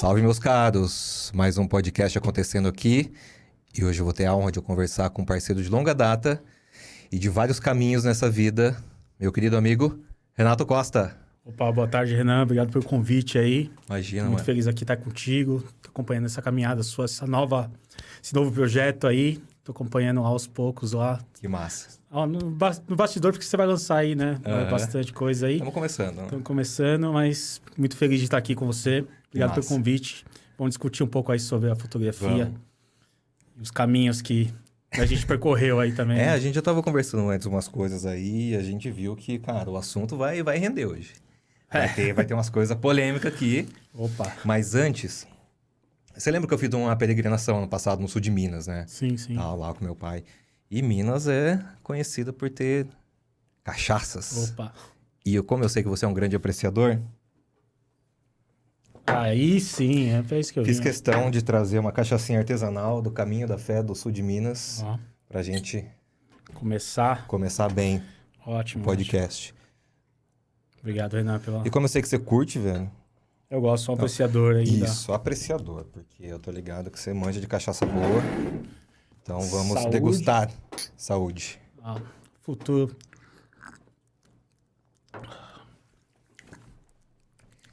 Salve, meus caros! Mais um podcast acontecendo aqui. E hoje eu vou ter a honra de conversar com um parceiro de longa data e de vários caminhos nessa vida, meu querido amigo Renato Costa. Opa, boa tarde, Renan. Obrigado pelo convite aí. Imagina, Muito mano. feliz aqui estar contigo. Tô acompanhando essa caminhada sua, esse novo projeto aí. Tô acompanhando aos poucos lá. Que massa. No bastidor, porque você vai lançar aí, né? Bastante coisa aí. Estamos começando. Né? Estamos começando, mas muito feliz de estar aqui com você. Obrigado pelo convite. Vamos discutir um pouco aí sobre a fotografia. E os caminhos que a gente percorreu aí também. A gente já estava conversando antes umas coisas aí e a gente viu que, cara, o assunto vai render hoje. Vai ter umas coisas polêmicas aqui. Opa. Mas antes, você lembra que eu fiz uma peregrinação ano passado no sul de Minas, né? Sim, sim. Tava lá com meu pai. E Minas é conhecida por ter cachaças. Opa. E como eu sei que você é um grande apreciador, aí sim, é isso que eu vi. fiz questão de trazer uma cachaçinha artesanal do Caminho da Fé do sul de Minas pra gente começar bem Ótimo. o podcast. Ótimo. Obrigado, Renan, pela... E como eu sei que você curte, velho... Eu gosto, sou um apreciador ainda. Isso, apreciador, porque eu tô ligado que você manja de cachaça boa. Então vamos Saúde. degustar. Saúde. Futuro.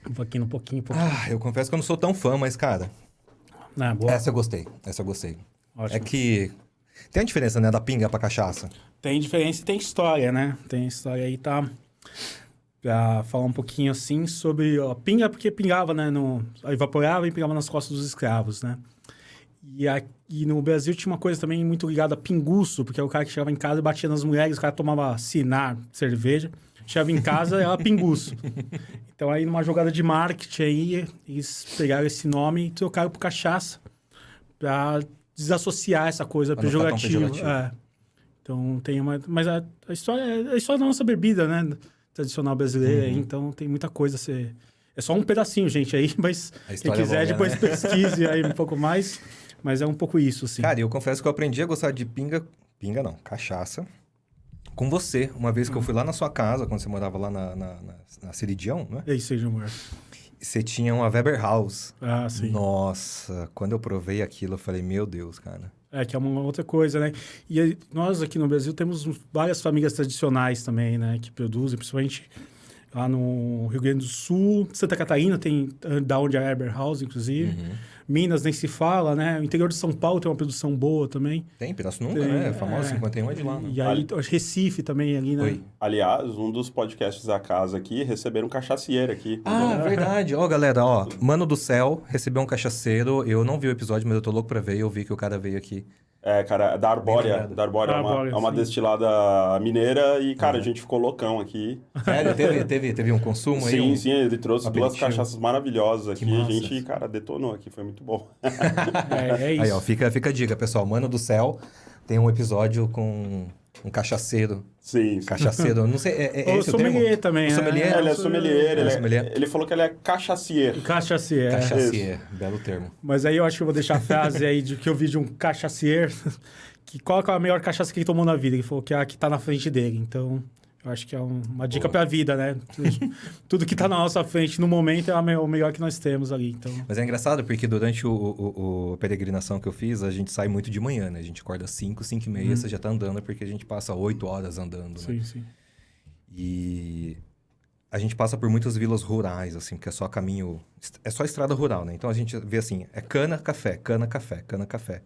Um pouquinho. Eu confesso que eu não sou tão fã, mas, cara... Boa. Essa eu gostei. Ótimo. É que... Tem a diferença, né, da pinga pra cachaça. Tem diferença e tem história, né? Tem história aí, tá? Pra falar um pouquinho, assim, sobre a pinga, porque pingava, né? Evaporava e pingava nas costas dos escravos, né? E aqui no Brasil tinha uma coisa também muito ligada a pinguço, porque é o cara que chegava em casa e batia nas mulheres, o cara tomava cinar, cerveja, chegava em casa e era pinguço. Então aí numa jogada de marketing aí, eles pegaram esse nome e trocaram por cachaça, pra desassociar essa coisa pejorativa. Então tem uma... Mas a história é a história da nossa bebida, né? Tradicional brasileira, então tem muita coisa a ser... É só um pedacinho, gente, aí, mas quem quiser depois pesquise aí um pouco mais, mas é um pouco isso, assim. Cara, eu confesso que eu aprendi a gostar de cachaça, com você. Uma vez que eu fui lá na sua casa, quando você morava lá na Ciridião, né? É isso aí, amor. E você tinha uma Weber House. Ah, sim. Nossa, quando eu provei aquilo, eu falei, meu Deus, cara. Que é uma outra coisa, né? E nós aqui no Brasil temos várias famílias tradicionais também, né? Que produzem, principalmente lá no Rio Grande do Sul. Santa Catarina tem da onde é a Weber House, inclusive. Minas nem se fala, né? O interior de São Paulo tem uma produção boa também. Tem, Pirassununga, né? Famoso 51 é de lá, né? E aí, Recife também ali, né? Oi. Aliás, um dos podcasts da casa aqui receberam um cachaceiro aqui. Verdade. Galera, Mano do Céu recebeu um cachaceiro. Eu não vi o episódio, mas eu tô louco pra ver. Eu vi que o cara veio aqui. Cara, da Arbórea. Da Arbórea é uma destilada mineira e, cara, a gente ficou loucão aqui. Sério? Teve um consumo aí? Sim, ele trouxe duas cachaças maravilhosas aqui. massa. A gente, cara, detonou aqui, foi muito bom. É isso. Aí, fica a dica, pessoal. Mano do Céu tem um episódio com um cachaceiro. Sim. Cachaceiro, não sei, O esse o sommelier termo? também, O sommelier? Ele é sommelier, Ele ele falou que ele é cachacier. Cachacier. Cachacier, belo termo. Mas aí eu acho que eu vou deixar a frase aí que eu vi de um cachacier, que qual que é a melhor cachaça que ele tomou na vida? Ele falou que é a que tá na frente dele. Então, eu acho que é uma dica pra vida, né? Tudo que tá na nossa frente no momento é o melhor que nós temos ali. Então... Mas é engraçado porque durante a peregrinação que eu fiz, a gente sai muito de manhã, né? A gente acorda 5h30, você já tá andando, porque a gente passa 8 horas andando, né? Sim. E a gente passa por muitas vilas rurais, assim, porque é só caminho... É só estrada rural, né? Então a gente vê assim, é cana, café, cana, café, cana, café.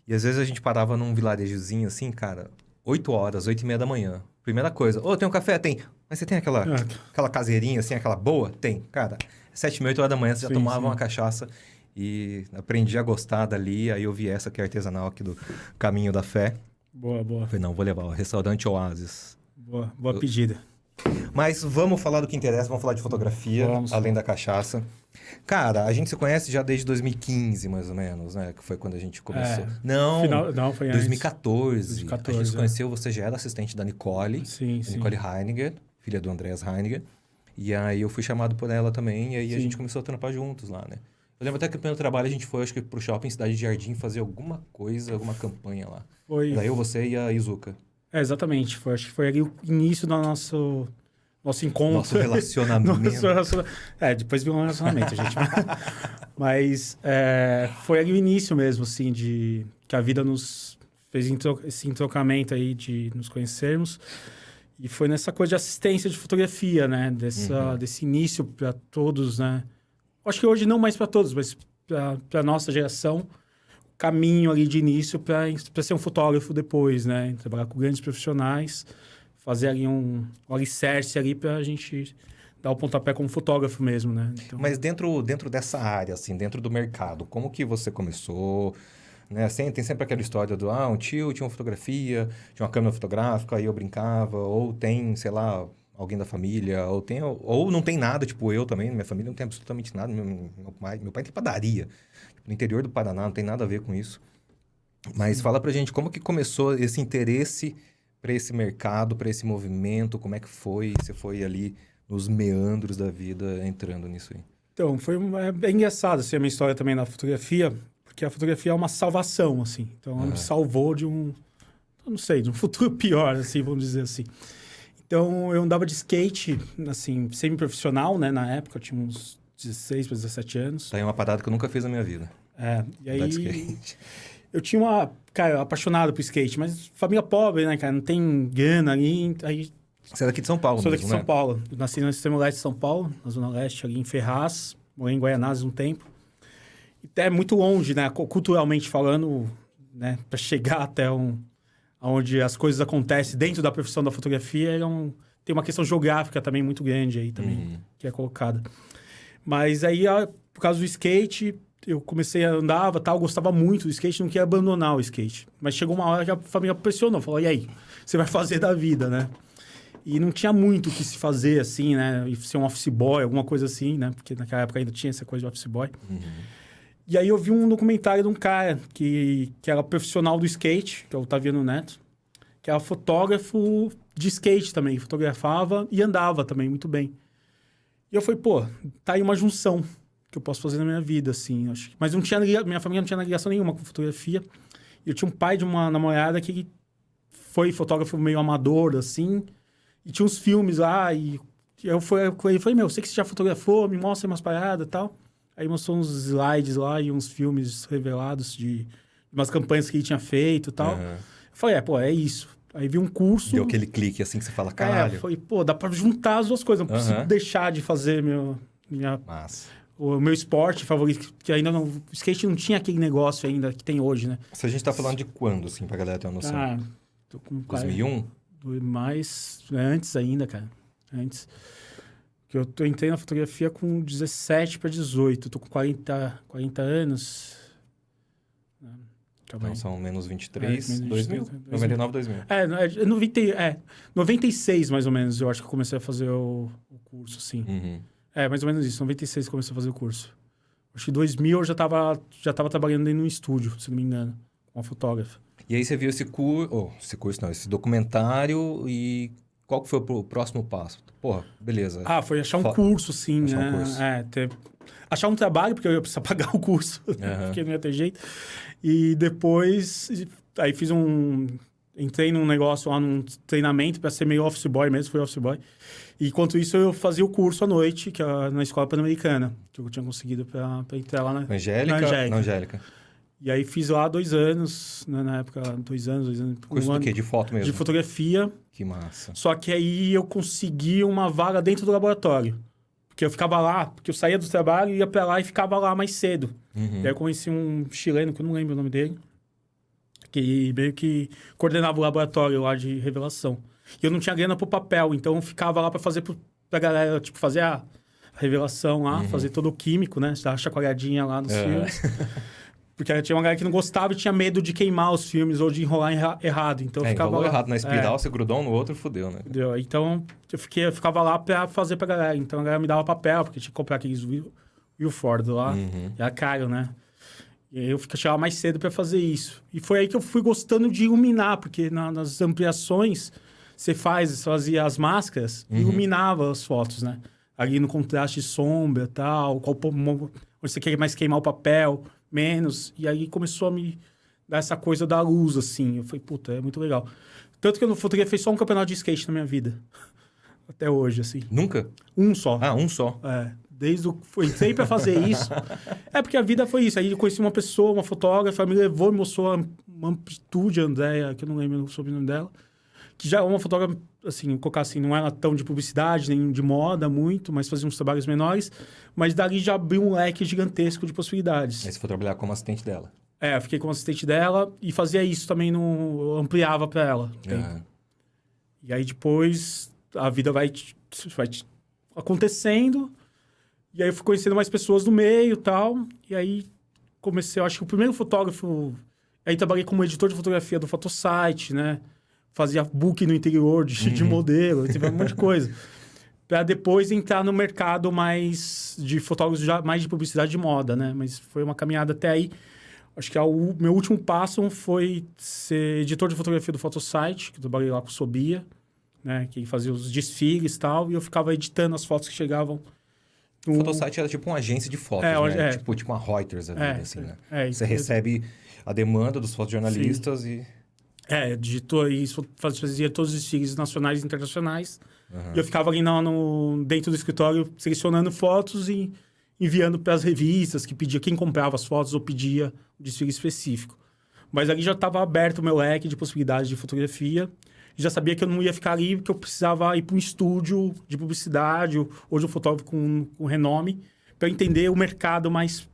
E às vezes a gente parava num vilarejozinho assim, cara, 8 horas, 8h30 da manhã. Primeira coisa, tem um café? Tem. Mas você tem aquela caseirinha assim, aquela boa? Tem. Cara, 7h30, 8 horas da manhã, você já tomava uma cachaça e aprendi a gostar dali. Aí eu vi essa que é artesanal aqui do Caminho da Fé. Boa. Falei, não, vou levar o restaurante Oasis. Boa pedida. Mas vamos falar do que interessa, vamos falar de fotografia, além da cachaça. Cara, a gente se conhece já desde 2015, mais ou menos, né? Que foi quando a gente começou. Não, foi 2014. A gente se conheceu, você já era assistente da Nicole. Sim. Nicole Heiniger, filha do Andreas Heiniger. E aí eu fui chamado por ela também, e aí a gente começou a trampar juntos lá, né? Eu lembro até que no primeiro trabalho a gente foi, acho que pro shopping Cidade de Jardim fazer alguma coisa, alguma campanha lá. Foi. Daí eu, você e a Izuka. Exatamente. Acho que foi ali o início do nosso nosso encontro. Nosso relacionamento. Depois virou um relacionamento, gente. Mas foi ali o início mesmo, assim, de que a vida nos fez esse entrocamento aí de nos conhecermos. E foi nessa coisa de assistência de fotografia, né? Desse início para todos, né? Acho que hoje não mais para todos, mas para nossa geração, o caminho ali de início para ser um fotógrafo depois, né? Trabalhar com grandes profissionais, fazer ali um alicerce ali para a gente dar o pontapé como fotógrafo mesmo, né? Então... Mas dentro dessa área, assim, dentro do mercado, como que você começou? Né? Assim, tem sempre aquela história do, um tio tinha uma fotografia, tinha uma câmera fotográfica, aí eu brincava, ou tem, sei lá, alguém da família, ou não tem nada, tipo eu também, minha família não tem absolutamente nada, meu pai tem padaria, no interior do Paraná, não tem nada a ver com isso. Mas fala pra gente, como que começou esse interesse para esse mercado, para esse movimento, como é que foi? Você foi ali nos meandros da vida entrando nisso aí? Então, é bem engraçado, assim, a minha história também na fotografia, porque a fotografia é uma salvação, assim. Então, ela me salvou de um futuro pior, assim, vamos dizer assim. Então, eu andava de skate, assim, semi-profissional, né? Na época, eu tinha uns 16 para 17 anos. Tá aí uma parada que eu nunca fiz na minha vida. E aí... Eu tinha cara, apaixonado por skate, mas família pobre, né, cara? Não tem grana ali, aí... Você é daqui de São Paulo Sou mesmo, daqui de São Paulo. Eu nasci no extremo leste de São Paulo, na zona leste, ali em Ferraz. Morei em Guaianazes um tempo. É muito longe, né? Culturalmente falando, né? Para chegar até onde as coisas acontecem dentro da profissão da fotografia, tem uma questão geográfica também muito grande aí também, que é colocada. Mas aí, por causa do skate, eu comecei a andar, tal, gostava muito do skate, não queria abandonar o skate. Mas chegou uma hora que a família pressionou, falou, e aí? Você vai fazer da vida, né? E não tinha muito o que se fazer, assim, né? E ser um office boy, alguma coisa assim, né? Porque naquela época ainda tinha essa coisa de office boy. E aí eu vi um documentário de um cara que era profissional do skate, que é o Otaviano Neto, que era fotógrafo de skate também, fotografava e andava também muito bem. E eu falei, pô, tá aí uma junção que eu posso fazer na minha vida, assim. Acho. Mas não tinha, minha família não tinha ligação nenhuma com fotografia. E eu tinha um pai de uma namorada que foi fotógrafo meio amador, assim, e tinha uns filmes lá, e eu falei, meu, sei que você já fotografou, me mostra umas paradas e tal. Aí mostrou uns slides lá e uns filmes revelados de umas campanhas que ele tinha feito e tal. Eu falei, é isso. Aí vi um curso... Deu aquele clique assim que você fala, caralho. Falei, dá pra juntar as duas coisas. Não preciso deixar de fazer o meu esporte favorito, que ainda não... O skate não tinha aquele negócio ainda que tem hoje, né? Se a gente tá falando de quando, assim, pra galera ter uma noção? Tô com... 2001? Mais... Antes ainda, cara. Antes... Que eu entrei na fotografia com 17 para 18. Tô com 40 anos. Então são menos 23, 2000? 99, 2000. 96 mais ou menos, eu acho que eu comecei a fazer o curso, sim. Mais ou menos isso, 96 eu comecei a fazer o curso. Acho que 2000 eu já tava trabalhando dentro de um estúdio, se não me engano, com uma fotógrafa. E aí você viu esse documentário e qual que foi o próximo passo? Porra, beleza. Foi achar um curso, sim, achar né? Um curso. Achar um trabalho, porque eu ia precisar pagar o curso, porque não ia ter jeito. E depois, aí entrei num negócio lá, num treinamento para ser meio office boy mesmo, fui office boy. E enquanto isso, eu fazia o curso à noite, que é na Escola Pan-Americana, que eu tinha conseguido para entrar lá na Angélica. E aí fiz lá 2 anos, né, na época, 2 anos. Curso do quê? De foto mesmo? De fotografia. Que massa. Só que aí eu consegui uma vaga dentro do laboratório. Porque eu ficava lá, porque eu saía do trabalho, ia pra lá e ficava lá mais cedo. E aí eu conheci um chileno, que eu não lembro o nome dele, que meio que coordenava o laboratório lá de revelação. E eu não tinha grana pro papel, então eu ficava lá pra fazer pra galera, tipo, fazer a revelação lá, fazer todo o químico, né? Dar a chacoalhadinha lá nos filmes. Porque tinha uma galera que não gostava e tinha medo de queimar os filmes ou de enrolar errado. Então eu ficava enrolou lá. errado na espiral, você grudou um no outro, fudeu, né? Entendeu? Então eu ficava lá pra fazer pra galera. Então a galera me dava papel, porque tinha que comprar aqueles Wilford lá. Era caro, né? E aí eu chegava mais cedo pra fazer isso. E foi aí que eu fui gostando de iluminar, porque nas ampliações você fazia as máscaras e iluminava as fotos, né? Ali no contraste de sombra e tal, onde você quer mais queimar o papel, menos. E aí começou a me dar essa coisa da luz, assim. Eu falei, puta, é muito legal. Tanto que eu não fotografei só um campeonato de skate na minha vida. até hoje, assim. Nunca? Um só. Ah, um só. Foi sempre a fazer isso. Porque a vida foi isso. Aí eu conheci uma pessoa, uma fotógrafa, me levou e mostrou uma amplitude, Andréia, que eu não lembro o sobrenome dela, que já é uma fotógrafa, assim, vou colocar assim, não era tão de publicidade, nem de moda muito, mas fazia uns trabalhos menores. Mas dali já abriu um leque gigantesco de possibilidades. Aí você foi trabalhar como assistente dela. Eu fiquei como assistente dela e fazia isso também, eu ampliava para ela. E aí depois a vida vai acontecendo. E aí eu fui conhecendo mais pessoas no meio e tal. E aí comecei, eu acho que o primeiro fotógrafo... Aí trabalhei como editor de fotografia do Photosite, né? Fazia book no interior de modelo, tive um monte de coisa. Para depois entrar no mercado mais de fotógrafos, mais de publicidade de moda, né? Mas foi uma caminhada até aí. Acho que o meu último passo foi ser editor de fotografia do Photosite, que eu trabalhei lá com o Sobia, né? Que fazia os desfiles e tal. E eu ficava editando as fotos que chegavam. O Photosite era tipo uma agência de fotos, né? Tipo uma Reuters, assim, né? Você recebe a demanda dos fotojornalistas e... digitou isso, fazia todos os desfiles nacionais e internacionais. E eu ficava ali dentro do escritório selecionando fotos e enviando para as revistas que pedia quem comprava as fotos ou pedia um desfile específico. Mas ali já estava aberto o meu leque de possibilidades de fotografia. Já sabia que eu não ia ficar ali, que eu precisava ir para um estúdio de publicidade ou de um fotógrafo com renome para entender o mercado mais...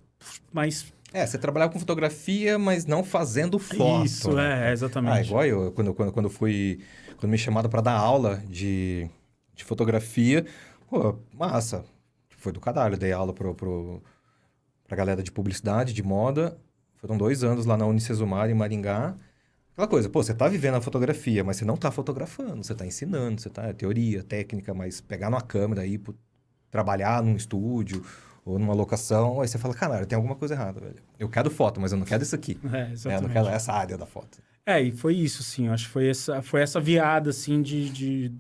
você trabalhava com fotografia, mas não fazendo foto. Isso, né? Exatamente. Igual eu, quando me chamaram para dar aula de fotografia, massa. Foi do caralho, dei aula pra galera de publicidade, de moda. Foram 2 anos lá na Unicesumar, em Maringá. Aquela coisa, você tá vivendo a fotografia, mas você não tá fotografando, você tá ensinando, você tá teoria, técnica, mas pegar numa câmera aí, trabalhar num estúdio ou numa locação, aí você fala, caralho, tem alguma coisa errada, velho. Eu quero foto, mas eu não quero isso aqui. Exatamente. Eu não quero essa área da foto. E foi isso, assim, eu acho que foi essa virada, assim, de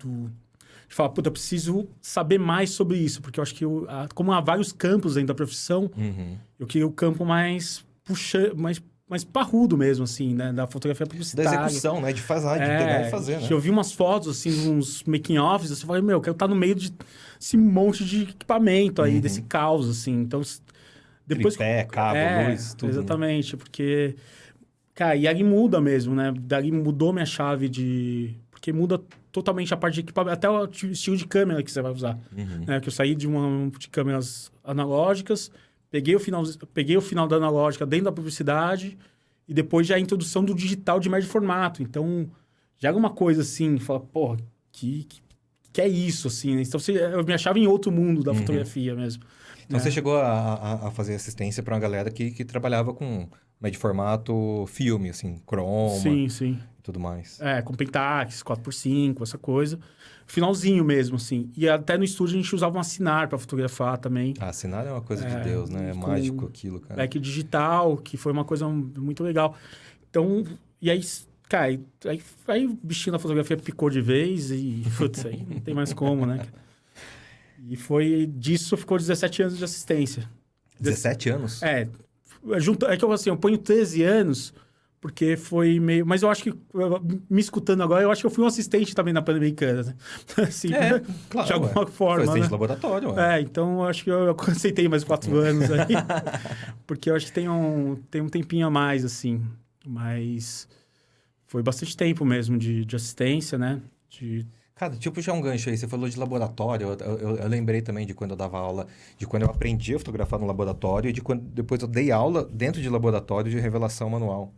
falar, puta, eu preciso saber mais sobre isso, porque eu acho que como há vários campos dentro da profissão, eu queria o campo mais mais parrudo mesmo, assim, né? Da fotografia publicitária. Da execução, né? De pegar e fazer, né? Eu vi umas fotos, assim, uns making-offs, assim, eu falei, eu quero estar no meio desse monte de equipamento aí, desse caos, assim. Então, depois... Tripé, cabo, luz, tudo. Exatamente, porque... Cara, e ali muda mesmo, né? Dali mudou minha chave porque muda totalmente a parte de equipamento, até o estilo de câmera que você vai usar. Né? Que eu saí de câmeras analógicas, peguei o final da analógica dentro da publicidade e depois já a introdução do digital de médio formato. Então, já era uma coisa assim, fala, porra, que é isso, assim, né? Então, eu me achava em outro mundo da fotografia mesmo. Então, você chegou a fazer assistência para uma galera que trabalhava com médio formato filme, assim, croma. Sim. E tudo mais. Com Pentax, 4x5, essa coisa. Finalzinho mesmo, assim. E até no estúdio a gente usava um Assinar para fotografar também. Assinar é uma coisa de Deus, né? É mágico aquilo, cara. Back digital, que foi uma coisa muito legal. Então, e aí, cara, aí o bichinho da fotografia picou de vez e, putz, aí não tem mais como, né? E ficou 17 anos de assistência. 17 anos? É que eu ponho 13 anos... Porque foi meio... Mas eu acho que, me escutando agora, eu acho que eu fui um assistente também na Pan-Americana, né? Assim, claro, de alguma forma, foi assistente né? de laboratório, então eu acho que eu aceitei mais 4 anos aí. Porque eu acho que tem um tempinho a mais, assim. Mas foi bastante tempo mesmo de assistência, né? Cara, tipo já um gancho aí, você falou de laboratório, eu lembrei também de quando eu dava aula, de quando eu aprendi a fotografar no laboratório e de quando depois eu dei aula dentro de laboratório de revelação manual.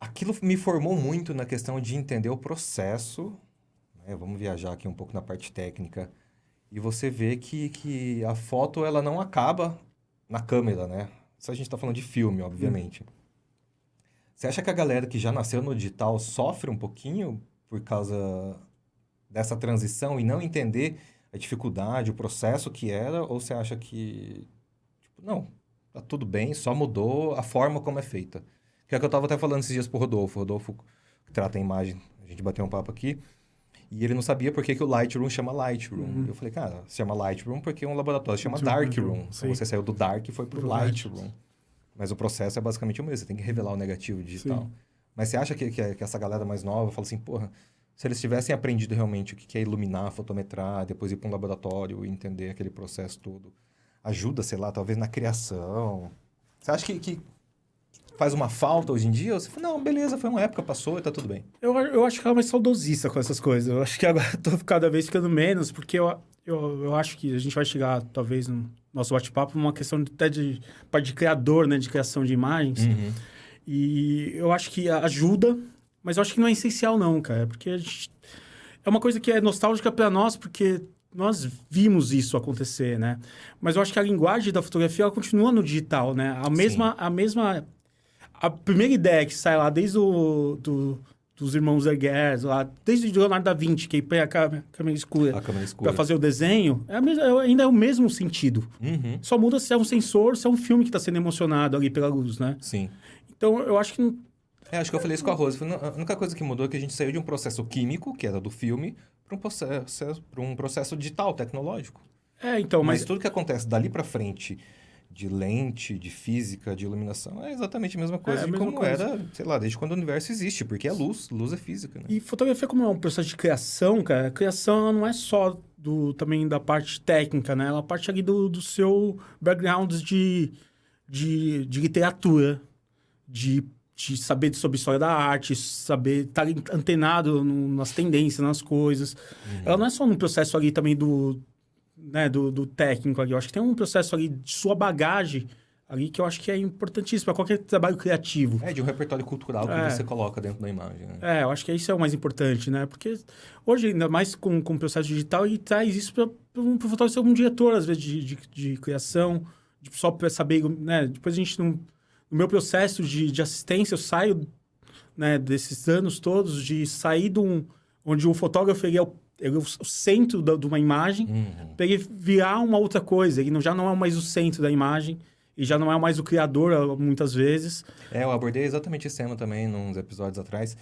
Aquilo me formou muito na questão de entender o processo, né? Vamos viajar aqui um pouco na parte técnica. E você vê que a foto ela não acaba na câmera, né? Isso a gente está falando de filme, obviamente. Você acha que a galera que já nasceu no digital sofre um pouquinho por causa dessa transição e não entender a dificuldade, o processo que era? Ou você acha que, não, tá tudo bem, só mudou a forma como é feita? Que é o que eu estava até falando esses dias pro Rodolfo. O Rodolfo trata a imagem, a gente bateu um papo aqui, e ele não sabia por que o Lightroom chama Lightroom. Eu falei, cara, se chama Lightroom porque é um laboratório, se chama Darkroom. Então você saiu do Dark e foi pro Lightroom. Mas o processo é basicamente o mesmo, você tem que revelar o negativo digital. Sim. Mas você acha que essa galera mais nova fala assim, porra, Se eles tivessem aprendido realmente o que é iluminar, fotometrar, depois ir para um laboratório e entender aquele processo todo, ajuda, sei lá, talvez na criação. Você acha que faz uma falta hoje em dia? Ou você fala, não, beleza, foi uma época, passou e tá tudo bem. Eu acho que ela é mais saudosista com essas coisas. Eu acho que agora eu tô cada vez ficando menos, porque eu acho que a gente vai chegar, talvez, no nosso bate-papo, numa questão até de parte de criador, né? De criação de imagens. Uhum. E eu acho que ajuda, mas eu acho que não é essencial, não, cara. Porque é uma coisa que é nostálgica para nós, porque nós vimos isso acontecer, né? Mas eu acho que a linguagem da fotografia, ela continua no digital, né? A primeira ideia que sai lá desde dos irmãos Daguerre, lá, desde o Leonardo da Vinci, que põe a câmera escura para fazer o desenho, ainda é o mesmo sentido. Uhum. Só muda se é um sensor, se é um filme que está sendo emocionado ali pela luz, né? Sim. Então, eu acho que... Acho que eu falei isso com a Rose. A única coisa que mudou é que a gente saiu de um processo químico, que era do filme, para um processo digital, tecnológico. Então... Mas tudo que acontece dali para frente, de lente, de física, de iluminação, é exatamente a mesma coisa era, sei lá, desde quando o universo existe, porque é luz é física, né? E fotografia, como é um processo de criação, cara, a criação ela não é só também da parte técnica, né? Ela parte ali do seu background de literatura, de saber sobre história da arte, saber estar antenado nas tendências, nas coisas. Uhum. Ela não é só um processo ali também do técnico ali. Eu acho que tem um processo ali de sua bagagem ali que eu acho que é importantíssimo para qualquer trabalho criativo. De um repertório cultural que você coloca dentro da imagem. Né? Eu acho que isso é o mais importante, né? Porque hoje, ainda mais com o processo digital, ele traz isso para um fotógrafo ser um diretor, às vezes, de criação, só para saber, né? Depois a gente no meu processo de assistência, eu saio, né, desses anos todos, de sair onde o fotógrafo ele é o centro de uma imagem, para ele virar uma outra coisa. Ele já não é mais o centro da imagem, e já não é mais o criador, muitas vezes. Eu abordei exatamente esse tema também, nos episódios atrás,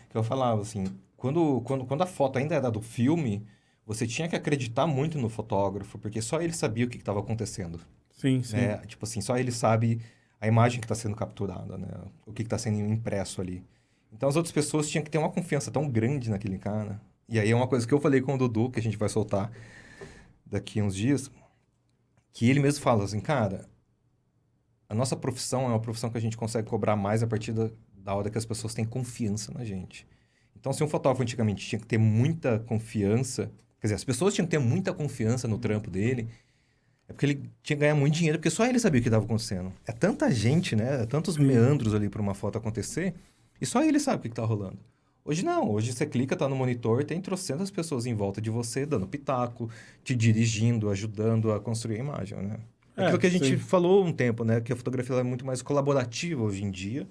que eu falava assim, quando a foto ainda era do filme, você tinha que acreditar muito no fotógrafo, porque só ele sabia o que estava acontecendo. Sim, sim. Tipo assim, só ele sabe a imagem que está sendo capturada, né? O que está sendo impresso ali. Então, as outras pessoas tinham que ter uma confiança tão grande naquele cara. E aí é uma coisa que eu falei com o Dudu, que a gente vai soltar daqui a uns dias, que ele mesmo fala assim, cara, a nossa profissão é uma profissão que a gente consegue cobrar mais a partir da hora que as pessoas têm confiança na gente. Então, se um fotógrafo antigamente tinha que ter muita confiança, quer dizer, as pessoas tinham que ter muita confiança no trampo dele, é porque ele tinha que ganhar muito dinheiro, porque só ele sabia o que estava acontecendo. É tanta gente, né? É tantos meandros ali para uma foto acontecer, e só ele sabe o que está rolando. Hoje não. Hoje você clica, tá no monitor, tem trocentas pessoas em volta de você, dando pitaco, te dirigindo, ajudando a construir a imagem, né? Aquilo que a gente falou um tempo, né? Que a fotografia é muito mais colaborativa hoje em dia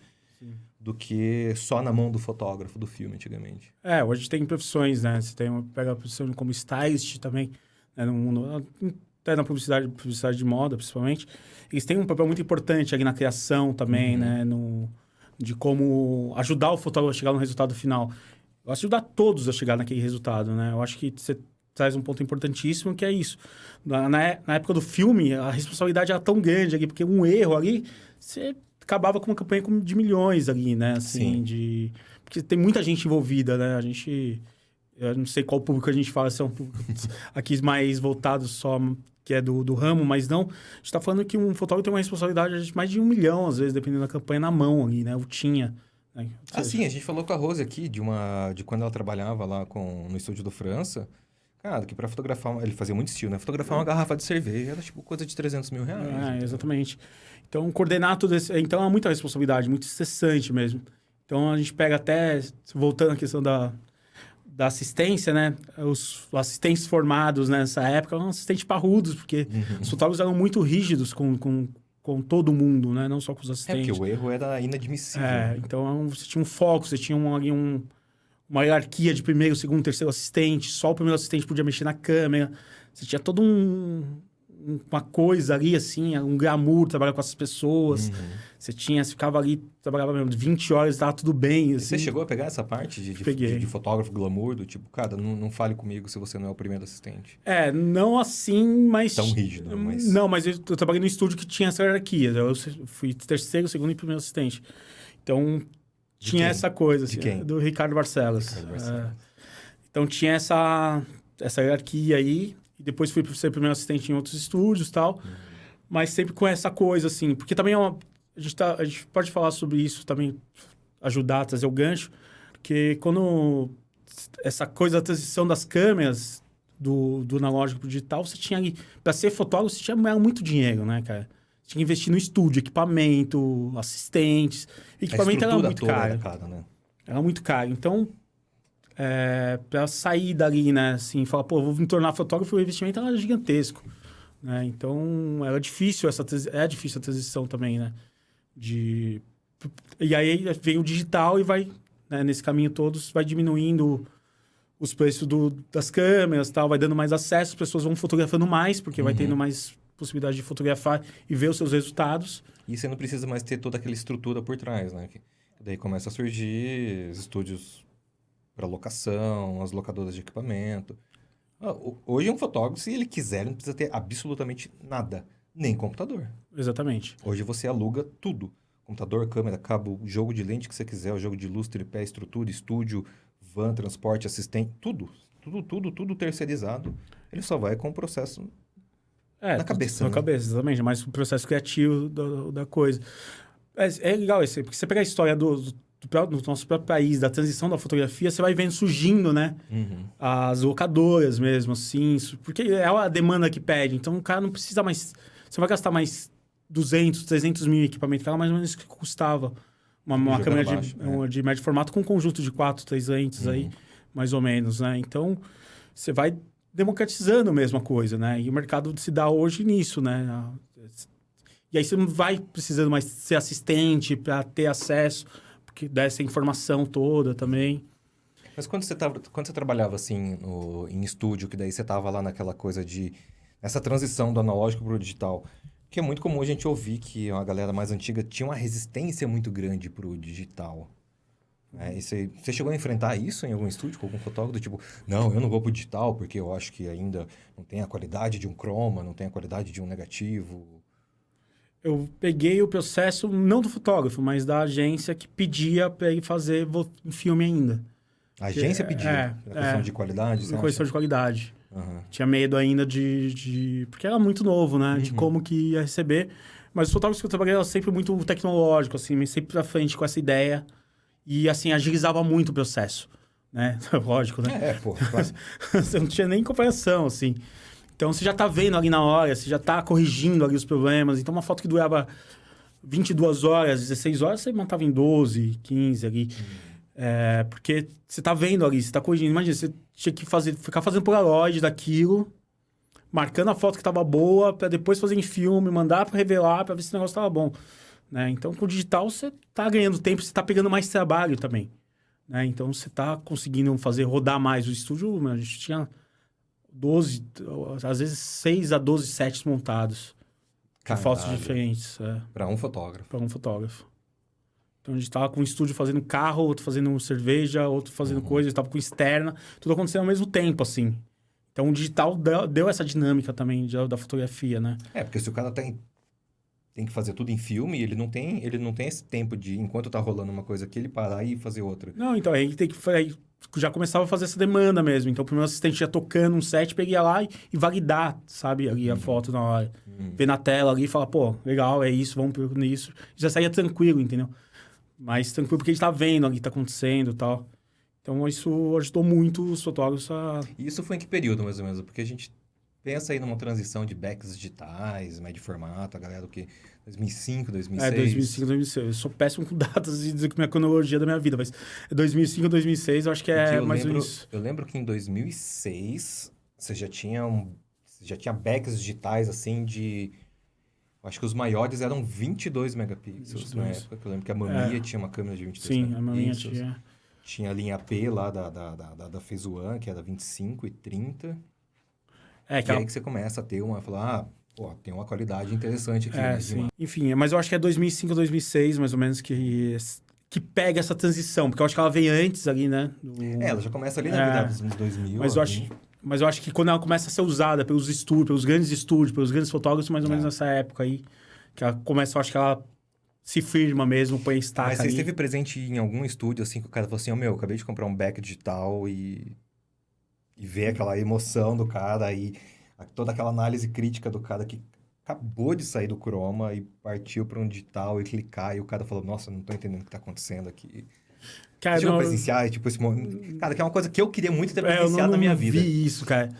do que só na mão do fotógrafo do filme antigamente. Hoje tem profissões, né? Você pega a profissão como stylist também, né? No mundo... Até na publicidade de moda, principalmente, eles têm um papel muito importante ali na criação também, né? De como ajudar o fotógrafo a chegar no resultado final. Eu acho que ajudar todos a chegar naquele resultado, né? Eu acho que você traz um ponto importantíssimo, que é isso. Na época do filme, a responsabilidade era tão grande ali, porque um erro ali, você acabava com uma campanha de milhões ali, né? Assim, porque tem muita gente envolvida, né? Eu não sei qual público a gente fala, se é um público aqui mais voltado só, que é do ramo, mas não. A gente está falando que um fotógrafo tem uma responsabilidade de mais de 1 milhão, às vezes, dependendo da campanha, na mão ali, né? Tinha. Né? Sim, a gente falou com a Rose aqui, de quando ela trabalhava lá no estúdio do França. Cara, que para fotografar, ele fazia muito estilo, né? Fotografar uma garrafa de cerveja era tipo coisa de 300 mil reais. Exatamente. Então, coordenar tudo isso... Então, é muita responsabilidade, muito estressante mesmo. Então, a gente pega até... Voltando à questão da assistência, né? Os assistentes formados nessa época eram assistentes parrudos, porque os fotógrafos eram muito rígidos com todo mundo, né? Não só com os assistentes. Porque o erro era inadmissível. Então você tinha um foco, você tinha uma hierarquia de primeiro, segundo, terceiro assistente. Só o primeiro assistente podia mexer na câmera. Você tinha todo uma coisa ali, assim, um glamour, trabalhar com essas pessoas. Você ficava ali, trabalhava mesmo 20 horas, estava tudo bem. Assim. Você chegou a pegar essa parte de fotógrafo glamour, do tipo, cara, não fale comigo se você não é o primeiro assistente? Não assim, mas... Tão rígido, mas... Não, mas eu trabalhei no estúdio que tinha essa hierarquia. Eu fui terceiro, segundo e primeiro assistente. Então, tinha essa coisa, assim, de quem? Do Ricardo Barcelos. Então tinha essa hierarquia aí, e depois fui ser primeiro assistente em outros estúdios e tal, mas sempre com essa coisa, assim, porque também a gente pode falar sobre isso também, ajudar a trazer o gancho, porque quando essa coisa da transição das câmeras do analógico pro digital, você tinha ali, para ser fotógrafo, você tinha muito dinheiro, né, cara? Você tinha que investir no estúdio, equipamento, assistentes, equipamento era muito caro. Né? Era muito caro, então... para sair dali, né, assim, falar, pô, vou me tornar fotógrafo, o investimento era gigantesco, né, então era difícil é difícil a transição também, né, e aí vem o digital e vai, né, nesse caminho todos, vai diminuindo os preços das câmeras, tal, vai dando mais acesso, as pessoas vão fotografando mais, porque vai tendo mais possibilidade de fotografar e ver os seus resultados. E você não precisa mais ter toda aquela estrutura por trás, né, que daí começa a surgir estúdios para locação, as locadoras de equipamento. Hoje um fotógrafo, se ele quiser, não precisa ter absolutamente nada, nem computador. Exatamente. Hoje você aluga tudo. Computador, câmera, cabo, jogo de lente que você quiser, o jogo de luz, tripé, estrutura, estúdio, van, transporte, assistente, tudo. Tudo terceirizado. Ele só vai com o processo na cabeça. Na né? cabeça, exatamente. Mais o processo criativo da coisa. É legal isso aí, porque você pega a história do nosso próprio país, da transição da fotografia, você vai vendo surgindo, né? As locadoras mesmo, assim, porque é a demanda que pede. Então, o cara não precisa mais... Você vai gastar mais 200, 300 mil em equipamento, que era mais ou menos o que custava uma câmera de médio formato com um conjunto de 4, 3 lentes aí, mais ou menos, né? Então, você vai democratizando mesmo a coisa, né? E o mercado se dá hoje nisso, né? E aí você não vai precisando mais ser assistente para ter acesso... que desse a informação toda também. Mas quando você trabalhava assim em estúdio, que daí você tava lá naquela coisa essa transição do analógico pro digital, que é muito comum a gente ouvir que a galera mais antiga tinha uma resistência muito grande pro digital. E você chegou a enfrentar isso em algum estúdio com algum fotógrafo? Tipo, não, eu não vou pro digital porque eu acho que ainda não tem a qualidade de um chroma, não tem a qualidade de um negativo... Eu peguei o processo, não do fotógrafo, mas da agência que pedia para ele fazer em filme ainda. A agência pedia? Questão de qualidade? Questão de qualidade. Tinha medo ainda porque era muito novo, né? De como que ia receber. Mas os fotógrafos que eu trabalhei eram sempre muito tecnológico, assim, sempre pra frente com essa ideia. E, assim, agilizava muito o processo, né? Lógico, né? Claro. Você não tinha nem comparação, assim. Então, você já está vendo ali na hora, você já está corrigindo ali os problemas. Então, uma foto que durava 22 horas, 16 horas, você montava em 12, 15 ali. Porque você está vendo ali, você está corrigindo. Imagina, você tinha que ficar fazendo polaroid daquilo, marcando a foto que estava boa, para depois fazer em filme, mandar para revelar, para ver se o negócio estava bom. Né? Então, com o digital, você está ganhando tempo, você está pegando mais trabalho também. Né? Então, você está conseguindo rodar mais o estúdio. A gente tinha... 12, às vezes 6 a 12 sets montados. De fotos diferentes. Para um fotógrafo. Para um fotógrafo. Então, a gente estava com um estúdio fazendo carro, outro fazendo cerveja, outro fazendo coisa, estava com externa. Tudo acontecendo ao mesmo tempo, assim. Então, o digital deu essa dinâmica também da fotografia, né? Porque se o cara tem que fazer tudo em filme, ele não tem esse tempo de, enquanto tá rolando uma coisa aqui, ele parar e fazer outra. Não, então, aí tem que... já começava a fazer essa demanda mesmo. Então, o primeiro assistente ia tocando um set, peguei lá e validar, sabe? Ali a foto na hora. Ver na tela ali e falar, pô, legal, é isso, vamos nisso. Já saía tranquilo, entendeu? Mais tranquilo, porque a gente tá vendo ali, tá acontecendo e tal. Então, isso ajudou muito os fotógrafos a... E isso foi em que período, mais ou menos? Porque a gente pensa aí numa transição de backs digitais, médio formato, a galera, o quê? 2005, 2006? 2005, 2006. Eu sou péssimo com datas e dizer que minha cronologia da minha vida, mas 2005, 2006, eu acho que mais ou menos... Eu lembro que em 2006, você já tinha backs digitais, assim, de... Acho que os maiores eram 22 megapixels na época, que eu lembro que a Mamiya tinha uma câmera de 22 megapixels. Sim, a Mamiya tinha. Tinha a linha P lá da Phase One, que era 25 e 30. E aí que você começa a ter falar, tem uma qualidade interessante aqui. Sim. Enfim, mas eu acho que é 2005, 2006, mais ou menos, que pega essa transição. Porque eu acho que ela veio antes ali, né? Ela já começa ali na vida dos anos 2000. Mas eu acho que quando ela começa a ser usada pelos estúdios, pelos grandes estúdios, pelos grandes fotógrafos, mais ou menos nessa época aí, que ela começa, eu acho que ela se firma mesmo, põe estaca. Mas você esteve presente em algum estúdio, assim, que o cara falou assim, eu acabei de comprar um back digital e E ver aquela emoção do cara e toda aquela análise crítica do cara que acabou de sair do croma e partiu para um digital e clicar, e o cara falou, nossa, não tô entendendo o que tá acontecendo aqui. Cara, Chegou a presenciar, tipo, esse momento... Cara, que é uma coisa que eu queria muito ter presenciado na minha vida. Eu não vi isso, cara.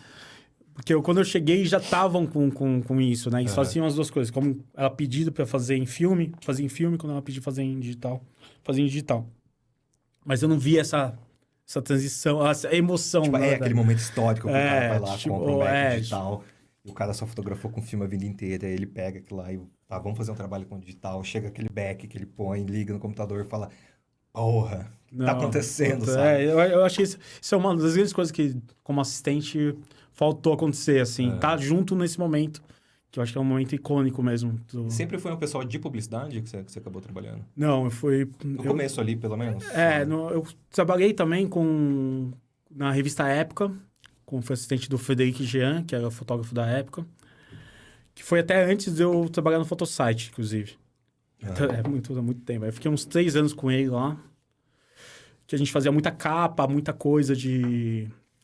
Porque quando eu cheguei, já estavam com isso, né? E só tinham as duas coisas. Como ela pedido para fazer em filme, fazia em filme. Quando ela pediu fazer em digital, fazia em digital. Mas eu não vi essa transição, essa emoção. Tipo, né, aquele momento histórico que o cara vai lá, tipo, compra um Mac digital, e o cara só fotografou com filme a vida inteira, aí ele pega aquilo lá e, tá, vamos fazer um trabalho com digital, chega aquele back que ele põe, liga no computador e fala, porra, o que tá acontecendo, sabe? Eu achei isso é uma das grandes coisas que, como assistente, faltou acontecer, assim, tá junto nesse momento, que eu acho que é um momento icônico mesmo. Sempre foi um pessoal de publicidade que você acabou trabalhando? Não, eu fui... No começo ali, pelo menos? Eu trabalhei também na revista Época, como fui assistente do Frederic Jean, que era o fotógrafo da época, que foi até antes de eu trabalhar no Photosite, inclusive. É muito tempo. Eu fiquei uns 3 anos com ele lá, que a gente fazia muita capa, muita coisa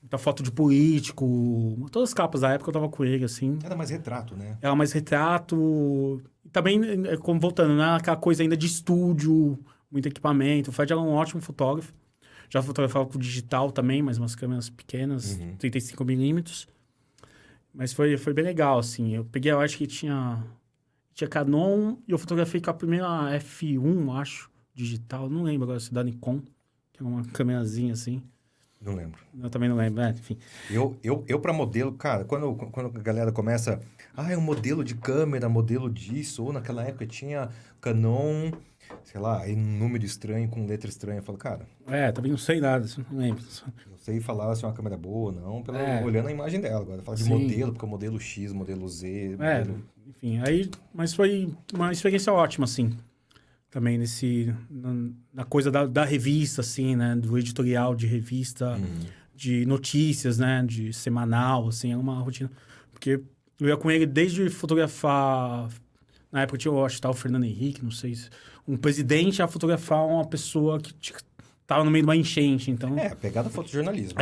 muita foto de político. Todas as capas da época eu tava com ele, assim. Era mais retrato, né? Era mais retrato. Também, como voltando, né? Aquela coisa ainda de estúdio, muito equipamento. O Fred era um ótimo fotógrafo. Já fotografava com digital também, mas umas câmeras pequenas, 35mm. Mas foi bem legal, assim. Eu peguei, eu acho que tinha Canon e eu fotografei com a primeira F1, acho, digital. Não lembro agora se da Nikon, que é uma câmerazinha assim. Não lembro. Eu também não lembro, enfim. Eu para modelo, cara, quando a galera começa... é um modelo de câmera, modelo disso. Ou naquela época tinha Canon, sei lá, aí um número estranho com letra estranha. Eu falo, cara... também não sei nada, não lembro. Não sei falar se é uma câmera boa ou não, olhando a imagem dela. Agora, fala de modelo, porque é o modelo X, modelo Z... Enfim, mas foi uma experiência ótima, assim. Também na coisa da revista, assim, né? Do editorial de revista, de notícias, né? De semanal, assim, é uma rotina. Porque eu ia com ele desde fotografar... Na época tinha, eu acho que o Fernando Henrique, não sei se... Um presidente a fotografar uma pessoa que tava no meio de uma enchente, então... pegada fotojornalismo.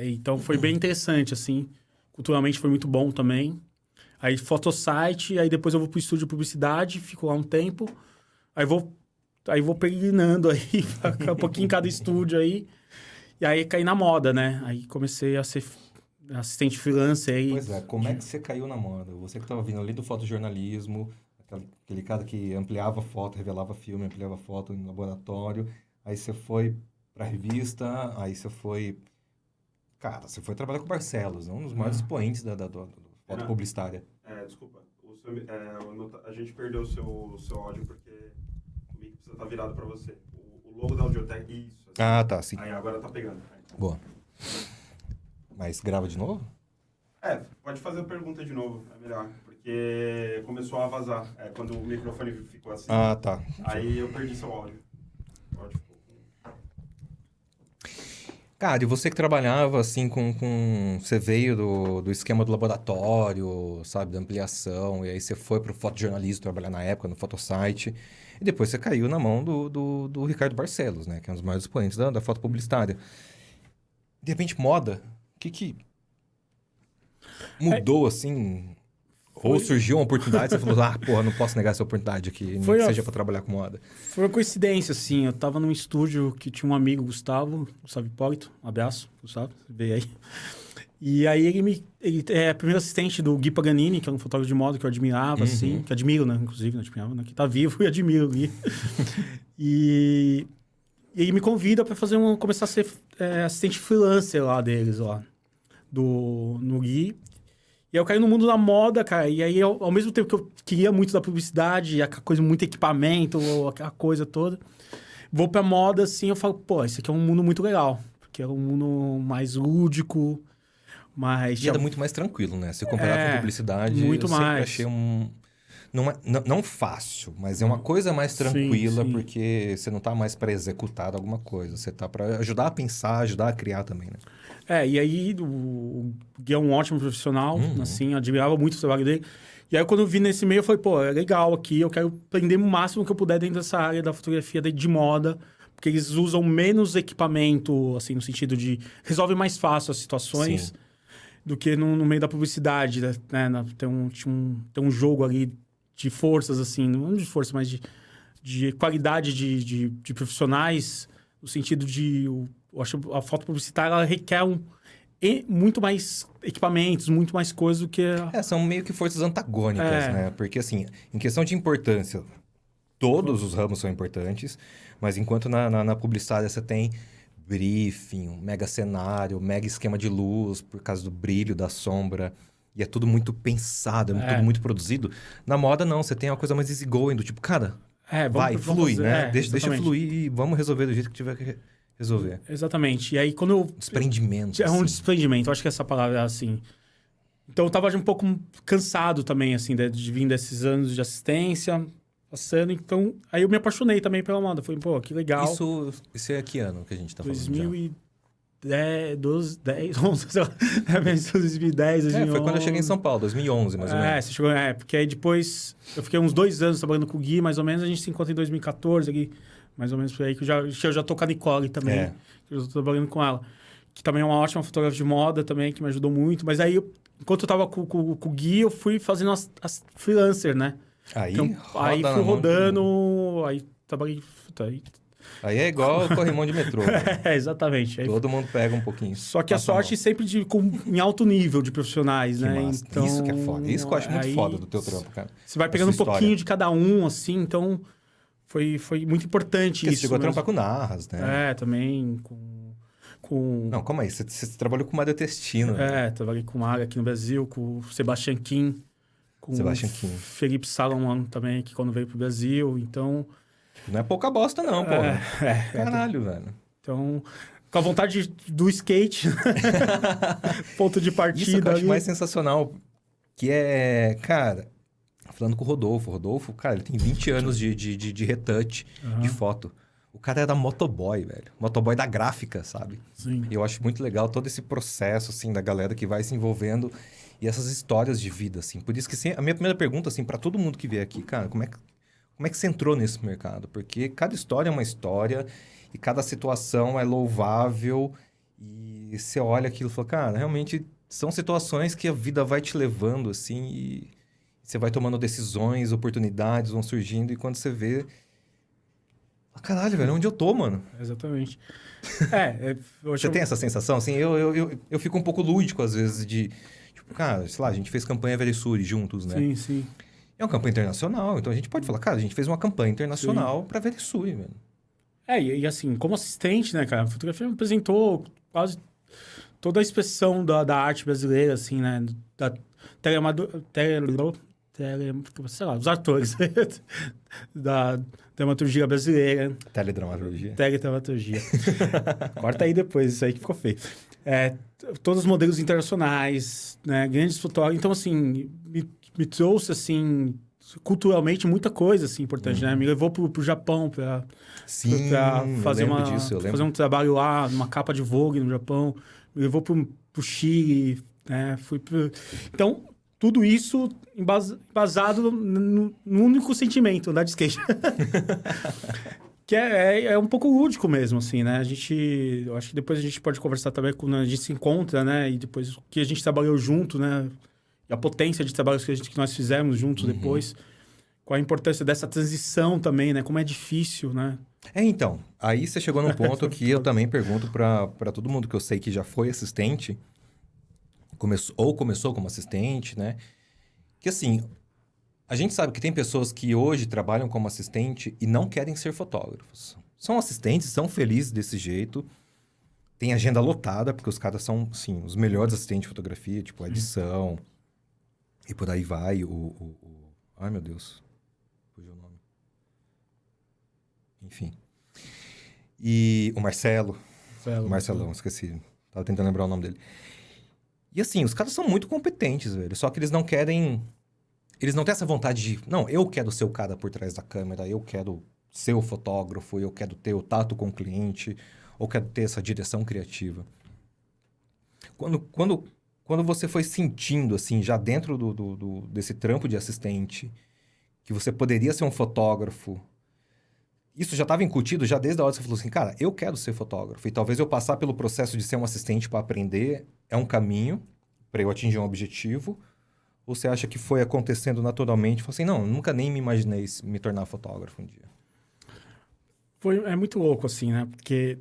Então foi bem interessante, assim. Culturalmente foi muito bom também. Aí Photosite, aí depois eu vou pro estúdio de publicidade, fico lá um tempo... Aí vou peregrinando aí, um pouquinho em cada estúdio aí. E aí caí na moda, né? Aí comecei a ser assistente freelancer aí. Pois é, como é que você caiu na moda? Você que estava vindo ali do fotojornalismo, aquele cara que ampliava foto, revelava filme, ampliava foto no laboratório. Aí você foi pra revista, aí você foi... Cara, você foi trabalhar com o Barcelos, um dos maiores expoentes da foto publicitária. Desculpa. A gente perdeu o seu áudio porque o mic precisa estar virado para você. O logo da Audiotech, isso. Assim. Tá, sim. Aí agora tá pegando. Boa. Mas grava de novo? Pode fazer a pergunta de novo, é melhor. Porque começou a vazar, quando o microfone ficou assim. Tá. Aí eu perdi seu áudio. O áudio ficou com... Cara, e você que trabalhava assim você veio do esquema do laboratório, sabe, da ampliação, e aí você foi pro fotojornalismo trabalhar na época no Photosite, e depois você caiu na mão do Ricardo Barcelos, né, que é um dos maiores expoentes da foto publicitária. De repente, moda, o que mudou assim? Ou surgiu uma oportunidade, você falou, não posso negar essa oportunidade aqui, nem que seja para trabalhar com moda. Foi uma coincidência, assim, eu tava num estúdio que tinha um amigo, Gustavo Hipólito, um abraço, Gustavo, veio aí. E aí ele é primeiro assistente do Gui Paganini, que é um fotógrafo de moda que eu admirava, assim, que admiro, né, inclusive, não admirava, né, que tá vivo e admiro o Gui. E ele me convida para começar a ser assistente freelancer lá deles, lá, no Gui. E aí eu caí no mundo da moda, cara. E aí, ao mesmo tempo que eu queria muito da publicidade, aquela coisa, muito equipamento, aquela coisa toda, vou pra moda, assim, eu falo, esse aqui é um mundo muito legal. Porque é um mundo mais lúdico, mais... E era muito mais tranquilo, né? Se comparar com publicidade, muito eu sempre mais. achei não fácil, mas é uma coisa mais tranquila, sim. Porque você não tá mais para executar alguma coisa. Você tá para ajudar a pensar, ajudar a criar também, né? E aí o Gui é um ótimo profissional, assim, eu admirava muito o trabalho dele. E aí quando eu vi nesse meio, eu falei, é legal aqui, eu quero aprender o máximo que eu puder dentro dessa área da fotografia de moda, porque eles usam menos equipamento, assim, no sentido de... Resolve mais fácil as situações Sim. do que no meio da publicidade, né? Tem um jogo ali de forças, assim, não de força, mas de qualidade de profissionais, no sentido de... Eu acho que a foto publicitária, ela requer muito mais equipamentos, muito mais coisas do que... São meio que forças antagônicas, né? Porque, assim, em questão de importância, todos os ramos são importantes, mas enquanto na publicidade você tem briefing, um mega cenário, um mega esquema de luz, por causa do brilho, da sombra, e é tudo muito pensado, tudo muito produzido. Na moda, não, você tem uma coisa mais easygoing, do tipo, cara, flui, fazer, né? Deixa fluir e vamos resolver do jeito que tiver que resolver. Exatamente. E aí, quando eu... Desprendimento. É um desprendimento, eu acho que essa palavra é assim. Então, eu tava um pouco cansado também, assim, de vir desses anos de assistência, passando. Então, aí eu me apaixonei também pela moda. Falei, pô, que legal. Isso é que ano que a gente tá falando 2010, 10, 11, sei lá. 2010, 2011. Foi quando eu cheguei em São Paulo, 2011, mais ou menos. Você chegou... porque aí depois... Eu fiquei uns 2 anos trabalhando com o Gui, mais ou menos. A gente se encontra em 2014, ali, mais ou menos por aí. Que eu já tô com a Nicole também. Que eu tô trabalhando com ela. Que também é uma ótima fotógrafa de moda também, que me ajudou muito. Mas aí, enquanto eu tava com o Gui, eu fui fazendo as freelancer, né? Aí fui rodando, aí trabalhei... Aí é igual o corrimão de metrô. Exatamente. Aí, todo mundo pega um pouquinho. Só que a sorte sempre em alto nível de profissionais, que né? Massa. Então, isso que é foda. Isso que eu acho muito foda do teu trampo, cara. Você vai pegando um pouquinho de cada um, assim, então foi muito importante porque isso. Você chegou mesmo. a trampar com Narras, né? Também com... Não, calma aí. Você trabalhou com Maria Testino. Trabalhei com Maga aqui no Brasil, com o Sebastian Kim, com o Felipe Salomon também, que quando veio pro Brasil, então... Não é pouca bosta, não, pô. Caralho, velho. Então, com a vontade do skate, ponto de partida. Isso que eu acho mais sensacional, que é, cara, falando com o Rodolfo. O Rodolfo, cara, ele tem 20 anos de retouch, de foto. O cara era motoboy, velho. Motoboy da gráfica, sabe? Sim. E eu acho muito legal todo esse processo, assim, da galera que vai se envolvendo e essas histórias de vida, assim. Por isso que a minha primeira pergunta, assim, pra todo mundo que vier aqui, cara, como é que você entrou nesse mercado? Porque cada história é uma história e cada situação é louvável e você olha aquilo e fala, cara, realmente são situações que a vida vai te levando, assim, e você vai tomando decisões, oportunidades vão surgindo e quando você vê... Caralho, velho, onde eu tô, mano? Exatamente. Você tem essa sensação? Assim, eu fico um pouco lúdico, às vezes, de... Tipo, cara, sei lá, a gente fez campanha Verisuri juntos, né? Sim, sim. É uma campanha internacional, então a gente pode falar, cara, a gente fez uma campanha internacional pra Verisuri, velho. E assim, como assistente, né, cara? A fotografia apresentou quase toda a expressão da arte brasileira, assim, né? Da sei lá, os atores da dramaturgia brasileira. Teledramaturgia. Corta aí depois, isso aí que ficou feio. Todos os modelos internacionais, né? Grandes fotógrafos. Então, assim, me trouxe, assim, culturalmente muita coisa, assim, importante, né? Me levou pro Japão pra fazer fazer um trabalho lá, numa capa de Vogue no Japão. Me levou pro Chile, né? Então... Tudo isso embasado no único sentimento, andar de skate. Que é um pouco lúdico mesmo, assim, né? Eu acho que depois a gente pode conversar também quando a gente se encontra, né? E depois o que a gente trabalhou junto, né? E a potência de trabalhos que nós fizemos juntos depois. Qual a importância dessa transição também, né? Como é difícil, né? Então, aí você chegou num ponto que eu também pergunto para todo mundo que eu sei que já foi assistente... começou como assistente, né? Que assim, a gente sabe que tem pessoas que hoje trabalham como assistente e não querem ser fotógrafos. São assistentes, são felizes desse jeito, tem agenda lotada, porque os caras são, sim, os melhores assistentes de fotografia, tipo a edição, e por aí vai. Ai, meu Deus, fugiu o nome. Enfim. E o Marcelão, esqueci. Tava tentando lembrar o nome dele. E assim, os caras são muito competentes, velho. Só que eles não querem... Eles não têm essa vontade de... Não, eu quero ser o cara por trás da câmera. Eu quero ser o fotógrafo. Eu quero ter o tato com o cliente. Ou quero ter essa direção criativa. Quando você foi sentindo, assim, já dentro desse trampo de assistente, que você poderia ser um fotógrafo, isso já estava incutido já desde a hora que você falou assim, cara, eu quero ser fotógrafo. E talvez eu passar pelo processo de ser um assistente para aprender é um caminho para eu atingir um objetivo. Ou você acha que foi acontecendo naturalmente? Falou assim, não, eu nunca nem me imaginei me tornar fotógrafo um dia. É muito louco, assim, né? Porque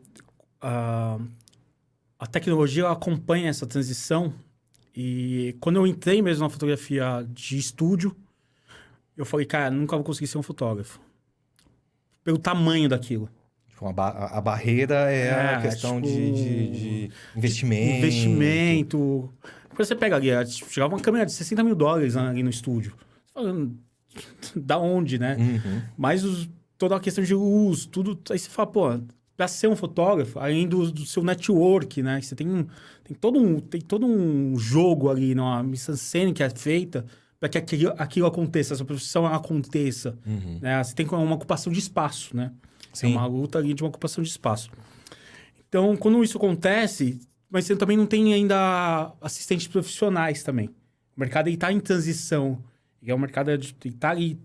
a tecnologia ela acompanha essa transição. E quando eu entrei mesmo na fotografia de estúdio, eu falei, cara, nunca vou conseguir ser um fotógrafo. Pelo tamanho daquilo. Tipo, a barreira é a questão tipo, de investimento. Investimento. Quando você pega ali, chegava uma câmera de $60 mil ali no estúdio. Você fala, da onde, né? Uhum. Mas toda a questão de luz, tudo. Aí você fala, pô, para ser um fotógrafo, além do seu network, né? Você tem todo um jogo ali, uma mise-en-scène que é feita para que aquilo aconteça, essa profissão aconteça. Uhum. Né? Você tem uma ocupação de espaço, né? Sim. É uma luta ali de uma ocupação de espaço. Então, quando isso acontece, mas você também não tem ainda assistentes profissionais também. O mercado está em transição. E é um mercado de estar ali,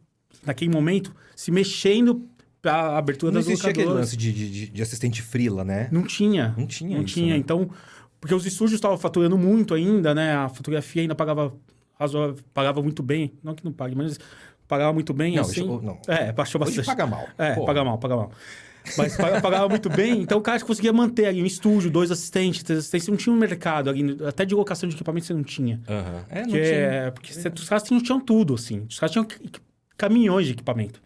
naquele momento, se mexendo para a abertura das locadoras. Não existia aquele lance de assistente freela, né? Não tinha. Não tinha isso, tinha. né? Então, porque os estúdios estavam faturando muito ainda, né? A fotografia ainda pagava muito bem. Não que não pague, mas pagava muito bem, não, assim. Não. Baixou bastante. Hoje paga mal. Paga mal. Mas pagava muito bem, então o cara conseguia manter ali um estúdio, 2 assistentes, 3 assistentes. Você não tinha um mercado ali, até de locação de equipamento você não tinha. Não tinha. Porque os caras tinham tudo, assim. Os caras tinham caminhões de equipamento.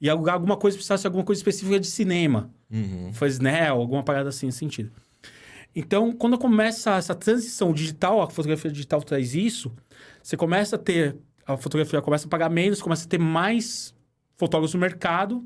E alguma coisa, precisasse de alguma coisa específica de cinema. Uhum. Foi SNEL, alguma parada assim, nesse sentido. Então, quando começa essa transição digital, a fotografia digital traz isso, você começa a ter... A fotografia começa a pagar menos, começa a ter mais fotógrafos no mercado,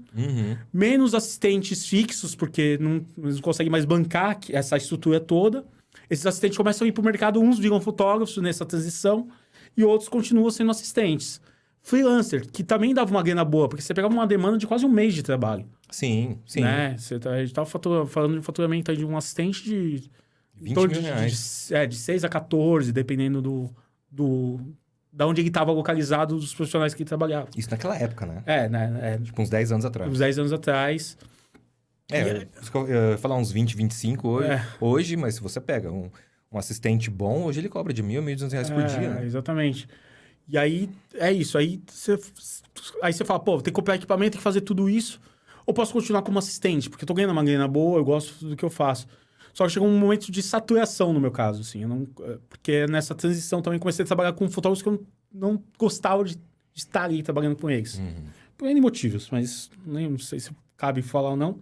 menos assistentes fixos, porque eles não conseguem mais bancar essa estrutura toda. Esses assistentes começam a ir para o mercado, uns viram fotógrafos nessa transição e outros continuam sendo assistentes. Freelancer, que também dava uma grana boa, porque você pegava uma demanda de quase um mês de trabalho. Sim. Né? A gente estava falando de faturamento de um assistente de... 20 mil reais. De 6 a 14, dependendo da onde ele estava localizado, dos profissionais que ele trabalhava. Isso naquela época, né? Tipo uns 10 anos atrás. Uns 10 anos atrás. Eu ia falar uns 20, 25 hoje, mas se você pega um assistente bom, hoje ele cobra de R$1.000, R$1.200 por dia, né? Exatamente. E aí, é isso. Aí você fala, pô, tem que comprar equipamento, tem que fazer tudo isso. Ou posso continuar como assistente, porque eu tô ganhando uma grana boa, eu gosto do que eu faço. Só que chegou um momento de saturação no meu caso, assim. Porque nessa transição também comecei a trabalhar com fotógrafos que eu não gostava de estar ali trabalhando com eles. Por N motivos, mas não sei se cabe falar ou não.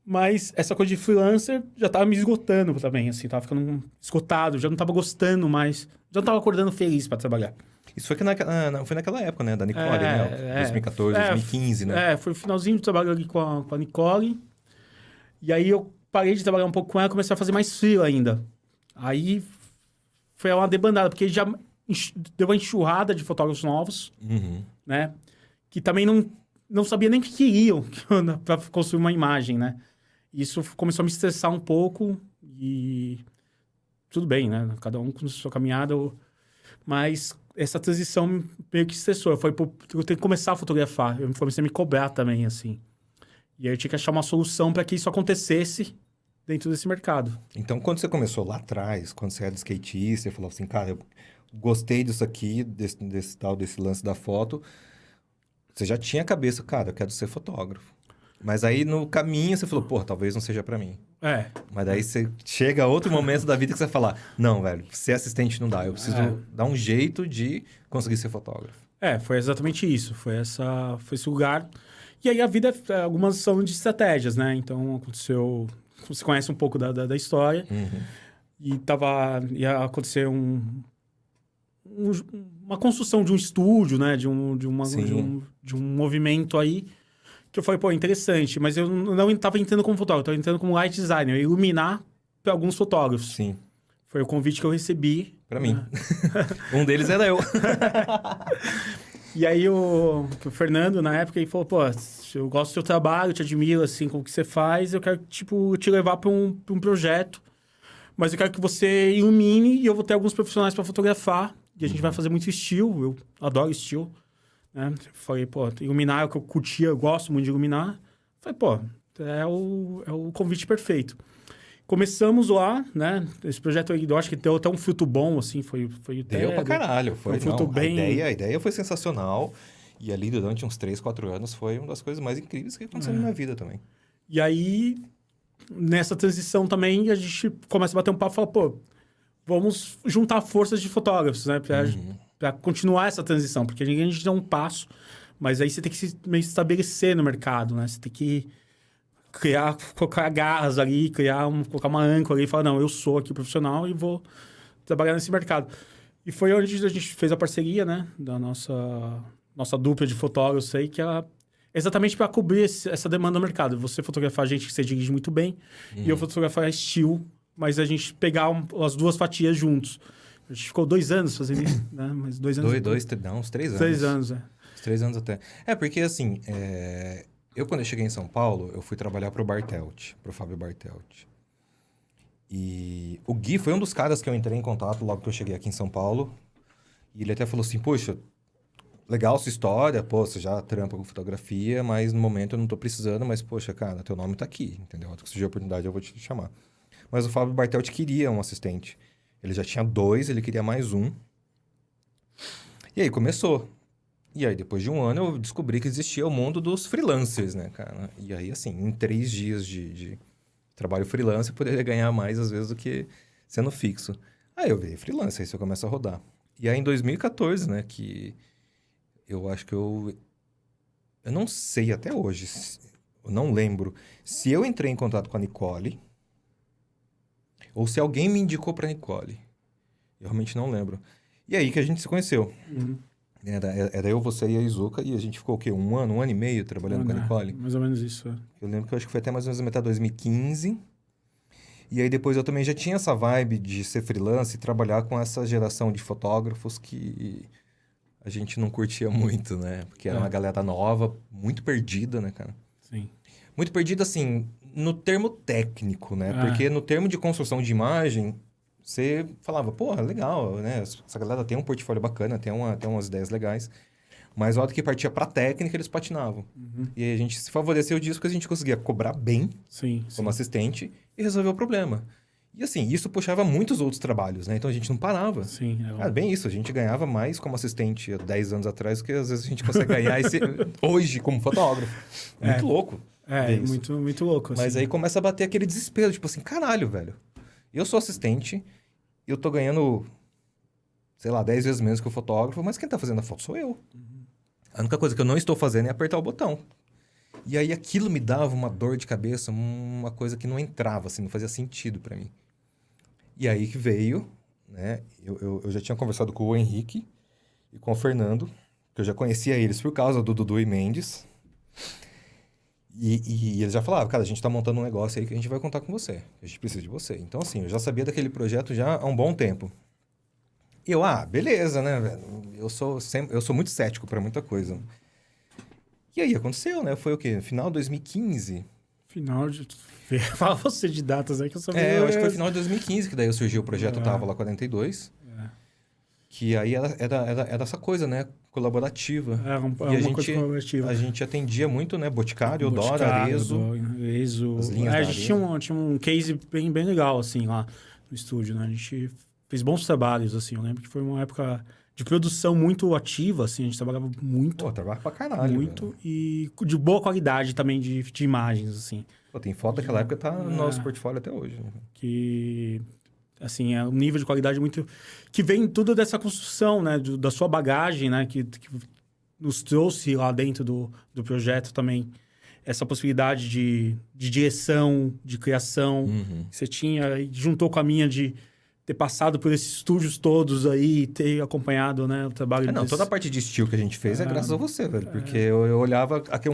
Mas essa coisa de freelancer já tava me esgotando também, assim. Tava ficando esgotado, já não tava gostando mais. Já não tava acordando feliz para trabalhar. Isso foi naquela época, né? Da Nicole, né? 2014, 2015, né? Foi o finalzinho do trabalho ali com a Nicole. E aí eu parei de trabalhar um pouco com ela e comecei a fazer mais freela ainda. Aí foi uma debandada, porque já deu uma enxurrada de fotógrafos novos, né? Que também não sabia nem o que queriam para construir uma imagem, né? Isso começou a me estressar um pouco e tudo bem, né? Cada um com a sua caminhada. Mas essa transição meio que estressou. Eu tenho que começar a fotografar. Eu comecei a me cobrar também, assim. E aí eu tinha que achar uma solução para que isso acontecesse dentro desse mercado. Então, quando você começou lá atrás, quando você era skatista, você falou assim, cara, eu gostei disso aqui, desse lance da foto, você já tinha a cabeça, cara, eu quero ser fotógrafo. Mas aí, no caminho, você falou, pô, talvez não seja pra mim. Mas daí você chega a outro momento da vida que você fala, não, velho, ser assistente não dá, eu preciso dar um jeito de conseguir ser fotógrafo. Foi exatamente isso, foi esse lugar. E aí a vida, algumas são de estratégias, né? Então, aconteceu... Você conhece um pouco da história. E ia acontecer uma construção de um estúdio, né? De um movimento aí. Que eu falei, pô, interessante. Mas eu não estava entrando como fotógrafo, eu estava entrando como light designer. Eu ia iluminar para alguns fotógrafos. Sim. Foi o convite que eu recebi. Para mim. Um deles era eu. E aí o Fernando, na época, ele falou, pô, eu gosto do seu trabalho, eu te admiro, assim, com o que você faz, eu quero, te levar para um projeto, mas eu quero que você ilumine e eu vou ter alguns profissionais para fotografar, e a gente vai fazer muito estilo, eu adoro estilo, né? Falei, pô, iluminar é o que eu curtia, eu gosto muito de iluminar. Falei, pô, é o convite perfeito. Começamos lá, né? Esse projeto aí, eu acho que deu até um fruto bom, assim, foi Deu pra caralho. Foi um fruto não, bem... a ideia foi sensacional. E ali, durante uns 3, 4 anos, foi uma das coisas mais incríveis que aconteceu na minha vida também. E aí, nessa transição também, a gente começa a bater um papo e fala, pô, vamos juntar forças de fotógrafos, né? Pra continuar essa transição. Porque a gente dá um passo, mas aí você tem que se meio estabelecer no mercado, né? Você tem que colocar garras ali, colocar uma âncora ali e falar, não, eu sou aqui profissional e vou trabalhar nesse mercado. E foi onde a gente fez a parceria, né? Da nossa dupla de fotógrafos aí, que é exatamente para cobrir essa demanda do mercado. Você fotografar gente que você dirige muito bem e eu fotografar estilo, mas a gente pegar as duas fatias juntos. A gente ficou 2 anos fazendo isso, né? Mas 2 anos... Uns 3 anos. 3 anos, é. Uns 3 anos até. Porque assim, eu quando eu cheguei em São Paulo, eu fui trabalhar pro Bartelt, pro Fábio Bartelt. E o Gui foi um dos caras que eu entrei em contato logo que eu cheguei aqui em São Paulo. E ele até falou assim, poxa, legal sua história, pô, você já trampa com fotografia, mas no momento eu não tô precisando, mas poxa, cara, teu nome tá aqui, entendeu? Se surgir a oportunidade eu vou te chamar. Mas o Fábio Bartelt queria um assistente. Ele já tinha 2, ele queria mais um. E aí começou. E aí, depois de 1 ano, eu descobri que existia o mundo dos freelancers, né, cara? E aí, assim, em 3 dias de trabalho freelance, eu poderia ganhar mais, às vezes, do que sendo fixo. Aí eu vi freelancer, aí você começa a rodar. E aí, em 2014, né, que eu acho que eu não sei até hoje, eu não lembro se eu entrei em contato com a Nicole ou se alguém me indicou pra Nicole. Eu realmente não lembro. E aí que a gente se conheceu. Era eu, você e a Izuka, e a gente ficou o quê? 1 ano, 1 ano e meio trabalhando com a Nicole? Mais ou menos isso. Eu lembro que eu acho que foi até mais ou menos a metade de 2015. E aí depois eu também já tinha essa vibe de ser freelance e trabalhar com essa geração de fotógrafos que a gente não curtia muito, né? Porque era uma galera nova, muito perdida, né, cara? Sim. Muito perdida, assim, no termo técnico, né? Porque no termo de construção de imagem, você falava, pô, legal, né? Essa galera tem um portfólio bacana, tem umas ideias legais. Mas na hora que partia pra técnica, eles patinavam. E aí a gente se favoreceu disso porque a gente conseguia cobrar bem como assistente e resolver o problema. E assim, isso puxava muitos outros trabalhos, né? Então a gente não parava. Sim. Bem isso, a gente ganhava mais como assistente há 10 anos atrás do que às vezes a gente consegue ganhar hoje como fotógrafo. Muito louco. Muito, muito louco. Mas assim. aí começa a bater aquele desespero, tipo assim, caralho, velho. Eu sou assistente, eu tô ganhando, sei lá, 10 vezes menos que o fotógrafo, mas quem tá fazendo a foto sou eu. A única coisa que eu não estou fazendo é apertar o botão. E aí aquilo me dava uma dor de cabeça, uma coisa que não entrava, assim, não fazia sentido pra mim. E aí que veio, né? Eu já tinha conversado com o Henrique e com o Fernando, que eu já conhecia eles por causa do Dudu e Mendes. E eles já falavam, cara, a gente tá montando um negócio aí que a gente vai contar com você. A gente precisa de você. Então, assim, eu já sabia daquele projeto já há um bom tempo. E eu, beleza, né, velho? Eu sou muito cético pra muita coisa. E aí aconteceu, né? Foi o quê? Final de 2015? Final de... Fala você de datas aí que eu sabia. Eu acho que foi final de 2015 que daí surgiu o projeto Távola 42. Que aí era essa coisa, né? Colaborativa. Uma coisa colaborativa. A gente atendia muito, né? Boticário, Odora, Arezzo. As linhas a gente tinha um case bem legal, assim, lá no estúdio, né? A gente fez bons trabalhos, assim. Eu lembro que foi uma época de produção muito ativa, assim. A gente trabalhava muito. Pô, trabalha pra caralho. Muito. Velho. E de boa qualidade também de imagens, assim. Pô, tem foto daquela época que tá no nosso portfólio até hoje. Né? Que... Assim, é um nível de qualidade muito... Que vem tudo dessa construção, né? Da sua bagagem, né? Que nos trouxe lá dentro do projeto também. Essa possibilidade de direção, de criação. Que você tinha, e juntou com a minha de ter passado por esses estúdios todos aí, ter acompanhado, né? O trabalho toda a parte de estilo que a gente fez é graças a você, velho. Porque eu olhava aqui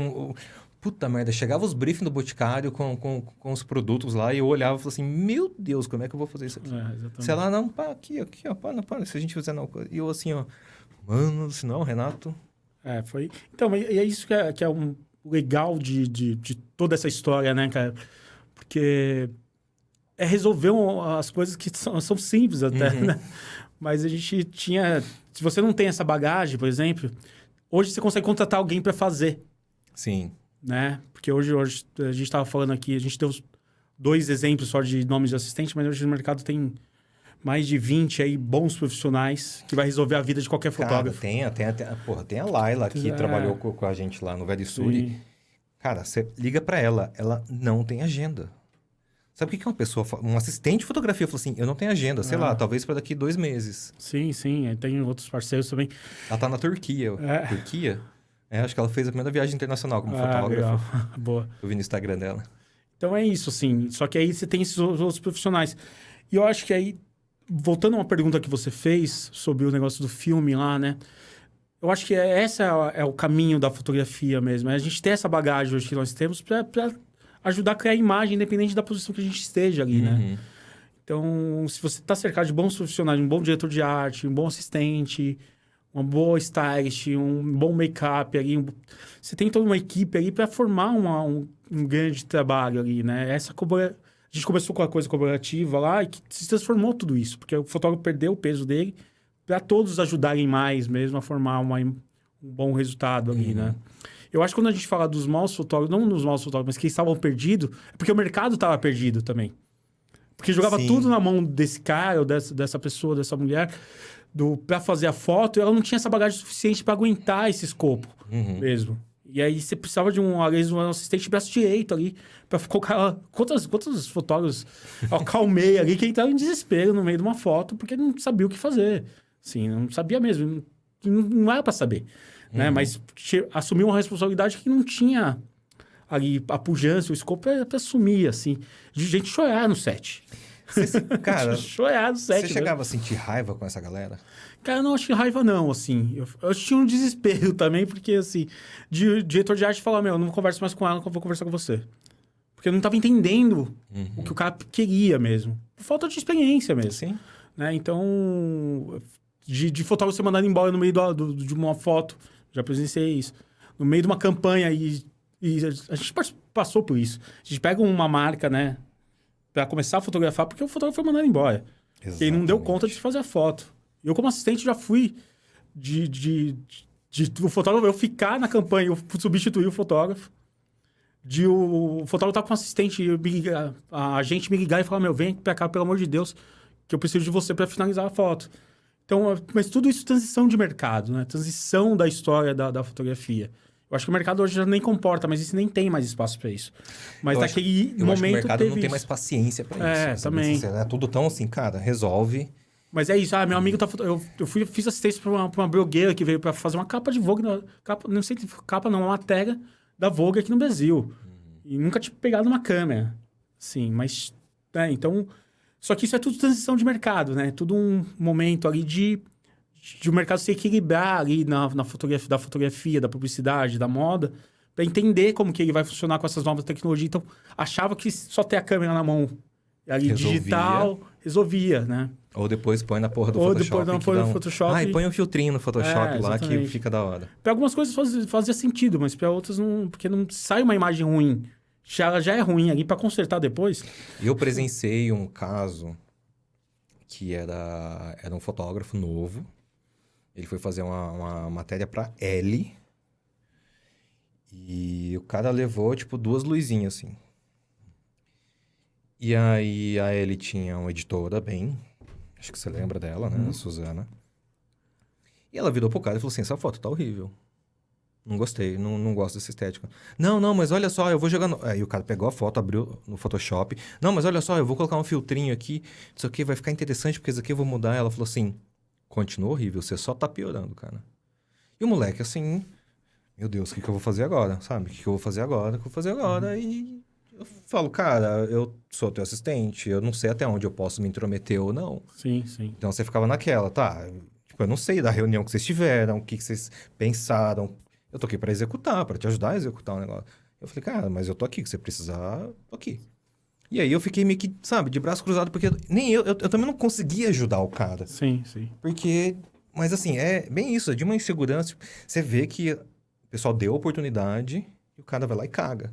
puta merda, chegava os briefings do Boticário com os produtos lá e eu olhava e falava assim, meu Deus, como é que eu vou fazer isso aqui? Sei lá, não, pá, aqui, ó, pá, não, pá, se a gente fizer não. E eu assim, ó, mano, se não, Renato... Foi... Então, e é isso que é um legal de toda essa história, né, cara? Porque é resolver as coisas que são simples até, né? Mas a gente tinha... Se você não tem essa bagagem, por exemplo, hoje você consegue contratar alguém para fazer. Sim. né? Porque hoje a gente estava falando aqui, a gente deu 2 exemplos só de nomes de assistente, mas hoje no mercado tem mais de 20 aí bons profissionais que vai resolver a vida de qualquer fotógrafo. Porra, tem a Laila que trabalhou com a gente lá no Velho Suri. Cara, você liga pra ela não tem agenda. Sabe o que uma pessoa, um assistente de fotografia falou assim, eu não tenho agenda, sei lá, talvez para daqui 2 meses. Sim, aí tem outros parceiros também. Ela tá na Turquia. Turquia? Acho que ela fez a primeira viagem internacional como fotógrafa. Boa. Eu vi no Instagram dela. Então é isso, assim. Só que aí você tem esses outros profissionais. E eu acho que aí, voltando a uma pergunta que você fez sobre o negócio do filme lá, né? Eu acho que esse é o caminho da fotografia mesmo. É a gente ter essa bagagem hoje que nós temos para ajudar a criar imagem, independente da posição que a gente esteja ali, né? Então, se você está cercado de bons profissionais, um bom diretor de arte, um bom assistente, uma boa stylist, um bom make-up ali, você tem toda uma equipe ali para formar um grande trabalho ali, né? A gente começou com a coisa colaborativa lá e que se transformou tudo isso, porque o fotógrafo perdeu o peso dele para todos ajudarem mais mesmo a formar um bom resultado ali, né? Eu acho que quando a gente fala dos maus fotógrafos, não dos maus fotógrafos, mas que estavam perdidos, é porque o mercado estava perdido também. Porque jogava tudo na mão desse cara, ou dessa pessoa, dessa mulher, para fazer a foto, e ela não tinha essa bagagem suficiente para aguentar esse escopo mesmo. E aí você precisava às vezes, um assistente de braço direito ali, para colocar... Quantos fotógrafos eu calmei ali que entraram em desespero no meio de uma foto, porque não sabia o que fazer. Assim, não sabia mesmo. Não era para saber. Né? Mas assumiu uma responsabilidade que não tinha ali a pujança, o escopo para assumir, assim. De gente chorar no set. Cara, chorar no set. Você chegava a sentir raiva com essa galera? Cara, não acho que raiva não, assim. Eu tinha um desespero também, porque, assim, diretor de arte fala, não converso mais com ela, eu vou conversar com você. Porque eu não estava entendendo o que o cara queria mesmo. Por falta de experiência mesmo. Sim. Né? Então, de fotógrafo ser mandado embora no meio de uma foto, já presenciei isso. No meio de uma campanha e a gente passou por isso. A gente pega uma marca, né, para começar a fotografar, porque o fotógrafo foi mandado embora. Exatamente. E não deu conta de fazer a foto. Eu, como assistente, já fui o fotógrafo, eu ficar na campanha, eu substituir o fotógrafo. O fotógrafo tá com um assistente, a gente me ligar e falar, vem pra cá, pelo amor de Deus, que eu preciso de você para finalizar a foto. Então, mas tudo isso é transição de mercado, né? Transição da história da fotografia. Eu acho que o mercado hoje já nem comporta, mas isso nem tem mais espaço para isso. Mas naquele momento acho que o mercado não tem isso. mais paciência para isso. Também. É tudo tão assim, cara, resolve. Mas é isso. Meu amigo eu fiz assistência para uma blogueira que veio para fazer uma capa de Vogue, não sei se capa não, uma matéria da Vogue aqui no Brasil. E nunca tinha pegado uma câmera. Sim, mas... então... Só que isso é tudo transição de mercado, né? Tudo um momento ali de o mercado se equilibrar ali na fotografia, da publicidade, da moda, para entender como que ele vai funcionar com essas novas tecnologias. Então, achava que só ter a câmera na mão ali digital resolvia, né? Ou depois põe na porra do Photoshop. Ou depois põe no Photoshop. E põe um filtrinho no Photoshop lá que fica da hora. Para algumas coisas fazia sentido, mas para outras não, porque não sai uma imagem ruim. Ela já é ruim ali para consertar depois. Eu presenciei um caso que era um fotógrafo novo. Ele foi fazer uma matéria para Elle. E o cara levou, 2 luzinhas, assim. E aí a Elle tinha uma editora bem... Acho que você lembra dela, né? A Suzana. E ela virou pro cara e falou assim, essa foto tá horrível. Não gostei, não gosto dessa estética. Não, mas olha só, eu vou jogar... Aí o cara pegou a foto, abriu no Photoshop. Não, mas olha só, eu vou colocar um filtrinho aqui. Isso aqui vai ficar interessante, porque isso aqui eu vou mudar. Ela falou assim, continua horrível, você só tá piorando, cara. E o moleque, assim... Meu Deus, o que eu vou fazer agora? Sabe? O que eu vou fazer agora? E eu falo, cara, eu sou teu assistente, eu não sei até onde eu posso me intrometer ou não. Sim. Então você ficava naquela, tá? Eu não sei da reunião que vocês tiveram, o que vocês pensaram... Eu tô aqui para executar, para te ajudar a executar o negócio. Eu falei, cara, mas eu tô aqui, que você precisar, tô aqui. E aí eu fiquei meio que, sabe, de braço cruzado, porque nem eu também não conseguia ajudar o cara. Sim. Porque, mas assim, é bem isso, é de uma insegurança. Você vê que o pessoal deu a oportunidade e o cara vai lá e caga.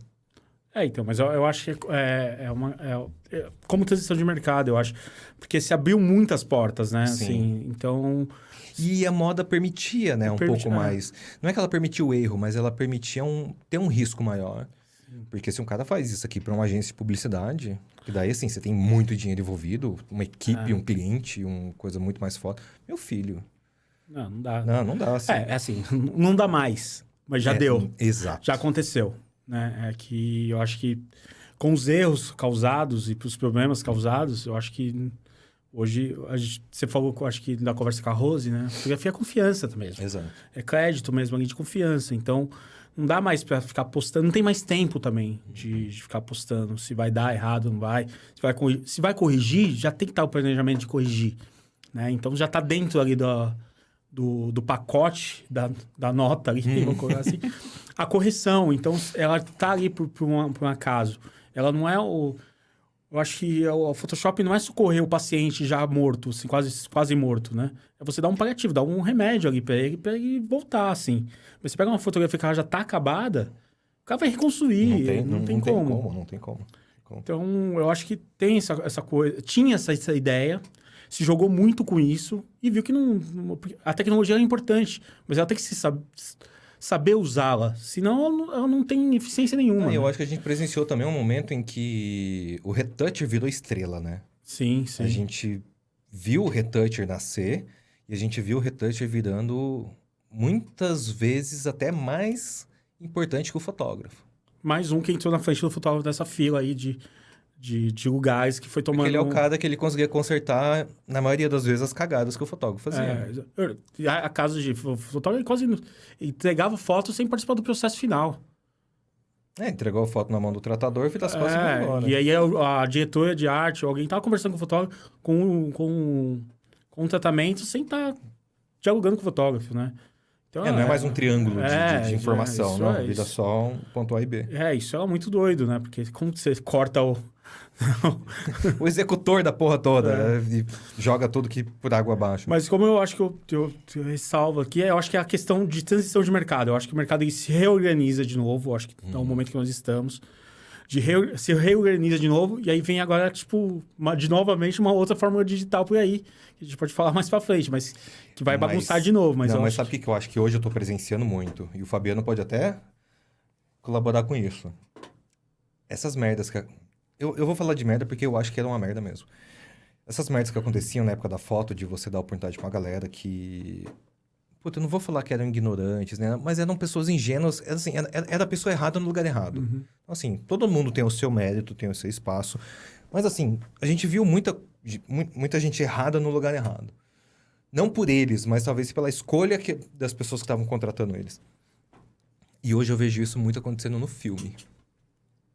Então, mas eu acho que como transição de mercado, eu acho. Porque se abriu muitas portas, né? Sim. Assim, então... E a moda permitia, né? Pouco mais. Não é que ela permitia o erro, mas ela permitia ter um risco maior. Porque se um cara faz isso aqui para uma agência de publicidade, que daí, assim, você tem muito dinheiro envolvido, uma equipe, um cliente, uma coisa muito mais forte. Meu filho. Não dá. Não dá, assim. Assim, não dá mais. Mas já deu. Exato. Já aconteceu. Né? É que eu acho que com os erros causados e os problemas causados, eu acho que hoje, você falou, acho que na conversa com a Rose, né? Fotografia é confiança também. Exato. É crédito mesmo ali de confiança. Então, não dá mais para ficar postando. Não tem mais tempo também de ficar postando. Se vai dar errado, não vai. Se vai corrigir, já tem que estar o planejamento de corrigir. Né? Então, já está dentro ali do pacote da nota ali, vamos colocar assim, a correção. Então, ela está ali por um acaso. Ela não é o... Eu acho que o Photoshop não é socorrer o paciente já morto, assim, quase morto, né? É você dar um paliativo, dar um remédio ali pra ele voltar, assim. Mas você pega uma fotografia que ela já tá acabada, o cara vai reconstruir. Não tem como. Então, eu acho que tem essa coisa... Tinha essa ideia, se jogou muito com isso e viu que a tecnologia é importante, mas ela tem que saber usá-la, senão ela não tem eficiência nenhuma. Eu acho que a gente presenciou também um momento em que o retoucher virou estrela, né? Sim. A gente viu o retoucher nascer e a gente viu o retoucher virando muitas vezes até mais importante que o fotógrafo. Mais um que entrou na frente do fotógrafo dessa fila aí de lugares que foi tomando... Porque ele é o cara que ele conseguia consertar, na maioria das vezes, as cagadas que o fotógrafo fazia. Há casos de fotógrafo quase entregava foto sem participar do processo final. Entregou a foto na mão do tratador e fez as costas e foi embora. E aí a diretora de arte, alguém estava conversando com o fotógrafo com um tratamento sem estar dialogando com o fotógrafo, né? Então, não é mais um triângulo de informação, não. Vira só um ponto A e B. Isso é muito doido, né? Porque como você corta o executor da porra toda e joga tudo que por água abaixo. Mas como eu acho que eu ressalvo aqui, eu acho que é a questão de transição de mercado. Eu acho que o mercado ele se reorganiza de novo. Eu acho que é o momento que nós estamos. Se reorganiza de novo. E aí vem agora, novamente, uma outra fórmula digital por aí. Que a gente pode falar mais pra frente, mas que vai bagunçar de novo. Mas sabe o que eu acho que hoje eu tô presenciando muito? E o Fabiano pode até colaborar com isso. Essas merdas que... Eu vou falar de merda porque eu acho que era uma merda mesmo. Essas merdas que aconteciam na época da foto, de você dar oportunidade pra uma galera que... Puta, eu não vou falar que eram ignorantes, né? Mas eram pessoas ingênuas. Era a pessoa errada no lugar errado. Uhum. Assim, todo mundo tem o seu mérito, tem o seu espaço. Mas assim, a gente viu muita gente errada no lugar errado. Não por eles, mas talvez pela escolha das pessoas que estavam contratando eles. E hoje eu vejo isso muito acontecendo no filme.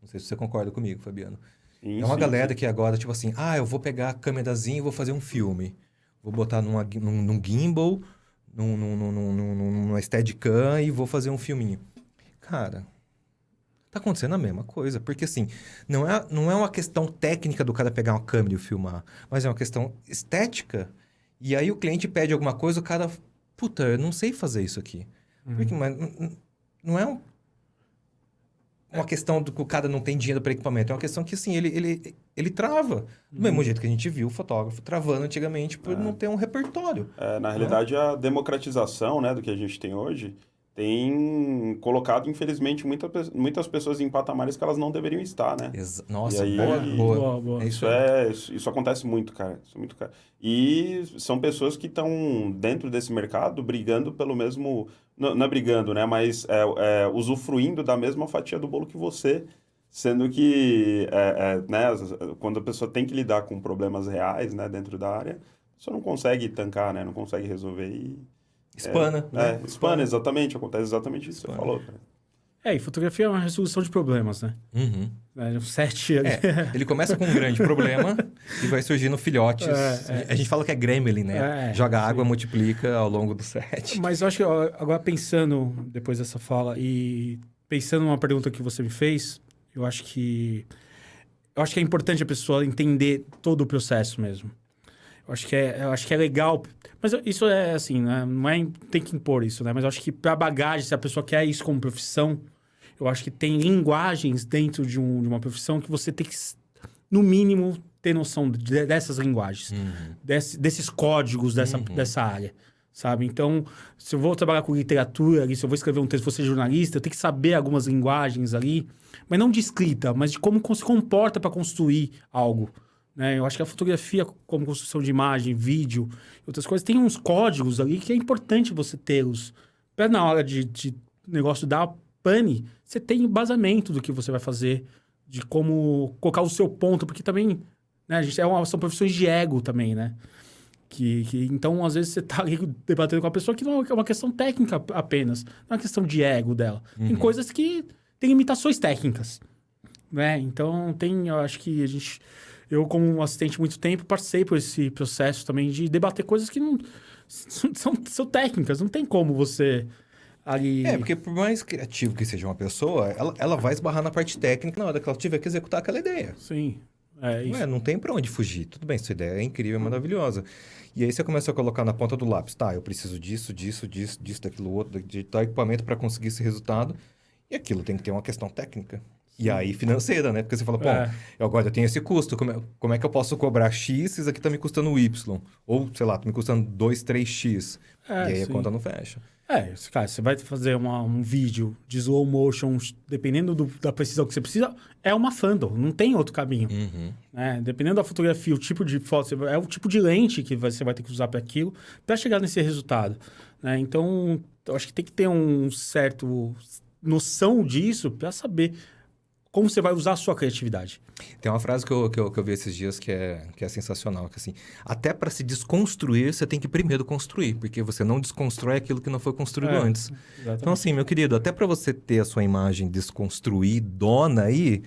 Não sei se você concorda comigo, Fabiano. Sim, é uma galera que agora, tipo assim, eu vou pegar a câmerazinha e vou fazer um filme. Vou botar num gimbal, numa Steadicam e vou fazer um filminho. Cara, tá acontecendo a mesma coisa. Porque assim, não é uma questão técnica do cara pegar uma câmera e filmar, mas é uma questão estética. E aí o cliente pede alguma coisa, o cara... Puta, eu não sei fazer isso aqui. Porque, mas não é uma questão do que o cara não tem dinheiro para equipamento. É uma questão que, assim, ele trava. Do mesmo jeito que a gente viu o fotógrafo travando antigamente por não ter um repertório. Na realidade, a democratização, né, do que a gente tem hoje tem colocado, infelizmente, muitas pessoas em patamares que elas não deveriam estar, né? Nossa, aí, boa. Isso acontece muito, cara. E são pessoas que estão dentro desse mercado brigando pelo mesmo... Não é brigando, né? Mas usufruindo da mesma fatia do bolo que você. Sendo que, né, quando a pessoa tem que lidar com problemas reais, né, dentro da área, a pessoa não consegue tancar, né? Não consegue resolver e... Espana, né? Espana, exatamente. Acontece exatamente isso que você falou, cara. E fotografia é uma resolução de problemas, né? Uhum. Um set... ele começa com um grande problema e vai surgindo filhotes. A gente fala que é gremlin, né? Joga água, multiplica ao longo do set. Mas eu acho que, agora pensando, depois dessa fala, e pensando numa pergunta que você me fez, eu acho que é importante a pessoa entender todo o processo mesmo. Eu acho que é legal... Mas isso é assim, né? Não tem que impor isso, né? Mas eu acho que pra bagagem, se a pessoa quer isso como profissão, eu acho que tem linguagens dentro de uma profissão que você tem que, no mínimo, ter noção dessas linguagens, desses códigos dessa área, sabe? Então, se eu vou trabalhar com literatura ali, se eu vou escrever um texto, vou ser jornalista, eu tenho que saber algumas linguagens ali, mas não de escrita, mas de como se comporta para construir algo, né? Eu acho que a fotografia, como construção de imagem, vídeo, outras coisas, tem uns códigos ali que é importante você tê-los. Para na hora de negócio dar pane, você tem embasamento do que você vai fazer, de como colocar o seu ponto, porque também, né, são profissões de ego também, né? Então, às vezes, você tá ali debatendo com a pessoa que não é uma questão técnica apenas, não é uma questão de ego dela. Tem coisas que têm limitações técnicas, né? Então, eu acho que eu, como assistente muito tempo, passei por esse processo também de debater coisas que não são técnicas, não tem como você ali... Porque por mais criativo que seja uma pessoa, ela vai esbarrar na parte técnica na hora que ela tiver que executar aquela ideia. Sim, é isso. Não tem pra onde fugir. Tudo bem, sua ideia é incrível, é maravilhosa. E aí você começa a colocar na ponta do lápis, tá, eu preciso disso, daquilo outro, de tal equipamento para conseguir esse resultado. E aquilo tem que ter uma questão técnica. E aí financeira, né? Porque você fala, agora eu tenho esse custo, como é que eu posso cobrar X, isso aqui tá me custando Y? Ou, sei lá, tá me custando 2, 3X. E aí a conta não fecha. Cara, você vai fazer um vídeo de slow motion, dependendo da precisão que você precisa, é uma Phantom, não tem outro caminho. Né? Dependendo da fotografia, o tipo de foto, é o tipo de lente que você vai ter que usar para aquilo, para chegar nesse resultado. Né? Então, eu acho que tem que ter um certo noção disso para saber como você vai usar a sua criatividade. Tem uma frase que eu vi esses dias que é sensacional, que assim, até para se desconstruir, você tem que primeiro construir, porque você não desconstrói aquilo que não foi construído antes. Exatamente. Então assim, meu querido, até para você ter a sua imagem desconstruidona aí,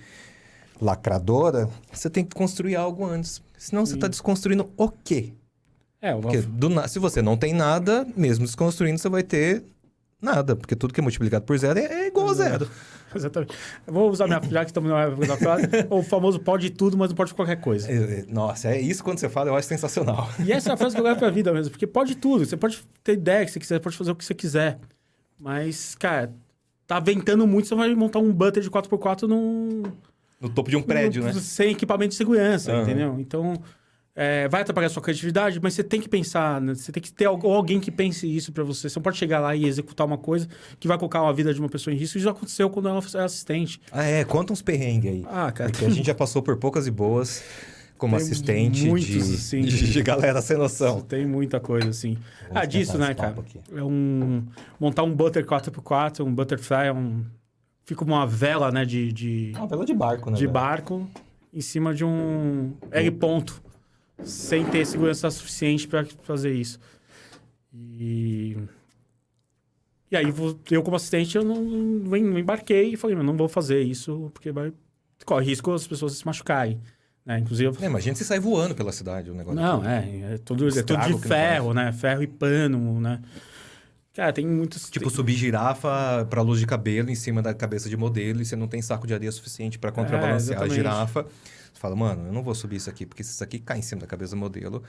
lacradora, você tem que construir algo antes. Senão você está desconstruindo o quê? Porque se você não tem nada, mesmo desconstruindo, você vai ter nada, porque tudo que é multiplicado por zero é igual a zero. Exatamente. Eu vou usar já que estamos na época da frase, o famoso pode tudo, mas não pode qualquer coisa. Nossa, é isso quando você fala, eu acho sensacional. E essa é a frase que eu levo pra vida mesmo, porque pode tudo, você pode ter ideia que você quiser, pode fazer o que você quiser. Mas, cara, tá ventando muito, você vai montar um butter de 4x4 no topo de um prédio, né? Sem equipamento de segurança, entendeu? Então, vai atrapalhar a sua criatividade, mas você tem que pensar, né? Você tem que ter alguém que pense isso pra você. Você não pode chegar lá e executar uma coisa que vai colocar a vida de uma pessoa em risco. Isso já aconteceu quando ela era assistente. Conta uns perrengues aí. Cara. Porque a gente já passou por poucas e boas como assistente muitos, assim, de galera sem noção. Tem muita coisa, assim. Disso, né, cara? Montar um butter 4x4, um butterfly, fica uma vela, né, uma vela de barco, né? De barco em cima de um L-ponto, sem ter segurança suficiente para fazer isso. E aí, eu como assistente, eu não embarquei e falei, não vou fazer isso, porque corre risco as pessoas se machucarem. Né? Inclusive... Imagina se sai voando pela cidade o negócio. Não, é tudo de ferro, né? Ferro e pano, né? Cara, tem muitos... Tipo, subir girafa pra luz de cabelo em cima da cabeça de modelo e você não tem saco de areia suficiente para contrabalancear a girafa. Você fala, mano, eu não vou subir isso aqui, porque se isso aqui cai em cima da cabeça do modelo,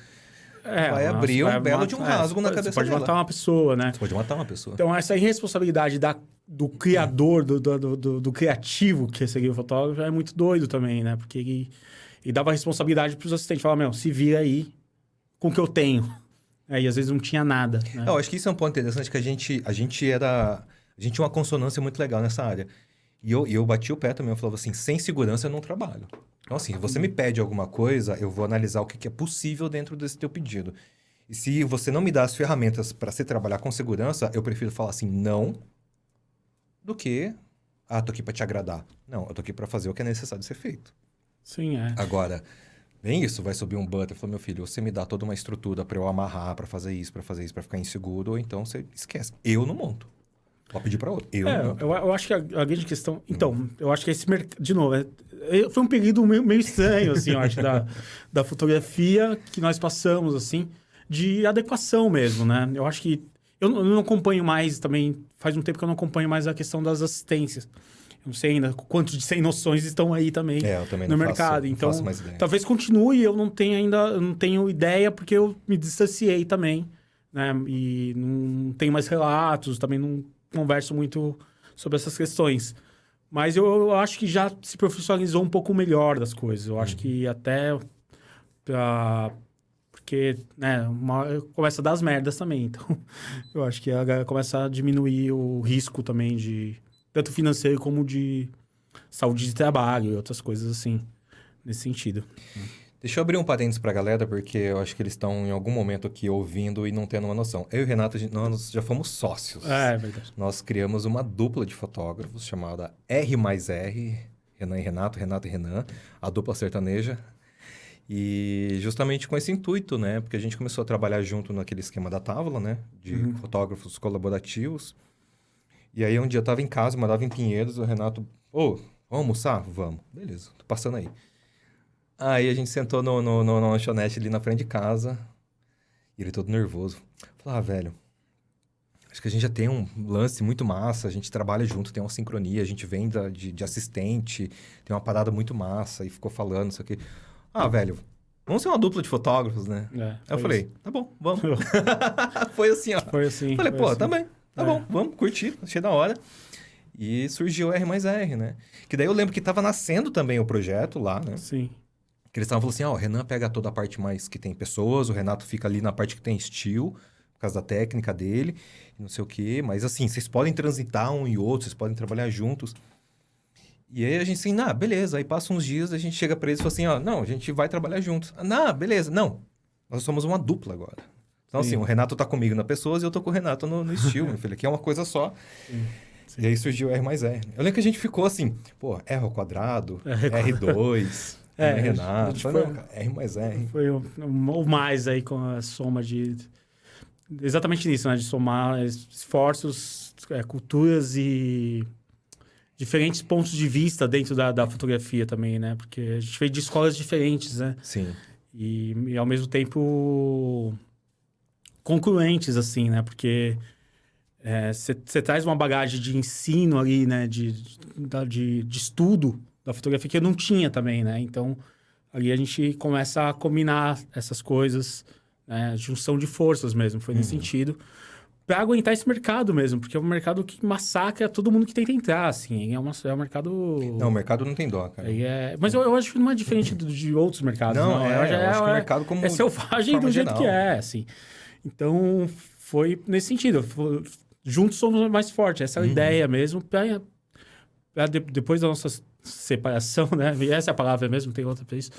vai abrir um belo de um rasgo na cabeça dela. Você pode matar uma pessoa, né? Você pode matar uma pessoa. Então, essa irresponsabilidade do criador, do criativo, que seria o fotógrafo, é muito doido também, né? Porque ele dava responsabilidade pros assistentes. Falava, se vira aí com o que eu tenho. E às vezes não tinha nada. Né? Eu acho que isso é um ponto interessante, que a gente tinha uma consonância muito legal nessa área. E eu bati o pé também, eu falava assim, sem segurança eu não trabalho. Então assim, você me pede alguma coisa, eu vou analisar o que é possível dentro desse teu pedido. E se você não me dá as ferramentas para se trabalhar com segurança, eu prefiro falar assim, não, do que, tô aqui para te agradar. Não, eu tô aqui para fazer o que é necessário ser feito. Sim, Agora, bem isso, vai subir um butter, falou, meu filho, você me dá toda uma estrutura para eu amarrar, para fazer isso, para ficar inseguro, ou então você esquece. Eu não monto. Vou pedir para outro. Eu acho que a grande questão... Então, eu acho que esse mercado... De novo, foi um período meio estranho, assim, eu acho, da fotografia que nós passamos, assim, de adequação mesmo, né? Eu acho que... Eu não acompanho mais também... Faz um tempo que eu não acompanho mais a questão das assistências. Eu não sei ainda quantos de sem noções estão aí também, eu também no não mercado. Não então, faço mais ideia. Talvez continue, eu não tenho ideia, porque eu me distanciei também, né? E não tenho mais relatos, também não converso muito sobre essas questões. Mas eu acho que já se profissionalizou um pouco melhor das coisas. Eu acho que até... Porque, né, começa a dar as merdas também. Então, eu acho que começa a diminuir o risco também de... Tanto financeiro como de saúde de trabalho e outras coisas assim, nesse sentido. Deixa eu abrir um parênteses pra galera, porque eu acho que eles estão em algum momento aqui ouvindo e não tendo uma noção. Eu e o Renato, nós já fomos sócios. É verdade. Nós criamos uma dupla de fotógrafos chamada R+R, Renan e Renato, Renato e Renan, a dupla sertaneja. E justamente com esse intuito, né? Porque a gente começou a trabalhar junto naquele esquema da Távola, né? De fotógrafos colaborativos. E aí um dia eu tava em casa, morava em Pinheiros, o Renato... Ô, vamos almoçar? Vamos. Beleza, tô passando aí. Aí a gente sentou na lanchonete ali na frente de casa. E ele todo nervoso. Falou, velho, acho que a gente já tem um lance muito massa. A gente trabalha junto, tem uma sincronia. A gente vem de assistente, tem uma parada muito massa. E ficou falando isso aqui. Velho, vamos ser uma dupla de fotógrafos, né? Aí eu falei, tá bom, vamos. Foi assim, ó. Foi assim. Falei, foi assim. tá bem, tá bom, vamos curtir, achei da hora. E surgiu o R+R, né? Que daí eu lembro que tava nascendo também o projeto lá, né? Sim. Que eles estavam falando assim, o Renan pega toda a parte mais que tem pessoas, o Renato fica ali na parte que tem estilo, por causa da técnica dele, não sei o quê. Mas assim, vocês podem transitar um e outro, vocês podem trabalhar juntos. E aí a gente assim, beleza. Aí passa uns dias, a gente chega pra eles e fala assim, não, a gente vai trabalhar juntos. Beleza. Não, nós somos uma dupla agora. Então assim, o Renato tá comigo na Pessoas e eu tô com o Renato no estilo, meu filho. Aqui é uma coisa ssó. Sim. E aí surgiu o R+R. Eu lembro que a gente ficou assim, R ao quadrado, R2, Renato. R+R. Foi o mais aí com a soma de... Exatamente nisso, né? De somar esforços, culturas e... diferentes pontos de vista dentro da fotografia também, né? Porque a gente veio de escolas diferentes, né? Sim. E ao mesmo tempo concluentes, assim, né? Porque você traz uma bagagem de ensino ali, né? De estudo da fotografia que eu não tinha também, né? Então, ali a gente começa a combinar essas coisas, né? Junção de forças mesmo, foi nesse sentido. Pra aguentar esse mercado mesmo, porque é um mercado que massacra todo mundo que tenta entrar, assim. É um mercado... Não, o mercado não tem dó, cara. Mas eu acho que não é diferente de outros mercados. Não, eu acho que o mercado como... É selvagem do jeito que é, assim. Então, foi nesse sentido. Juntos somos mais fortes. Essa é a ideia mesmo. Depois da nossa separação, né? E essa é a palavra mesmo, tem outra pra isso.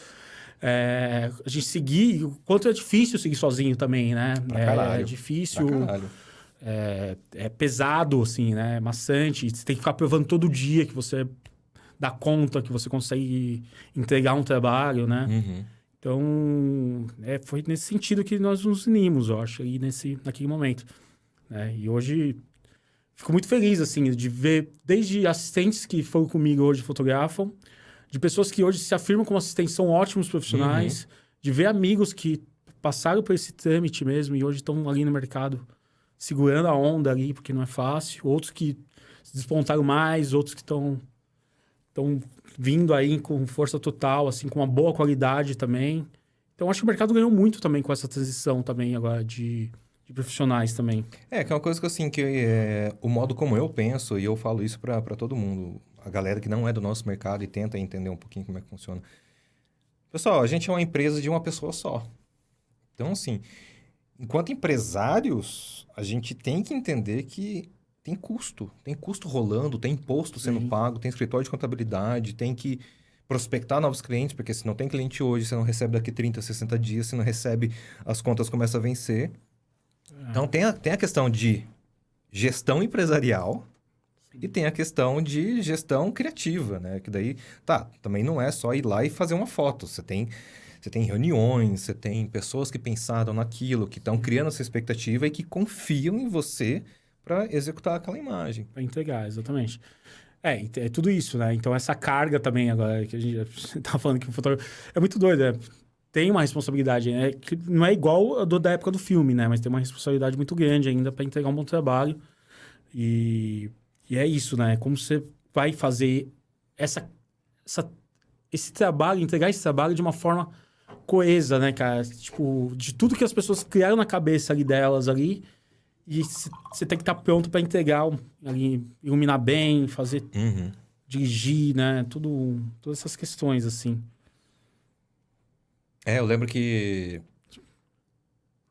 A gente seguir... O quanto é difícil seguir sozinho também, né? É difícil... É pesado, assim, né? É maçante. Você tem que ficar provando todo dia que você dá conta, que você consegue entregar um trabalho, né? Então, foi nesse sentido que nós nos unimos, eu acho, aí naquele momento. Né? E hoje, fico muito feliz, assim, de ver desde assistentes que foram comigo hoje fotografam, de pessoas que hoje se afirmam como assistentes, são ótimos profissionais, de ver amigos que passaram por esse trâmite mesmo e hoje estão ali no mercado segurando a onda ali, porque não é fácil. Outros que se despontaram mais, outros que estão vindo aí com força total, assim, com uma boa qualidade também. Então, acho que o mercado ganhou muito também com essa transição também agora de profissionais também. Que é uma coisa que, assim, o modo como eu penso, e eu falo isso para todo mundo, a galera que não é do nosso mercado e tenta entender um pouquinho como é que funciona. Pessoal, a gente é uma empresa de uma pessoa só. Então, assim... Enquanto empresários, a gente tem que entender que tem custo rolando, tem imposto sendo pago, tem escritório de contabilidade, tem que prospectar novos clientes, porque se não tem cliente hoje, você não recebe daqui 30, 60 dias, se não recebe, as contas começam a vencer. Então, tem a questão de gestão empresarial e tem a questão de gestão criativa, né? Que daí, também não é só ir lá e fazer uma foto, Você tem reuniões, você tem pessoas que pensaram naquilo, que estão criando essa expectativa e que confiam em você para executar aquela imagem. Para entregar, exatamente. É tudo isso, né? Então, essa carga também agora, que a gente tá falando que o fotógrafo... É muito doido, né? Tem uma responsabilidade, né? Que não é igual a da época do filme, né? Mas tem uma responsabilidade muito grande ainda para entregar um bom trabalho. E é isso, né? Como você vai fazer esse trabalho, entregar esse trabalho de uma forma coesa, né, cara? Tipo, de tudo que as pessoas criaram na cabeça ali delas ali, e você tem que estar pronto para entregar ali, iluminar bem, fazer dirigir, né? Todas essas questões, assim. Eu lembro que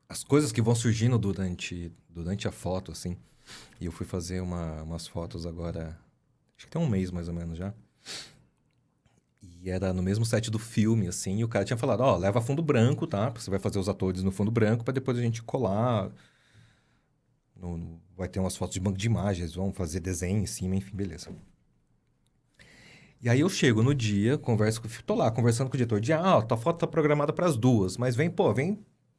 as coisas que vão surgindo durante a foto, assim. E eu fui fazer umas fotos agora, acho que tem um mês mais ou menos já. E era no mesmo set do filme, assim, e o cara tinha falado, leva fundo branco, tá? Você vai fazer os atores no fundo branco pra depois a gente colar. Vai ter umas fotos de banco de imagens, vão fazer desenho em cima, enfim, beleza. E aí eu chego no dia, tô lá conversando com o diretor de, tua foto tá programada pras 2, mas vem,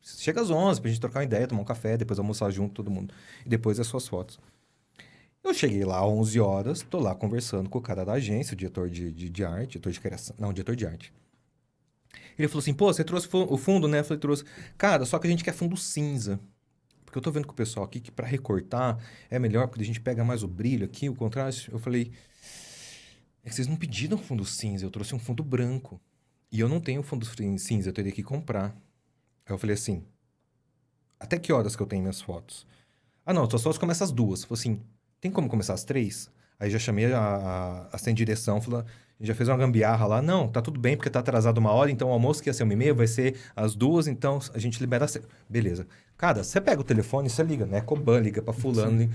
chega às 11 pra gente trocar uma ideia, tomar um café, depois almoçar junto, todo mundo. E depois as suas fotos. Eu cheguei lá às 11 horas, tô lá conversando com o cara da agência, o diretor de arte, diretor de criação, não, diretor de arte. Ele falou assim, você trouxe o fundo, né? Eu falei, trouxe. Cara, só que a gente quer fundo cinza. Porque eu tô vendo com o pessoal aqui que pra recortar é melhor, porque a gente pega mais o brilho aqui, o contraste. Eu falei, é que vocês não pediram fundo cinza, eu trouxe um fundo branco. E eu não tenho fundo cinza, eu teria que comprar. Aí eu falei assim, até que horas que eu tenho minhas fotos? Não, suas fotos começam às 2. Eu falei assim, tem como começar às 3? Aí já chamei a sem direção, falei, a gente já fez uma gambiarra lá. Não, tá tudo bem, porque tá atrasado 1 hora, então o almoço que ia ser 1h30 vai ser às 2, então a gente libera às 3. Beleza. Cara, você pega o telefone e você liga, né? Coban, liga pra fulano.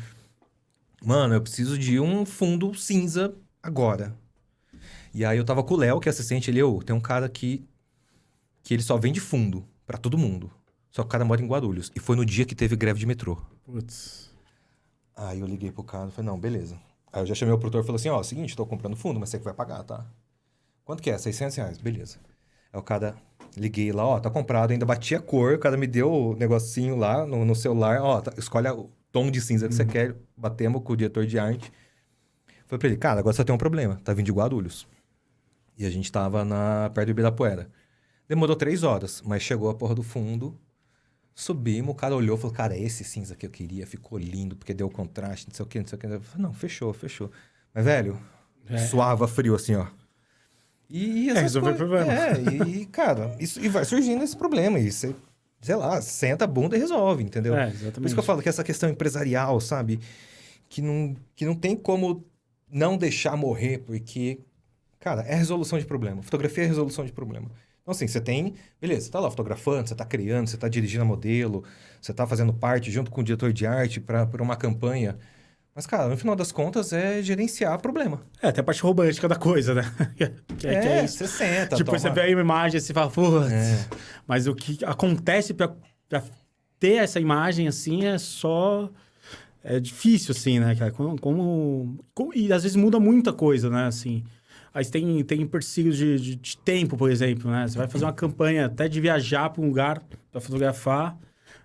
Mano, eu preciso de um fundo cinza agora. E aí eu tava com o Léo, que é assistente, tem um cara que ele só vende fundo pra todo mundo. Só que o cara mora em Guarulhos. E foi no dia que teve greve de metrô. Putz. Aí eu liguei pro cara e falei, não, beleza. Aí eu já chamei o produtor e falei assim, seguinte, tô comprando fundo, mas você que vai pagar, tá? Quanto que é? R$600. Beleza. Aí o cara, liguei lá, tá comprado, ainda bati a cor, o cara me deu o negocinho lá no celular, escolhe o tom de cinza que você quer, batemos com o diretor de arte. Falei pra ele, cara, agora só tem um problema, tá vindo de Guarulhos. E a gente tava perto do Ibirapuera. Demorou 3 horas, mas chegou a porra do fundo. Subimos, o cara olhou e falou, cara, é esse cinza que eu queria, ficou lindo, porque deu contraste, não sei o que, não sei o que. Eu falei, não, fechou. Mas, velho, suava frio assim, ó. E resolver o problema. Cara, isso, e vai surgindo esse problema. E você, sei lá, senta a bunda e resolve, entendeu? Exatamente. Por isso que eu falo que essa questão empresarial, sabe? Que não tem como não deixar morrer, porque, cara, é resolução de problema. Fotografia é resolução de problema. Então, assim, você tem... Beleza, você tá lá fotografando, você tá criando, você tá dirigindo a modelo, você tá fazendo parte junto com o diretor de arte para uma campanha. Mas, cara, no final das contas, é gerenciar problema. Tem a parte romântica da coisa, né? que é isso. Você senta, Depois você vê a imagem e você fala, putz. Mas o que acontece pra ter essa imagem, assim, é só... É difícil, assim, né, cara? E às vezes muda muita coisa, né, assim... Aí tem empecilhos de tempo, por exemplo, né? Você vai fazer uma campanha até de viajar para um lugar para fotografar.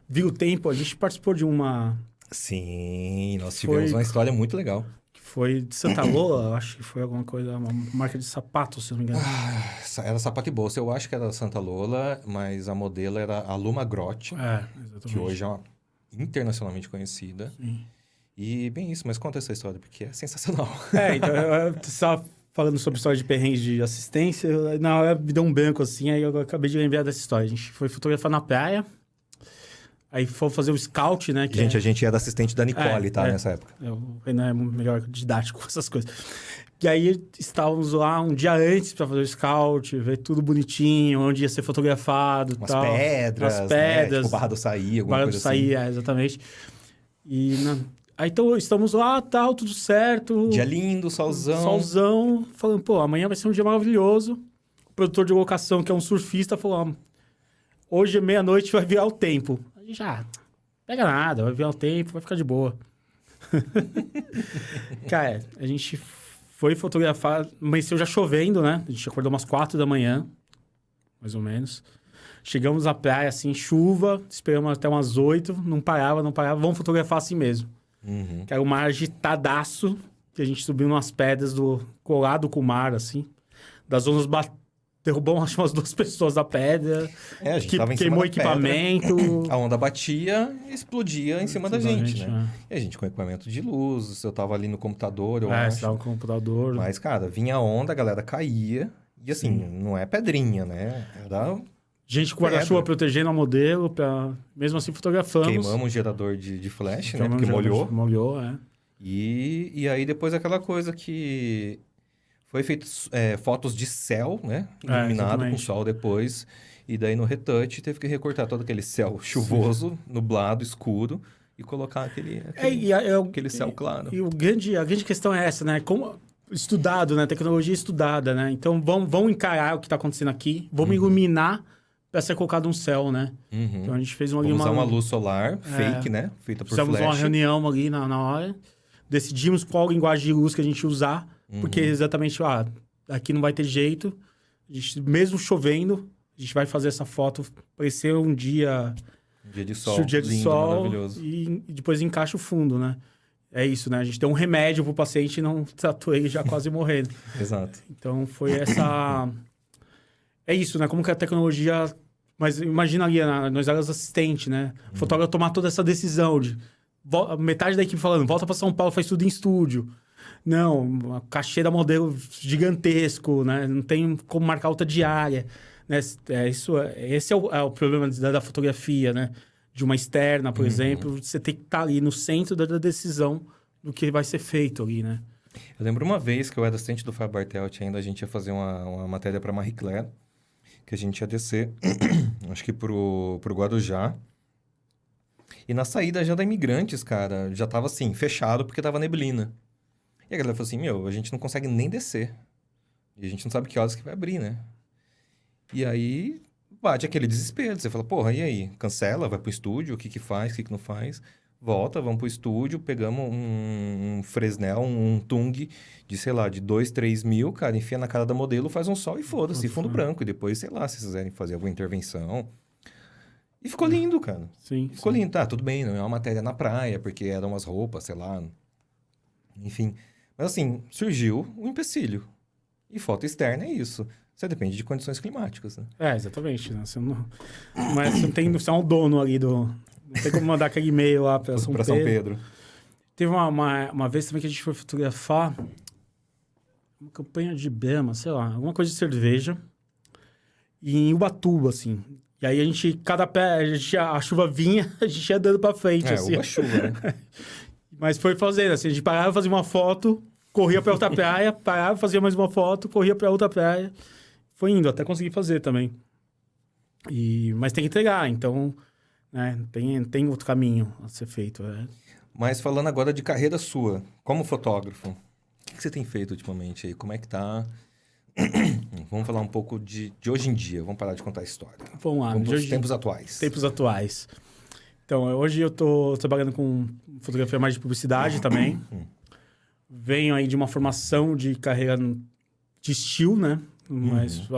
Viu o tempo, a gente participou de uma... Sim, nós tivemos uma história muito legal. Que foi de Santa Lola, acho que foi alguma coisa, uma marca de sapato, se não me engano. Era sapato e bolsa, eu acho que era da Santa Lola, mas a modelo era a Luma Grotti, Exatamente. que hoje é internacionalmente conhecida. Sim. E bem isso, mas conta essa história, porque é sensacional. Então, eu estava falando sobre história de perrengue de assistência, na hora me deu um branco assim, aí eu acabei de lembrar dessa história. A gente foi fotografar na praia, aí foi fazer o scout, né? A gente era assistente da Nicole, nessa época. O Renan é melhor didático com essas coisas. E aí estávamos lá um dia antes para fazer o scout, ver tudo bonitinho, onde ia ser fotografado e tal. Pedras, né? Tipo Barra do Saí, alguma coisa assim. Barra do Saí, exatamente. E... Aí, então, estamos lá, tal, tudo certo. Dia lindo, solzão. Solzão. Falando, amanhã vai ser um dia maravilhoso. O produtor de locação, que é um surfista, falou, hoje, meia-noite, vai virar o tempo. A gente, pega nada, vai virar o tempo, vai ficar de boa. Cara, a gente foi fotografar, amanheceu já chovendo, né? A gente acordou umas 4 da manhã, mais ou menos. Chegamos na praia, assim, chuva, esperamos até umas 8, não parava, vamos fotografar assim mesmo. Que era um mar agitadaço, que a gente subiu umas pedras colado com o mar, assim. Das ondas derrubou, acho, umas 2 pessoas da pedra. A gente tava em cima queimou da equipamento. A onda batia e explodia em cima da gente, né? E a gente com equipamento de luz, eu tava ali no computador, eu acho. Você tava no computador. Mas, cara, vinha a onda, a galera caía. E assim, não é pedrinha, né? Era... Gente com guarda-chuva protegendo a modelo, mesmo assim fotografamos. Queimamos um gerador de flash, né? Porque molhou. Molhou, E aí depois aquela coisa que... Foi feito fotos de céu, né? Iluminado com exatamente. sol depois. E daí no retouch teve que recortar todo aquele céu chuvoso, nublado, escuro e colocar aquele céu claro. E a grande questão é essa, né? Como estudado, né? Tecnologia estudada, né? Então, vamos encarar o que está acontecendo aqui, vamos iluminar para ser colocado um céu, né? Então, a gente fez Vamos usar uma luz solar fake, né? Feita por fizemos flash. uma reunião ali na hora, decidimos qual linguagem de luz que a gente ia usar, porque exatamente, aqui não vai ter jeito, mesmo chovendo, a gente vai fazer essa foto parecer um dia... Dia de sol, dia de lindo, sol maravilhoso. e depois encaixa o fundo, né? É isso, né? A gente deu um remédio pro paciente e não tratou ele já quase morrendo. Exato. Então, foi essa... É isso, né? Como que a tecnologia... Mas imagina ali, nós éramos assistentes, né? O fotógrafo tomar toda essa decisão de... Metade da equipe falando, volta para São Paulo, faz tudo em estúdio. Não, a cachê da modelo gigantesco, né? Não tem como marcar outra diária. Né? Esse é o problema da fotografia, né? De uma externa, por exemplo. Você tem que estar ali no centro da decisão do que vai ser feito ali, né? Eu lembro uma vvez que eu era assistente do Fábio Bartelt ainda, a gente ia fazer uma matéria para Marie Claire, que a gente ia descer, acho que pro Guarujá. E na saída já da Imigrantes, cara, já tava assim, fechado porque tava neblina. E a galera falou assim, a gente não consegue nem descer. E a gente não sabe que horas que vai abrir, né? E aí bate aquele desespero. Você fala, porra, e aí? Cancela, vai pro estúdio, o que que faz, o que que não faz? Volta, vamos pro estúdio, pegamos um Fresnel, um Tung de, sei lá, de 2, 3 mil, cara, enfia na cara da modelo, faz um sol e foda-se, fundo branco. E depois, sei lá, se vocês quiserem fazer alguma intervenção. E ficou lindo, cara. Sim. Ficou lindo. Tá, tudo bem, não é uma matéria na praia, porque eram umas roupas, sei lá. Enfim. Mas assim, surgiu um empecilho. E foto externa é isso. Você depende de condições climáticas, né? Exatamente. Né? Mas você é um dono ali do... Não tem como mandar aquele e-mail lá para São Pedro. Teve uma vez também que a gente foi fotografar uma campanha de Brahma, sei lá, alguma coisa de cerveja. E em Ubatuba, assim. E aí cada pé, a chuva vinha, a gente ia dando pra frente, assim. Uba-chuva, né? Mas foi fazendo, assim, a gente parava, fazia uma foto, corria pra outra praia, parava, fazia mais uma foto, corria pra outra praia. Foi indo, até conseguir fazer também. Mas tem que entregar, então, né, tem outro caminho a ser feito. Mas falando agora de carreira sua, como fotógrafo, o que você tem feito ultimamente aí? Como é que tá? Vamos falar um pouco de hoje em dia. Vamos parar de contar a história. Vamos lá. Vamos para os tempos atuais. Tempos atuais. Então, hoje eu tô trabalhando com fotografia mais de publicidade também. Venho aí de uma formação de carreira de estilo, né? Mas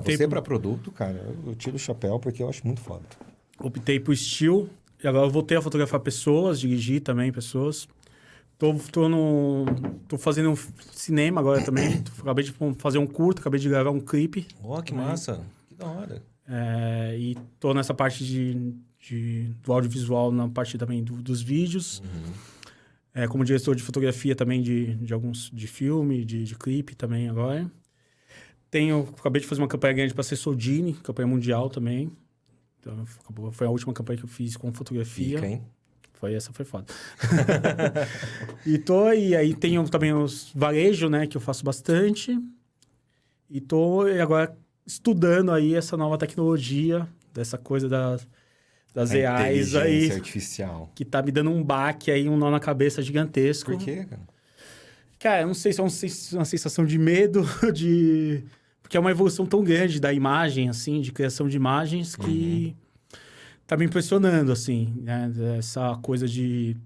você para produto, cara, eu tiro o chapéu porque eu acho muito foda. Optei por estilo. E agora eu voltei a fotografar pessoas, dirigir também pessoas. Tô fazendo um cinema agora também. Acabei de fazer um curto, acabei de gravar um clipe. Que massa! Que da hora! E tô nessa parte do audiovisual, na parte também dos vídeos. Como diretor de fotografia também de alguns... De filme, de clipe também agora. Acabei de fazer uma campanha grande para ser Soldini, campanha mundial também. Então, foi a última campanha que eu fiz com fotografia. Fica, hein? Essa foi foda. E aí tenho também os varejo, né, que eu faço bastante. E tô agora estudando aí essa nova tecnologia, dessa coisa das AIs aí. Artificial. Que tá me dando um baque aí, um nó na cabeça gigantesco. Por quê, cara? Cara, eu não sei se é uma sensação de medo, porque é uma evolução tão grande da imagem, assim, de criação de imagens, que tá me impressionando, assim, né? Essa coisa de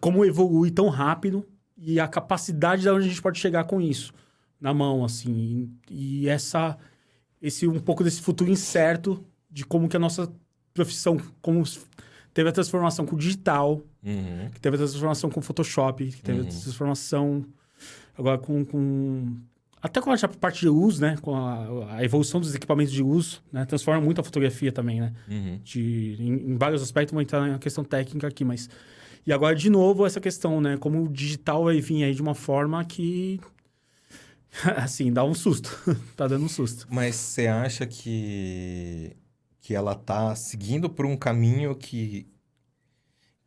como evolui tão rápido e a capacidade de onde a gente pode chegar com isso na mão, assim. E um pouco desse futuro incerto de como que a nossa profissão, como teve a transformação com o digital, que teve a transformação com o Photoshop, que teve a transformação agora até com a parte de luz, né? Com a evolução dos equipamentos de luz, né? Transforma muito a fotografia também, né? Em vários aspectos, vou entrar na questão técnica aqui, mas... E agora, de novo, essa questão, né? Como o digital vai vir aí de uma forma que... assim, dá um susto. Tá dando um susto. Mas você acha que ela tá seguindo por um caminho que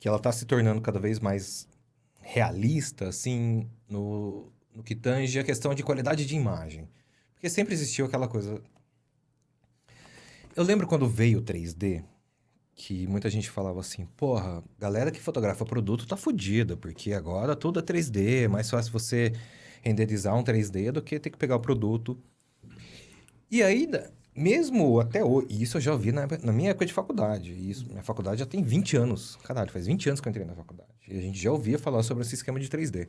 ela tá se tornando cada vez mais realista, assim, no que tange a questão de qualidade de imagem. Porque sempre existiu aquela coisa... Eu lembro quando veio o 3D, que muita gente falava assim, porra, galera que fotografa produto tá fodida, porque agora tudo é 3D, é mais fácil você renderizar um 3D do que ter que pegar o produto. E aí, mesmo até hoje, e isso eu já ouvi na minha época de faculdade, e isso, minha faculdade já tem 20 anos, caralho, faz 20 anos que eu entrei na faculdade, e a gente já ouvia falar sobre esse esquema de 3D.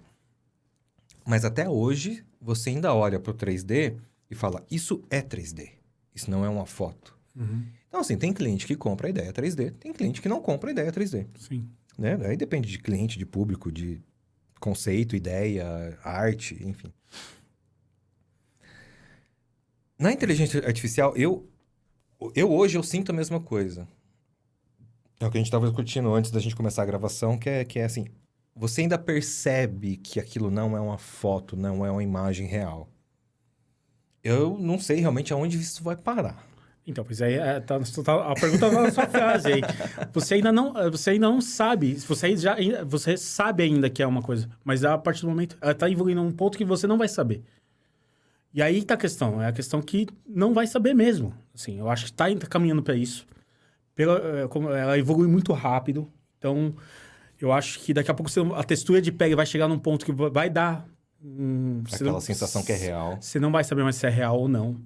Mas até hoje, você ainda olha pro 3D e fala, isso é 3D, isso não é uma foto. Então, assim, tem cliente que compra a ideia 3D, tem cliente que não compra a ideia 3D. Sim. Né? Aí depende de cliente, de público, de conceito, ideia, arte, enfim. Na inteligência artificial, eu hoje eu sinto a mesma coisa. É o que a gente estava discutindo antes da gente começar a gravação, que é assim, você ainda percebe que aquilo não é uma foto, não é uma imagem real. Eu não sei realmente aonde isso vai parar. Então, pois aí a pergunta tá na sua frase aí. Você ainda não sabe, você sabe ainda que é uma coisa, mas a partir do momento, ela tá evoluindo a um ponto que você não vai saber. E aí tá a questão, é a questão que não vai saber mesmo. Assim, eu acho que tá caminhando para isso. Ela evolui muito rápido, então eu acho que daqui a pouco a textura de pele vai chegar num ponto que vai dar... Aquela sensação que é real. Você não vai saber mais se é real ou não.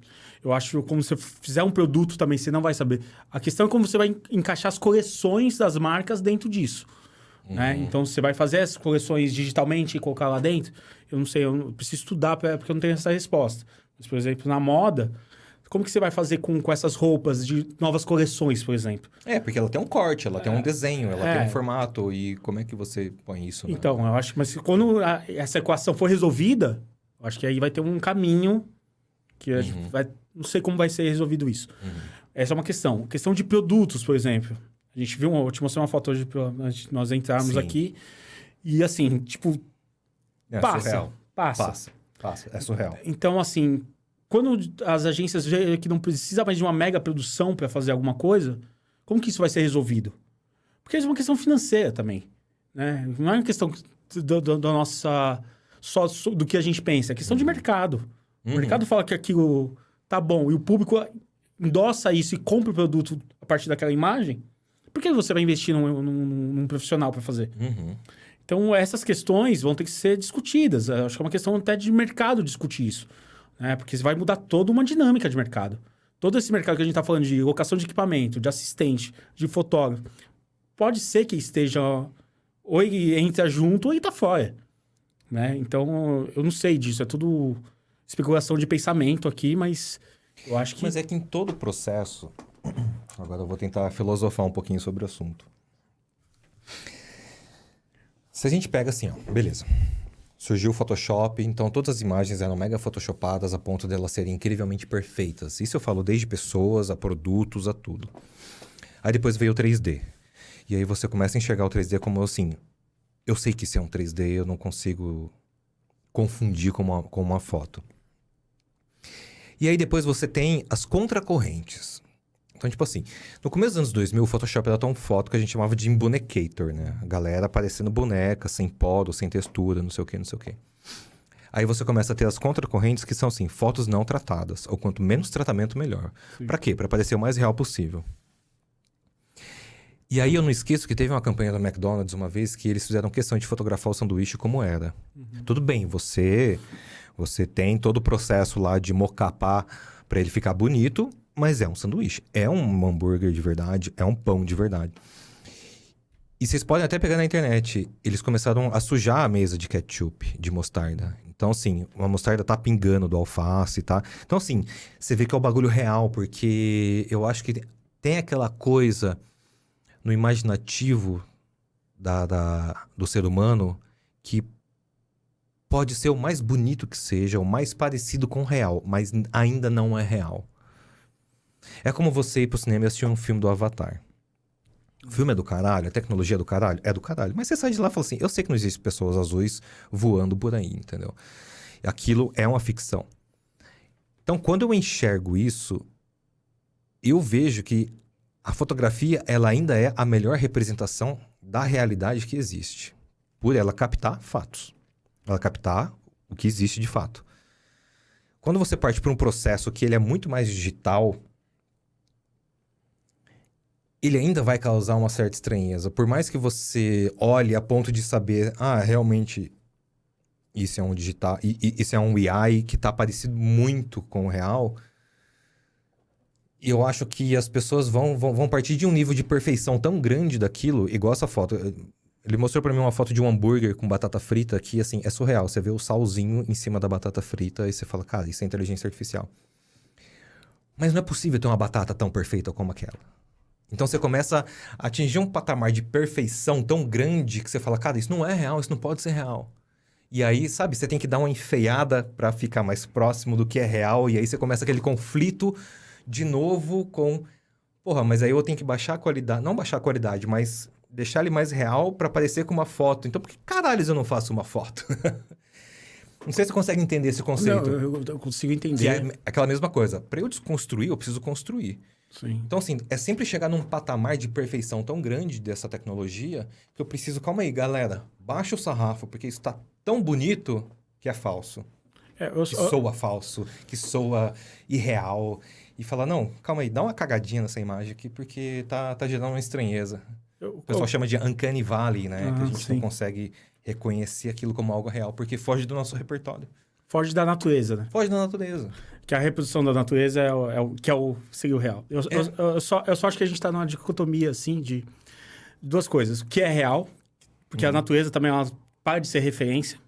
Eu acho que como você fizer um produto também, você não vai saber. A questão é como você vai encaixar as coleções das marcas dentro disso. Né? Então, você vai fazer as coleções digitalmente e colocar lá dentro? Eu não sei, eu preciso estudar porque eu não tenho essa resposta. Mas, por exemplo, na moda, como que você vai fazer com essas roupas de novas coleções, por exemplo? Porque ela tem um corte, ela tem um desenho, ela tem um formato. E como é que você põe isso? Então, eu acho... Mas quando essa equação for resolvida, eu acho que aí vai ter um caminho que a gente vai... Não sei como vai ser resolvido isso. Essa é uma questão. Questão de produtos, por exemplo. A gente viu... Eu te mostrei uma foto hoje pra nós entrarmos aqui. E assim, tipo... Surreal. Passa. É surreal. Então, assim... Quando as agências veem que não precisa mais de uma mega produção para fazer alguma coisa, como que isso vai ser resolvido? Porque isso é uma questão financeira também, né? Não é uma questão da nossa... Só do que a gente pensa. É questão de mercado. O mercado fala que aquilo tá bom e o público endossa isso e compra o produto a partir daquela imagem. Por que você vai investir num profissional para fazer? Então, essas questões vão ter que ser discutidas. Eu acho que é uma questão até de mercado discutir isso. Porque vai mudar toda uma dinâmica de mercado. Todo esse mercado que a gente está falando de locação de equipamento, de assistente, de fotógrafo, pode ser que esteja... Ou ele entra junto ou ele está fora. Né? Então, eu não sei disso. É tudo especulação de pensamento aqui, mas eu acho que... Mas é que em todo o processo... Agora eu vou tentar filosofar um pouquinho sobre o assunto. Se a gente pega assim, ó, beleza... Surgiu o Photoshop, então todas as imagens eram mega photoshopadas a ponto delas serem incrivelmente perfeitas. Isso eu falo desde pessoas, a produtos, a tudo. Aí depois veio o 3D. E aí você começa a enxergar o 3D como assim... Eu sei que isso é um 3D, eu não consigo confundir com uma foto. E aí depois você tem as contracorrentes. Então, tipo assim, no começo dos anos 2000, o Photoshop era tão foto que a gente chamava de embonecator, né? A galera aparecendo boneca, sem poro, sem textura, não sei o quê, não sei o quê. Aí você começa a ter as contracorrentes que são, assim, fotos não tratadas. Ou quanto menos tratamento, melhor. Pra quê? Pra parecer o mais real possível. E aí eu não esqueço que teve uma campanha da McDonald's uma vez que eles fizeram questão de fotografar o sanduíche como era. Tudo bem, você tem todo o processo lá de mocapar pra ele ficar bonito... Mas é um sanduíche, é um hambúrguer de verdade, é um pão de verdade. E vocês podem até pegar na internet, eles começaram a sujar a mesa de ketchup, de mostarda. Então, assim, a mostarda tá pingando do alface, tá? Então, assim, você vê que é o bagulho real, porque eu acho que tem aquela coisa no imaginativo do ser humano que pode ser o mais bonito que seja, o mais parecido com o real, mas ainda não é real. É como você ir pro cinema e assistir um filme do Avatar. O filme é do caralho, a tecnologia é do caralho? É do caralho. Mas você sai de lá e fala assim, eu sei que não existem pessoas azuis voando por aí, entendeu? Aquilo é uma ficção. Então, quando eu enxergo isso, eu vejo que a fotografia, ela ainda é a melhor representação da realidade que existe. Por ela captar fatos. Ela captar o que existe de fato. Quando você parte para um processo que ele é muito mais digital, ele ainda vai causar uma certa estranheza. Por mais que você olhe a ponto de saber, realmente isso é um digital, isso é um AI que está parecido muito com o real, eu acho que as pessoas vão partir de um nível de perfeição tão grande daquilo, igual essa foto. Ele mostrou pra mim uma foto de um hambúrguer com batata frita que, assim, é surreal. Você vê o salzinho em cima da batata frita e você fala, cara, isso é inteligência artificial. Mas não é possível ter uma batata tão perfeita como aquela. Então você começa a atingir um patamar de perfeição tão grande que você fala, cara, isso não é real, isso não pode ser real. E aí, sabe, você tem que dar uma enfeiada pra ficar mais próximo do que é real. E aí você começa aquele conflito de novo com... Porra, mas aí eu tenho que baixar a qualidade... Não baixar a qualidade, mas... deixar ele mais real pra parecer com uma foto. Então, por que caralho eu não faço uma foto? Não sei se você consegue entender esse conceito. Não, eu consigo entender. Que é aquela mesma coisa. Pra eu desconstruir, eu preciso construir. Sim. Então, assim, é sempre chegar num patamar de perfeição tão grande dessa tecnologia que eu preciso... Calma aí, galera. Baixa o sarrafo, porque isso tá tão bonito que é falso. Que soa falso, que soa irreal. E fala, não, calma aí, dá uma cagadinha nessa imagem aqui, porque tá gerando uma estranheza. O pessoal chama de Uncanny Valley, né? Que a gente não consegue reconhecer aquilo como algo real, porque foge do nosso repertório. Foge da natureza, né? Foge da natureza. Que a reprodução da natureza seria o real. Eu só acho que a gente tá numa dicotomia, assim, de duas coisas. O que é real, porque a natureza também ela para de ser referência.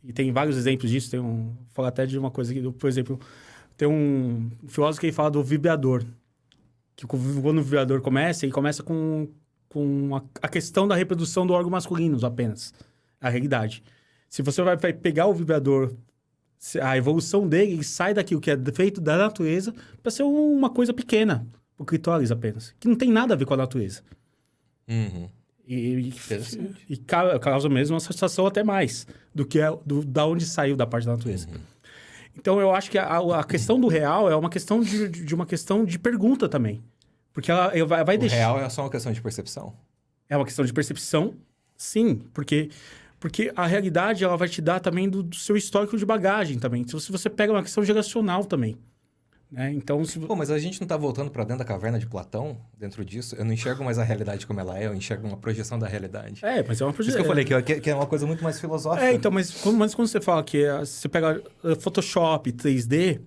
E tem vários exemplos disso. Vou falar até de uma coisa aqui, por exemplo, tem um filósofo que ele fala do vibrador. Que quando o vibrador começa, ele começa com a questão da reprodução do órgão masculino apenas. A realidade. Se você vai pegar o vibrador, a evolução dele, ele sai daquilo que é feito da natureza para ser uma coisa pequena, o clitóris apenas. Que não tem nada a ver com a natureza. Uhum. E causa mesmo uma satisfação até mais do que da onde saiu da parte da natureza. Uhum. Então, eu acho que a questão do real é uma questão de uma questão de pergunta também. Porque ela vai deixar... O real é só uma questão de percepção? É uma questão de percepção, sim. Porque a realidade ela vai te dar também do seu histórico de bagagem também. Se você pega uma questão geracional também. Né? Então, Pô, mas a gente não tá voltando para dentro da caverna de Platão, dentro disso? Eu não enxergo mais a realidade como ela é, eu enxergo uma projeção da realidade. Mas é uma projeção. Por isso que eu falei que é uma coisa muito mais filosófica. Então, mas quando você fala que você pega Photoshop, 3D,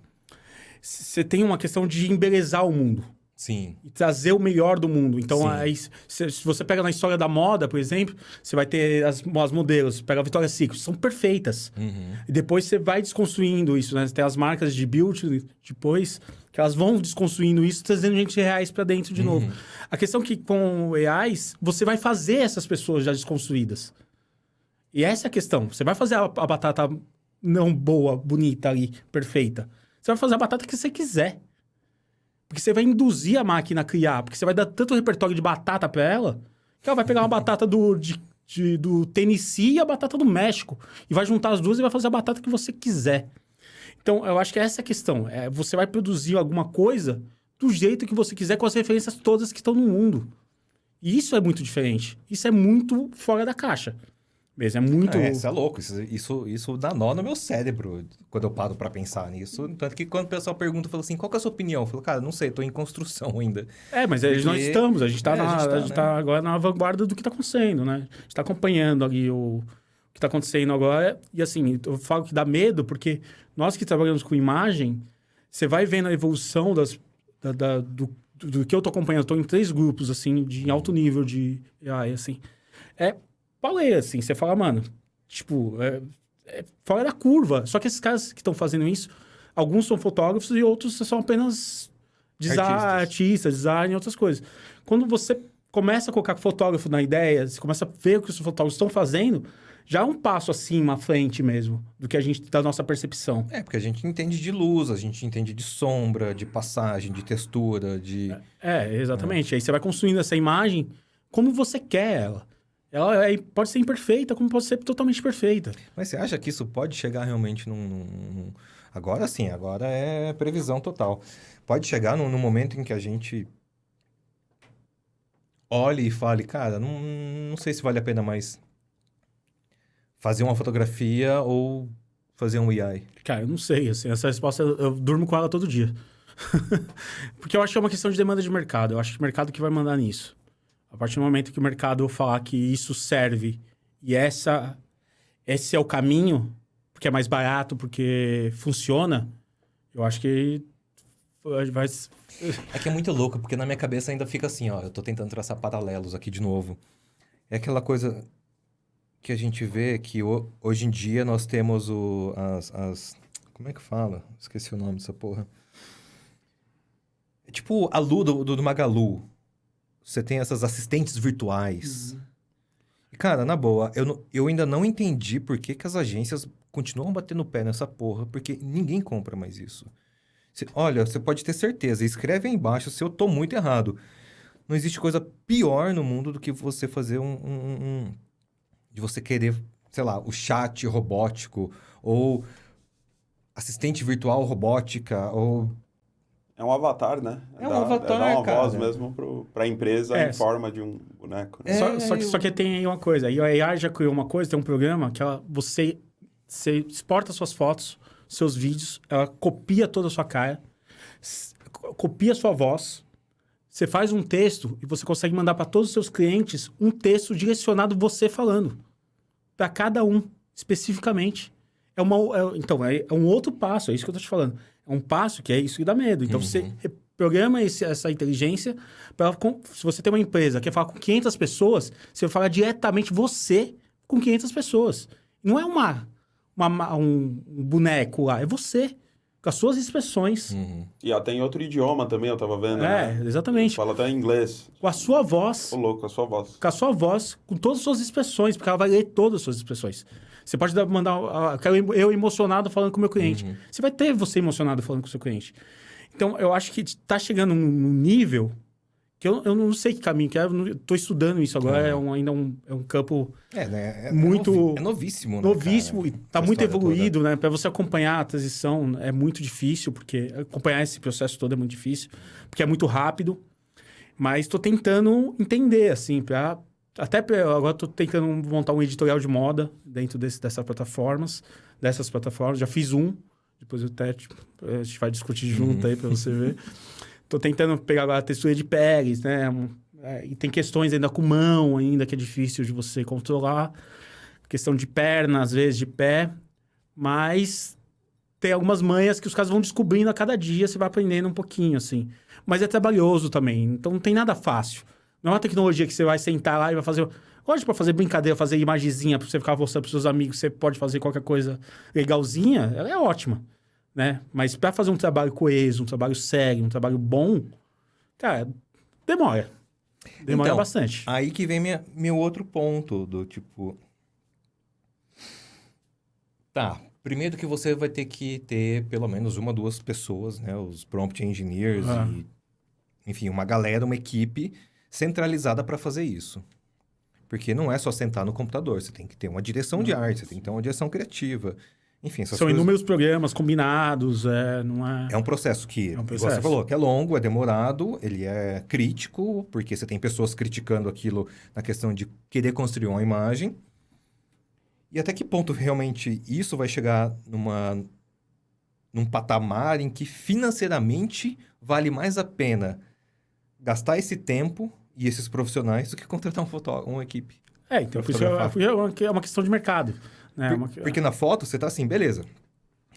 você tem uma questão de embelezar o mundo. Sim. E trazer o melhor do mundo. Então, Sim. aí, se você pega na história da moda, por exemplo, você vai ter as modelos, pega a Victoria's Secret, são perfeitas. Uhum. E depois você vai desconstruindo isso, né? Você tem as marcas de beauty depois, que elas vão desconstruindo isso, trazendo gente reais para dentro de novo. A questão é que com AIs, você vai fazer essas pessoas já desconstruídas. E essa é a questão. Você vai fazer a batata não boa, bonita ali, perfeita. Você vai fazer a batata que você quiser. Porque você vai induzir a máquina a criar. Porque você vai dar tanto repertório de batata para ela, que ela vai pegar uma batata do Tennessee e a batata do México. E vai juntar as duas e vai fazer a batata que você quiser. Então, eu acho que essa é a questão. Você vai produzir alguma coisa do jeito que você quiser, com as referências todas que estão no mundo. E isso é muito diferente. Isso é muito fora da caixa. Mesmo, é muito... Isso é louco. Isso dá nó no meu cérebro quando eu paro pra pensar nisso. Tanto que quando o pessoal pergunta, fala assim, qual que é a sua opinião? Eu falo, cara, não sei, tô em construção ainda. Mas nós estamos. A gente tá agora na vanguarda do que tá acontecendo, né? A gente tá acompanhando ali o que tá acontecendo agora. E assim, eu falo que dá medo, porque nós que trabalhamos com imagem, você vai vendo a evolução do que eu tô acompanhando. Eu tô em 3 grupos, assim, de alto nível de AI, assim. Falei, assim, você fala, mano, tipo, fora da curva. Só que esses caras que estão fazendo isso, alguns são fotógrafos e outros são apenas artistas, design e outras coisas. Quando você começa a colocar fotógrafo na ideia, você começa a ver o que os fotógrafos estão fazendo, já é um passo acima, à frente mesmo, da nossa percepção. Porque a gente entende de luz, a gente entende de sombra, de passagem, de textura, de... Exatamente. Aí você vai construindo essa imagem como você quer ela. Ela pode ser imperfeita, como pode ser totalmente perfeita. Mas você acha que isso pode chegar realmente Agora sim, agora é previsão total. Pode chegar num momento em que a gente olhe e fale, cara, não sei se vale a pena mais fazer uma fotografia ou fazer um AI? Cara, eu não sei, assim, essa resposta eu durmo com ela todo dia. Porque eu acho que é uma questão de demanda de mercado. Eu acho que o mercado que vai mandar nisso. A partir do momento que o mercado falar que isso serve e esse é o caminho, porque é mais barato, porque funciona, eu acho que vai... É que é muito louco, porque na minha cabeça ainda fica assim, ó. Eu tô tentando traçar paralelos aqui de novo. É aquela coisa que a gente vê que hoje em dia nós temos como é que fala? Esqueci o nome dessa porra. É tipo a Lu do Magalu. Você tem essas assistentes virtuais. E, cara, na boa, eu ainda não entendi por que as agências continuam batendo o pé nessa porra, porque ninguém compra mais isso. Olha, você pode ter certeza, escreve aí embaixo se eu tô muito errado. Não existe coisa pior no mundo do que você fazer de você querer, sei lá, o chat robótico, ou assistente virtual robótica, ou... É um avatar, né? É um avatar, dá uma cara. voz mesmo pra empresa em forma de um boneco. Né? Só que tem aí uma coisa. E a AI já criou uma coisa, tem um programa que você exporta suas fotos, seus vídeos, ela copia toda a sua cara, copia a sua voz, você faz um texto e você consegue mandar para todos os seus clientes um texto direcionado você falando. Para cada um, especificamente. Então, é um outro passo, é isso que eu tô te falando. É um passo que é isso que dá medo. Então, você programa essa inteligência para... Se você tem uma empresa que quer falar com 500 pessoas, você vai falar diretamente você com 500 pessoas. Não é um boneco lá, é você. Com as suas expressões. E ela tem outro idioma também, eu tava vendo, né? Exatamente. Fala até inglês. Com a sua voz. Ô, louco, com a sua voz. Com a sua voz, com todas as suas expressões, porque ela vai ler todas as suas expressões. Você pode mandar eu emocionado falando com o meu cliente. Você vai ter você emocionado falando com o seu cliente. Então, eu acho que está chegando num nível que eu não sei que caminho que é. Eu estou estudando isso agora. Ainda é um campo muito... É novíssimo, né, novíssimo, cara? e está Essa muito história evoluído, né? Para você acompanhar a transição é muito difícil, porque acompanhar esse processo todo é muito difícil, porque é muito rápido. Mas estou tentando entender, assim, agora estou tentando montar um editorial de moda dentro dessas plataformas. Já fiz depois a gente vai discutir junto aí para você ver. Estou tentando pegar agora a textura de peles, né? E tem questões ainda com mão, ainda que é difícil de você controlar. Questão de perna, às vezes, de pé. Mas tem algumas manhas que os caras vão descobrindo a cada dia, você vai aprendendo um pouquinho, assim. Mas é trabalhoso também, então não tem nada fácil. Não é uma tecnologia que você vai sentar lá e vai fazer... Lógico, para fazer brincadeira, fazer imagenzinha, para você ficar mostrando para seus amigos, você pode fazer qualquer coisa legalzinha, ela é ótima, né? Mas para fazer um trabalho coeso, um trabalho sério, um trabalho bom, cara, demora. Demora então, bastante. Aí que vem meu outro ponto do tipo... Tá, primeiro que você vai ter que ter pelo menos 1 ou 2 pessoas, né? Os prompt engineers e... Enfim, uma galera, uma equipe centralizada para fazer isso. Porque não é só sentar no computador, você tem que ter uma direção de arte, você tem que ter uma direção criativa. Enfim, essas São coisas... inúmeros programas combinados, não é... É um processo que, igual você falou, que é longo, é demorado, ele é crítico, porque você tem pessoas criticando aquilo na questão de querer construir uma imagem. E até que ponto realmente isso vai chegar num patamar em que financeiramente vale mais a pena gastar esse tempo e esses profissionais do que contratar uma equipe. Então por isso é uma questão de mercado. Né? Porque na foto você tá assim, beleza.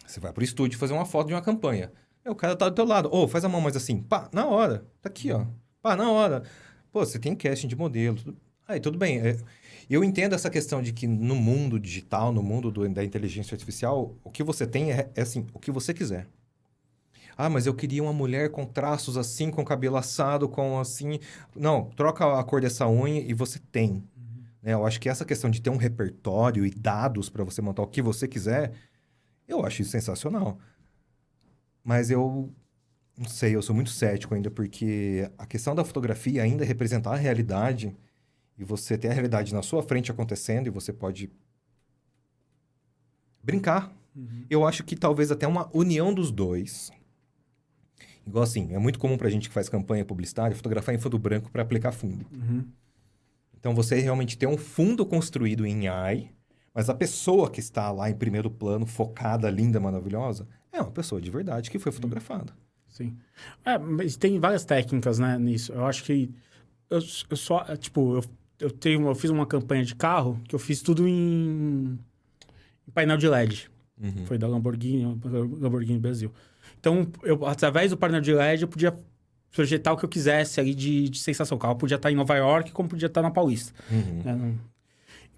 Você vai pro estúdio fazer uma foto de uma campanha. O cara tá do teu lado. Faz a mão mais assim. Pá, na hora. Tá aqui, ó. Pá, na hora. Pô, você tem casting de modelo. Aí, tudo bem. Eu entendo essa questão de que no mundo digital, no mundo da inteligência artificial, o que você tem é assim, o que você quiser. Ah, mas eu queria uma mulher com traços assim, com cabelo assado, com assim... Não, troca a cor dessa unha e você tem. Né? Eu acho que essa questão de ter um repertório e dados para você montar o que você quiser, eu acho isso sensacional. Mas eu não sei, eu sou muito cético ainda, porque a questão da fotografia ainda é representar a realidade e você ter a realidade na sua frente acontecendo e você pode brincar. Eu acho que talvez até uma união dos dois... Igual assim, é muito comum pra gente que faz campanha publicitária fotografar em fundo branco para aplicar fundo. Então, você realmente tem um fundo construído em AI, Mas a pessoa que está lá em primeiro plano, focada, linda, maravilhosa, é uma pessoa de verdade que foi fotografada. Sim. Mas tem várias técnicas, né, nisso. Eu acho que eu só, tipo, eu fiz uma campanha de carro que eu fiz tudo em painel de LED. Foi da Lamborghini Brasil. Então, através do painel de LED, eu podia projetar o que eu quisesse ali de sensação. O carro podia estar em Nova York, como podia estar na Paulista. Né?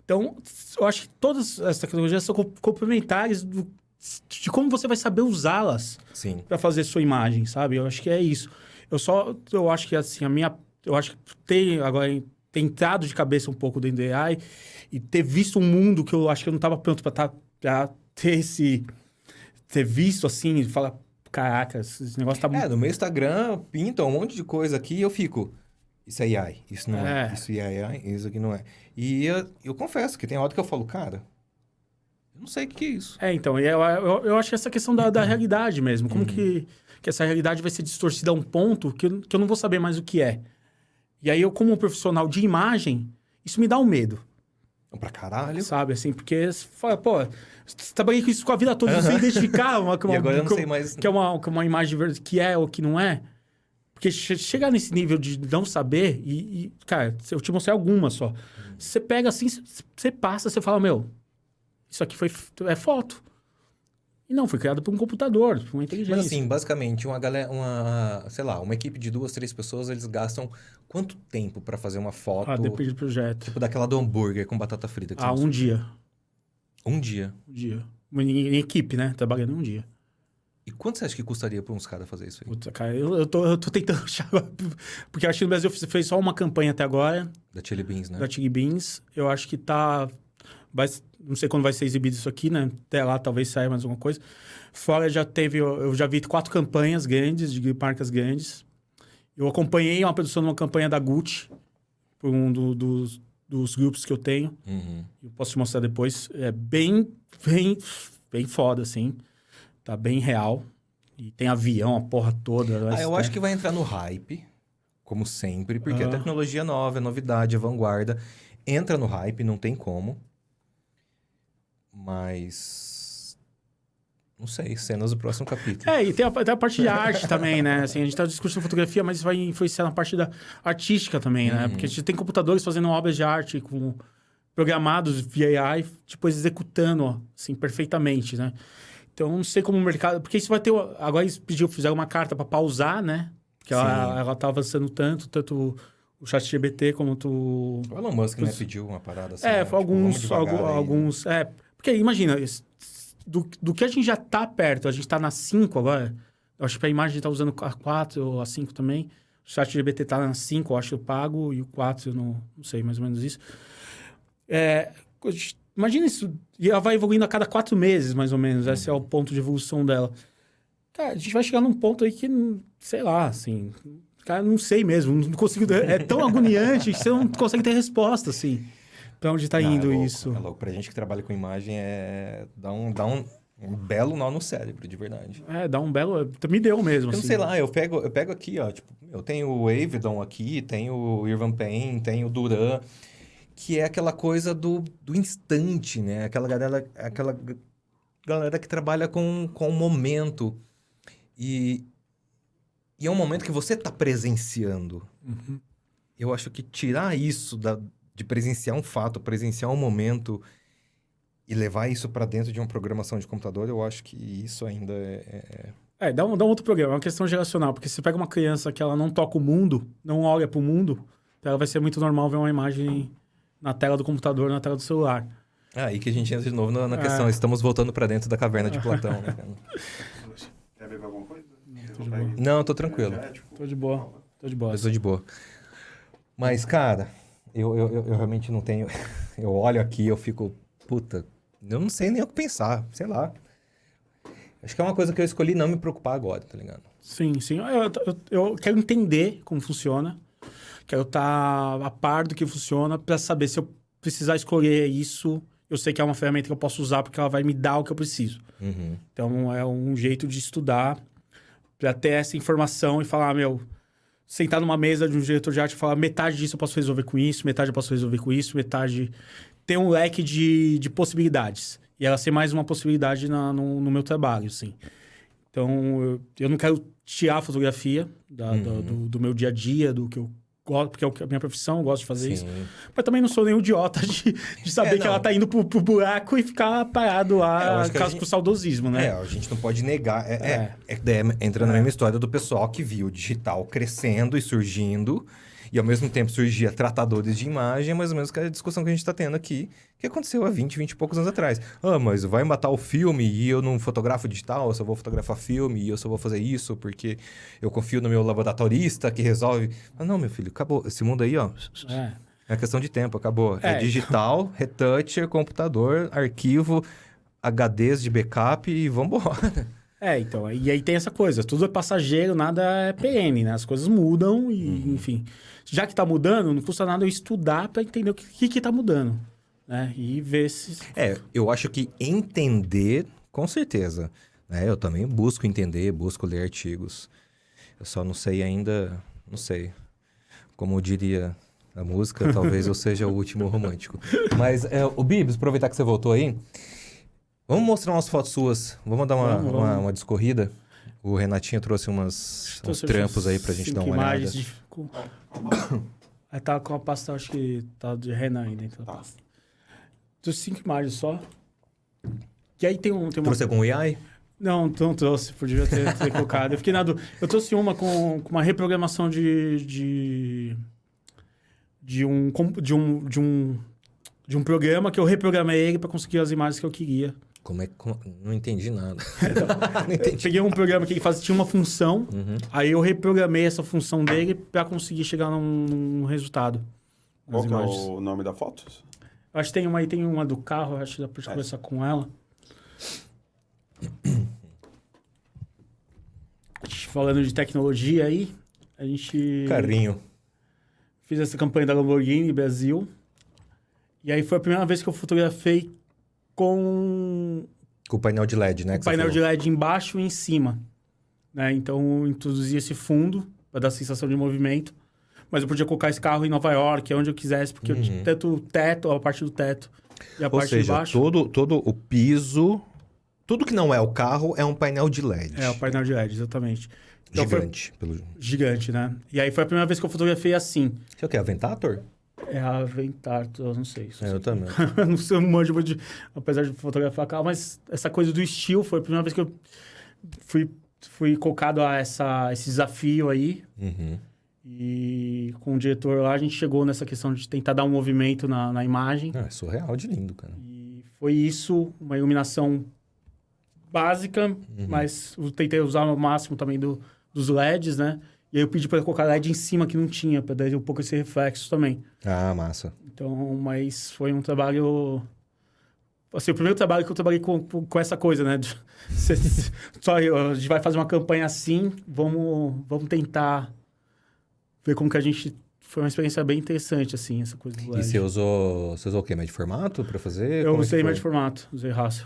Então, eu acho que todas as tecnologias são complementares de como você vai saber usá-las para fazer sua imagem, sabe? Eu acho que é isso. Eu acho que assim, eu acho que ter entrado de cabeça um pouco dentro do AI e ter visto um mundo que eu acho que eu não estava pronto para ter visto assim, e falar, caraca, esse negócio tá muito... No meu Instagram pinta um monte de coisa aqui e eu fico, isso é AI, isso não é, isso é AI, isso aqui não é. E eu confesso que tem hora que eu falo, cara, eu não sei o que é isso. Então, eu acho que essa questão da realidade mesmo, como que essa realidade vai ser distorcida a um ponto que eu não vou saber mais o que é. E aí eu, como profissional de imagem, isso me dá um medo. Pra caralho. Sabe, assim, porque você fala, pô, você trabalhei com isso com a vida toda, você identificar e agora eu não sei mais... que é uma imagem que é ou que não é. Porque chegar nesse nível de não saber, cara, eu te mostrei algumas só. Você pega assim, você passa, você fala, meu, isso aqui é foto. E não, foi criado por um computador, por uma inteligência. Mas assim, basicamente, sei lá, uma equipe de 2, 3 pessoas, eles gastam quanto tempo pra fazer uma foto? Depende do projeto. Tipo daquela do hambúrguer com batata frita. Que um dia. Um dia? Um dia. Em equipe, né? Trabalhando um dia. E quanto você acha que custaria pra uns caras fazer isso aí? Puta, cara, eu tô tentando achar... Porque eu acho que no Brasil fez só uma campanha até agora. Da Chili Beans, né? Da Chili Beans. Eu acho que não sei quando vai ser exibido isso aqui, né? Até lá talvez saia mais alguma coisa. Fora eu já vi 4 campanhas grandes, de marcas grandes. Eu acompanhei uma produção de uma campanha da Gucci, por um dos grupos que eu tenho. Eu posso te mostrar depois. É bem foda, assim. Tá bem real. E tem avião, a porra toda. Eu acho que vai entrar no hype, como sempre, porque a tecnologia nova, é novidade, é vanguarda. Entra no hype, não tem como. Mas... não sei, cenas do próximo capítulo. E tem a parte de arte também, né? Assim, a gente tá discutindo fotografia, mas isso vai influenciar na parte da artística também, né? Porque a gente tem computadores fazendo obras de arte programados via AI, depois executando, assim, perfeitamente, né? Então, não sei como o mercado... Porque isso vai ter... Agora eles fizeram uma carta para pausar, né? Porque ela tá avançando tanto o ChatGPT como o Elon Musk, né? Pediu uma parada assim. Foi alguns... Porque imagina, do que a gente já tá perto, a gente tá na 5 agora, eu acho que a imagem tá usando a 4 ou a 5 também, o ChatGPT tá na 5, eu acho que eu pago, e o 4 eu não sei, mais ou menos isso. Imagina isso, e ela vai evoluindo a cada 4 meses, mais ou menos, esse é o ponto de evolução dela. Cara, a gente vai chegar num ponto aí que, sei lá, assim... Cara, não sei mesmo, não consigo... É tão agoniante que você não consegue ter resposta, assim... Pra onde tá indo isso? É louco. Pra gente que trabalha com imagem, dá um belo nó no cérebro, de verdade. Dá um belo... Me deu mesmo, eu assim. Não sei lá, eu pego aqui, ó, tipo, eu tenho o Avedon aqui, tenho o Irvan Penn, tenho o Duran, que é aquela coisa do instante, né? Aquela galera que trabalha com o momento. E é um momento que você tá presenciando. Eu acho que tirar isso de presenciar um fato, presenciar um momento e levar isso para dentro de uma programação de computador, eu acho que isso ainda dá um outro programa, é uma questão geracional, porque se pega uma criança que ela não toca o mundo, não olha para o mundo, ela vai ser muito normal ver uma imagem na tela do computador, na tela do celular. Aí que a gente entra de novo na questão, estamos voltando para dentro da caverna de Platão, né? Quer beber alguma coisa? Não, tô tranquilo. Tô de boa. Eu tô de boa. Mas, cara... Eu realmente não tenho... Eu olho aqui e eu fico... Puta, eu não sei nem o que pensar. Sei lá. Acho que é uma coisa que eu escolhi não me preocupar agora, tá ligado? Sim. Eu quero entender como funciona. Quero estar a par do que funciona pra saber se eu precisar escolher isso. Eu sei que é uma ferramenta que eu posso usar porque ela vai me dar o que eu preciso. Então, é um jeito de estudar pra ter essa informação e falar, sentar numa mesa de um diretor de arte e falar metade disso eu posso resolver com isso, metade eu posso resolver com isso, metade ter um leque de possibilidades. E ela ser mais uma possibilidade no meu trabalho, assim. Então, eu não quero tirar a fotografia do meu dia a dia, do que eu gosto, porque é a minha profissão, eu gosto de fazer isso. Mas também não sou nenhum idiota de saber que ela tá indo pro buraco e ficar parado lá, caso pro saudosismo, né? A gente não pode negar. Entra na mesma história do pessoal que viu o digital crescendo e surgindo, e ao mesmo tempo surgia tratadores de imagem, mais ou menos que a discussão que a gente está tendo aqui, que aconteceu há 20 e poucos anos atrás. Mas vai matar o filme e eu não fotografo digital, eu só vou fotografar filme e eu só vou fazer isso porque eu confio no meu laboratorista que resolve. Não, meu filho, acabou. Esse mundo aí, ó, é questão de tempo, acabou. É digital, retoucher, computador, arquivo, HDs de backup e vambora. Então, e aí tem essa coisa, tudo é passageiro, nada é perene, né? As coisas mudam e, enfim... Já que tá mudando, não custa nada eu estudar para entender o que tá mudando, né? E ver se... Eu acho que entender, com certeza, né? Eu também busco entender, busco ler artigos. Eu só não sei ainda, não sei. Como diria a música, talvez eu seja o último romântico. Mas, o Bibs, aproveitar que você voltou aí, vamos mostrar umas fotos suas, vamos dar uma discorrida? O Renatinho trouxe uns trampos aí pra gente dar uma olhada. Aí tá com a pasta, acho que tá de Renan aí dentro da pasta. Trouxe 5 imagens só. E aí tem uma... Trouxe algum AI? Não trouxe, podia ter colocado. Eu fiquei na dúvida. Eu trouxe uma com uma reprogramação de um programa que eu reprogramei ele para conseguir as imagens que eu queria. Não entendi nada. Não entendi. Peguei um programa que tinha uma função, aí eu reprogramei essa função dele para conseguir chegar num resultado. Qual que é o nome da foto? Acho que tem uma do carro, acho que dá pra conversar com ela. Falando de tecnologia aí, a gente... Carrinho. Fiz essa campanha da Lamborghini Brasil. E aí foi a primeira vez que eu fotografei com o painel de LED, né? O painel de LED embaixo e em cima. Né? Então, eu introduzi esse fundo para dar sensação de movimento. Mas eu podia colocar esse carro em Nova York, onde eu quisesse, porque eu tinha teto, a parte do teto e a parte de baixo. Todo o piso, tudo que não é o carro é um painel de LED. É, o painel de LED, exatamente. Então, gigante. Gigante, né? E aí foi a primeira vez que eu fotografei assim. Você é o quê? Aventator? É Aventator, eu não sei. Eu também. Não sei, eu não manjo muito apesar de fotografar carro, mas essa coisa do estilo foi a primeira vez que eu fui colocado a esse desafio aí. E com o diretor lá, a gente chegou nessa questão de tentar dar um movimento na imagem. É surreal de lindo, cara. E foi isso, uma iluminação básica, mas eu tentei usar o máximo também dos LEDs, né? E aí eu pedi para colocar LED em cima que não tinha, para dar um pouco esse reflexo também. Ah, massa. Então, mas foi um trabalho... Assim, o primeiro trabalho que eu trabalhei com essa coisa, né? A gente vai fazer uma campanha assim, vamos tentar ver como que a gente... Foi uma experiência bem interessante, assim, essa coisa do LED. E você usou o quê? Médio formato para fazer? Eu usei médio formato, usei Hassel.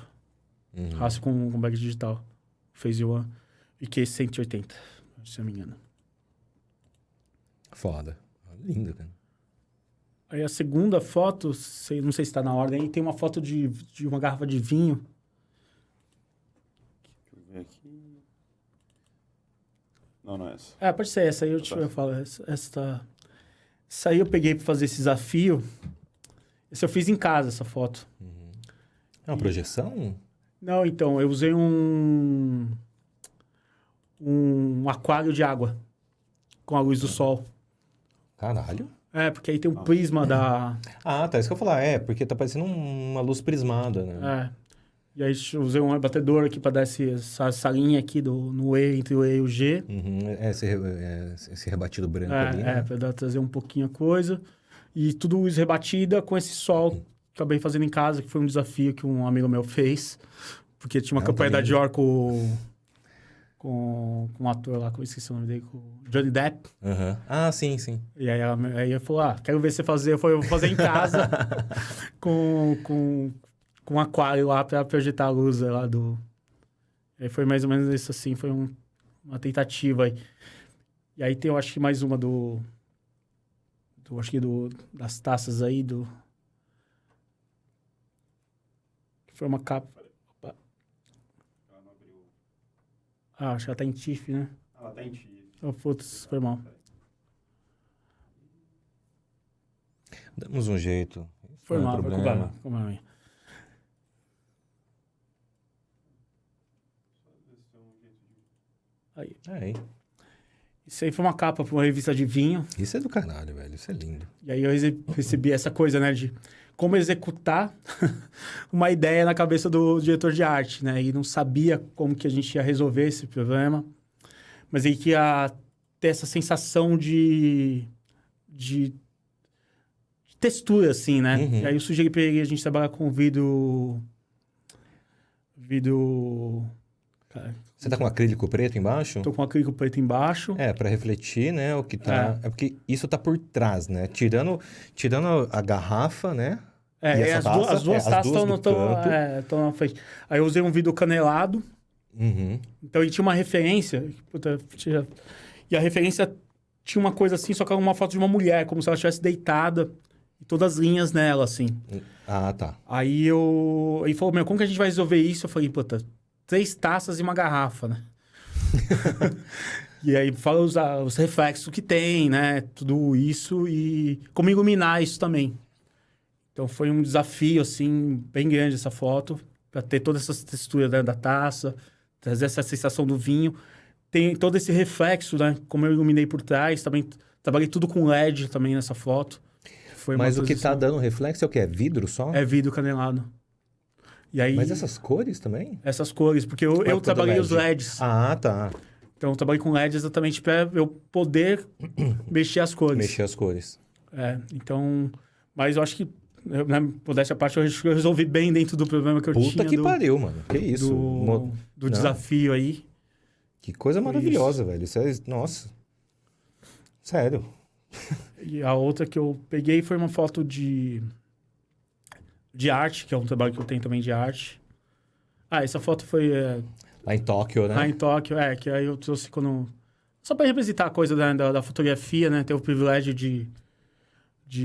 Hassel com bag digital. Phase One e Q180, se não me engano. Foda. Lindo, cara. Aí a segunda foto, não sei se está na ordem, aí tem uma foto de uma garrafa de vinho. Deixa eu ver aqui. Não é essa. Pode ser essa aí, eu falo. Essa aí eu peguei para fazer esse desafio. Essa eu fiz em casa, essa foto. É uma projeção? Não, então, eu usei um aquário de água com a luz do sol. Caralho. Porque aí tem um prisma da... Ah, tá. Isso que eu ia falar. Porque tá parecendo uma luz prismada, né? E aí eu usei um rebatedor aqui para dar essa linha aqui no E, entre o E e o G. Esse rebatido branco ali, né? Para trazer um pouquinho a coisa. E tudo luz rebatida com esse sol. Acabei fazendo em casa, que foi um desafio que um amigo meu fez. Porque tinha uma campanha da Dior com um ator lá, que eu esqueci o nome dele, com o Johnny Depp. Ah, sim. E aí ele falou, quero ver você fazer. Eu vou fazer em casa com um aquário lá para projetar a luz lá do... Aí foi mais ou menos isso assim, foi uma tentativa aí. E aí tem, eu acho que mais uma das taças aí Foi uma capa... Opa. Ah, acho que ela tá em TIFF, né? Ela tá em TIFF. Oh, putz, foi mal. Damos um jeito. Foi Não é mal, foi problema. culpa minha. Aí. Aí. Isso aí foi uma capa para uma revista de vinho. Isso é do caralho, velho. Isso é lindo. E aí eu recebi essa coisa, né, de como executar uma ideia na cabeça do diretor de arte, né? E não sabia como que a gente ia resolver esse problema. Mas aí que ia ter essa sensação de textura, assim, né? Uhum. E aí eu sugeri pra ele a gente trabalhar com vidro... Cara, Você tá com acrílico preto embaixo? tô com acrílico preto embaixo. É, pra refletir, né, o que tá... É porque isso tá por trás, né? Tirando a garrafa, né? É, E essa taça? as duas É, as taças duas do canto. estão na frente. Aí eu usei um vidro canelado. Uhum. Então ele tinha uma referência. E a referência tinha uma coisa assim, só que era uma foto de uma mulher, como se ela estivesse deitada. E todas as linhas nela, assim. Ah, tá. Aí ele falou, meu, como que a gente vai resolver isso? Eu falei, puta, 3 taças e uma garrafa, né? E aí fala os reflexos que tem, né? Tudo isso e como iluminar isso também. Então foi um desafio, assim, bem grande essa foto, para ter toda essa textura, né, da taça, trazer essa sensação do vinho. Tem todo esse reflexo, né? Como eu iluminei por trás, também trabalhei tudo com LED também nessa foto. Foi Mas uma o que tá transição. dando reflexo é o quê? É vidro só? É vidro canelado. E aí, Mas essas cores também? essas cores, porque eu época do trabalhei os LED. LEDs. Ah, tá. Então eu trabalhei com LED exatamente para eu poder mexer as cores. Mexer as cores. É, então... Mas eu acho que, na modéstia à parte, eu resolvi bem dentro do problema que eu tinha. Puta que pariu, mano. Que isso? Do Não. desafio aí. Que coisa Foi maravilhosa, velho. Isso é... Nossa. Sério. E a outra que eu peguei foi uma foto de arte, que é um trabalho que eu tenho também de arte. Ah, essa foto foi Lá em Tóquio, né? lá em Tóquio, que aí eu trouxe quando... Só para representar a coisa da fotografia, né? Ter o privilégio de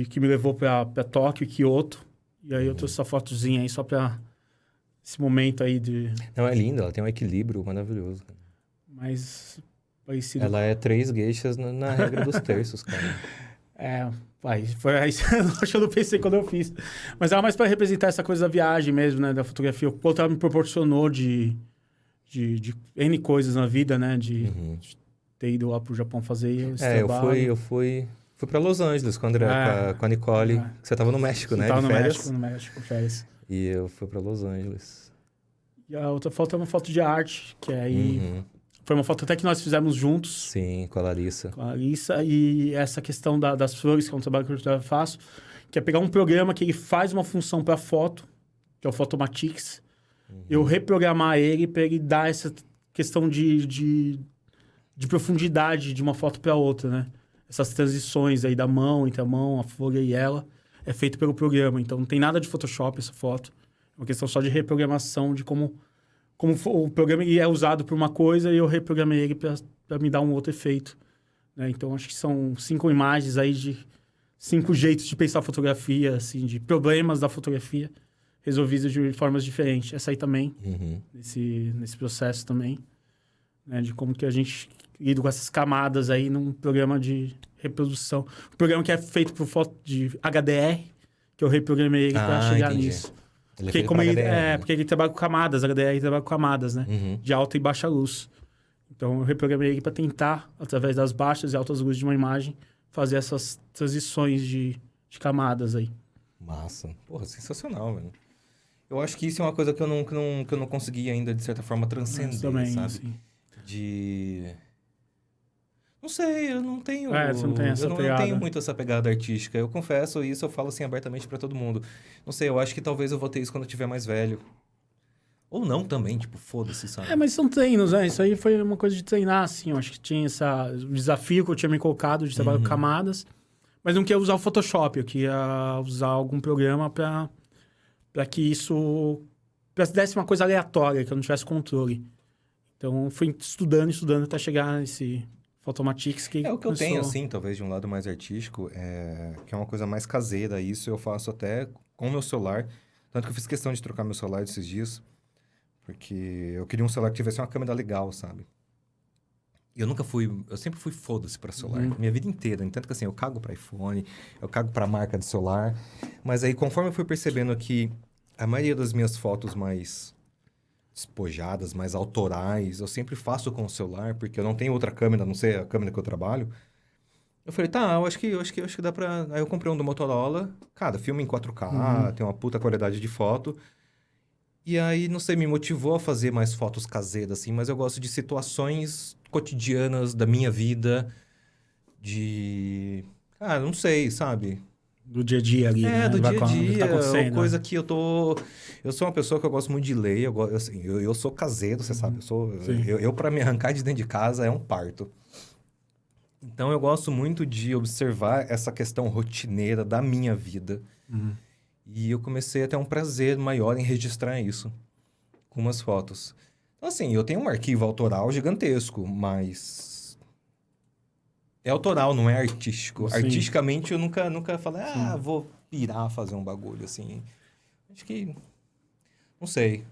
que me levou para Tóquio e Kyoto. E aí eu trouxe essa fotozinha aí só para esse momento aí de... Não, é linda. Ela tem um equilíbrio maravilhoso. mais parecido. Ela é 3 geishas na regra dos terços, cara. Foi aí que eu não pensei quando eu fiz. Mas era mais para representar essa coisa da viagem mesmo, né? Da fotografia. O quanto ela me proporcionou de N coisas na vida, né? De ter ido lá pro Japão fazer esse trabalho. Eu fui pra Los Angeles com o André, com a Nicole. Você tava no México, né? Tava de no férias. México, férias. E eu fui pra Los Angeles. E a outra foto é uma foto de arte, que aí... Uhum. Foi uma foto até que nós fizemos juntos. Sim, com a Larissa. Com a Larissa. E essa questão das flores, que é um trabalho que eu faço, que é pegar um programa que ele faz uma função para foto, que é o Photomatix, eu reprogramar ele para ele dar essa questão de profundidade de uma foto para outra, né? Essas transições aí da mão, entre a mão, a folha e ela, é feito pelo programa. Então, não tem nada de Photoshop essa foto. É uma questão só de reprogramação, de como o programa é usado para uma coisa e eu reprogramei ele para me dar um outro efeito. Né? Então, acho que são 5 imagens aí de 5 jeitos de pensar a fotografia, assim, de problemas da fotografia resolvidos de formas diferentes. Essa aí também, nesse processo também, né? De como que a gente lida com essas camadas aí num programa de reprodução. Um programa que é feito por foto de HDR, que eu reprogramei ele para chegar entendi. nisso. Ele é Porque, feito pra HDR, né? porque ele trabalha com camadas, HDR trabalha com camadas, né? De alta e baixa luz. Então, eu reprogramei ele para tentar, através das baixas e altas luzes de uma imagem, fazer essas transições de camadas aí. Massa. Porra, sensacional, velho. Eu acho que isso é uma coisa que eu não consegui ainda, de certa forma, transcender, Também, sabe? assim. Não sei, eu não tenho... Você não tem essa eu não pegada. tenho muito essa pegada artística. Eu confesso isso, eu falo assim abertamente pra todo mundo. Não sei, eu acho que talvez eu vou ter isso quando eu tiver mais velho. Ou não também, tipo, foda-se, sabe? Mas são treinos, né? Isso aí foi uma coisa de treinar, assim. Eu acho que tinha o desafio que eu tinha me colocado de trabalhar com camadas. Mas não queria usar o Photoshop, eu queria usar algum programa para que isso... Pra desse uma coisa aleatória, que eu não tivesse controle. Então, eu fui estudando até chegar nesse Photomatix que É o que eu começou... tenho, assim, talvez de um lado mais artístico, que é uma coisa mais caseira. Isso eu faço até com o meu celular. Tanto que eu fiz questão de trocar meu celular esses dias, porque eu queria um celular que tivesse uma câmera legal, sabe? E eu sempre fui foda-se pra celular, minha vida inteira. Tanto que assim, eu cago pra iPhone, eu cago pra marca de celular. Mas aí, conforme eu fui percebendo que a maioria das minhas fotos mais despojadas, mais autorais, eu sempre faço com o celular, porque eu não tenho outra câmera, a não ser a câmera que eu trabalho. Eu falei, tá, eu acho que dá pra... Aí eu comprei um do Motorola, cara, filma em 4K, tem uma puta qualidade de foto. E aí, não sei, me motivou a fazer mais fotos caseiras, assim, mas eu gosto de situações cotidianas da minha vida, cara, não sei, sabe? Do dia a dia ali, né? Do dia a Do que dia, tá acontecendo, coisa né? que eu sou uma pessoa que eu gosto muito de ler, eu sou caseiro, você sabe, Sim. eu para me arrancar de dentro de casa é um parto. Então, eu gosto muito de observar essa questão rotineira da minha vida. E eu comecei a ter um prazer maior em registrar isso com umas fotos. Então, assim, eu tenho um arquivo autoral gigantesco, mas é autoral, não é artístico. Sim. Artisticamente, eu nunca falei, vou pirar fazer um bagulho, assim. Acho que... Não sei.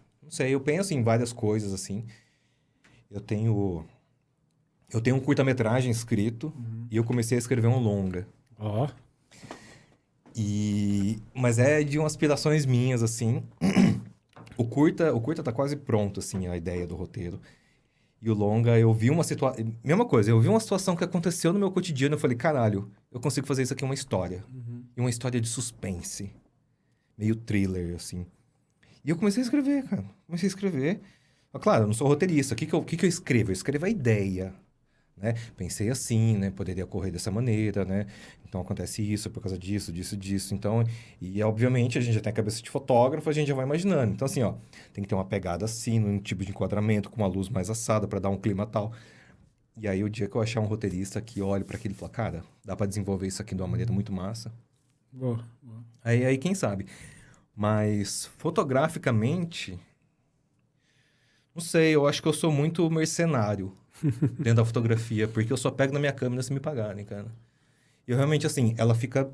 Eu penso em várias coisas, assim. Eu tenho um curta-metragem escrito e eu comecei a escrever um longa. Ó. Mas é de umas aspirações minhas, assim. O curta tá quase pronto, assim, a ideia do roteiro. E o longa, eu vi uma situação... Mesma coisa, eu vi uma situação que aconteceu no meu cotidiano, eu falei, caralho, eu consigo fazer isso aqui uma história. E uma história de suspense. Meio thriller, assim. E eu comecei a escrever, cara. Mas, claro, eu não sou roteirista. O que eu escrevo? Eu escrevo a ideia. Né? Pensei assim, né? Poderia ocorrer dessa maneira, né? Então, acontece isso por causa disso. Então... E, obviamente, a gente já tem a cabeça de fotógrafo, a gente já vai imaginando. Então, assim, ó... Tem que ter uma pegada assim, num tipo de enquadramento, com uma luz mais assada, para dar um clima tal. E aí, o dia que eu achar um roteirista que olhe para aquilo e fala, cara, dá para desenvolver isso aqui de uma maneira muito massa. Boa. Aí, quem sabe? Mas, fotograficamente... Não sei, eu acho que eu sou muito mercenário dentro da fotografia, porque eu só pego na minha câmera se me pagarem, cara. E eu realmente, assim, ela fica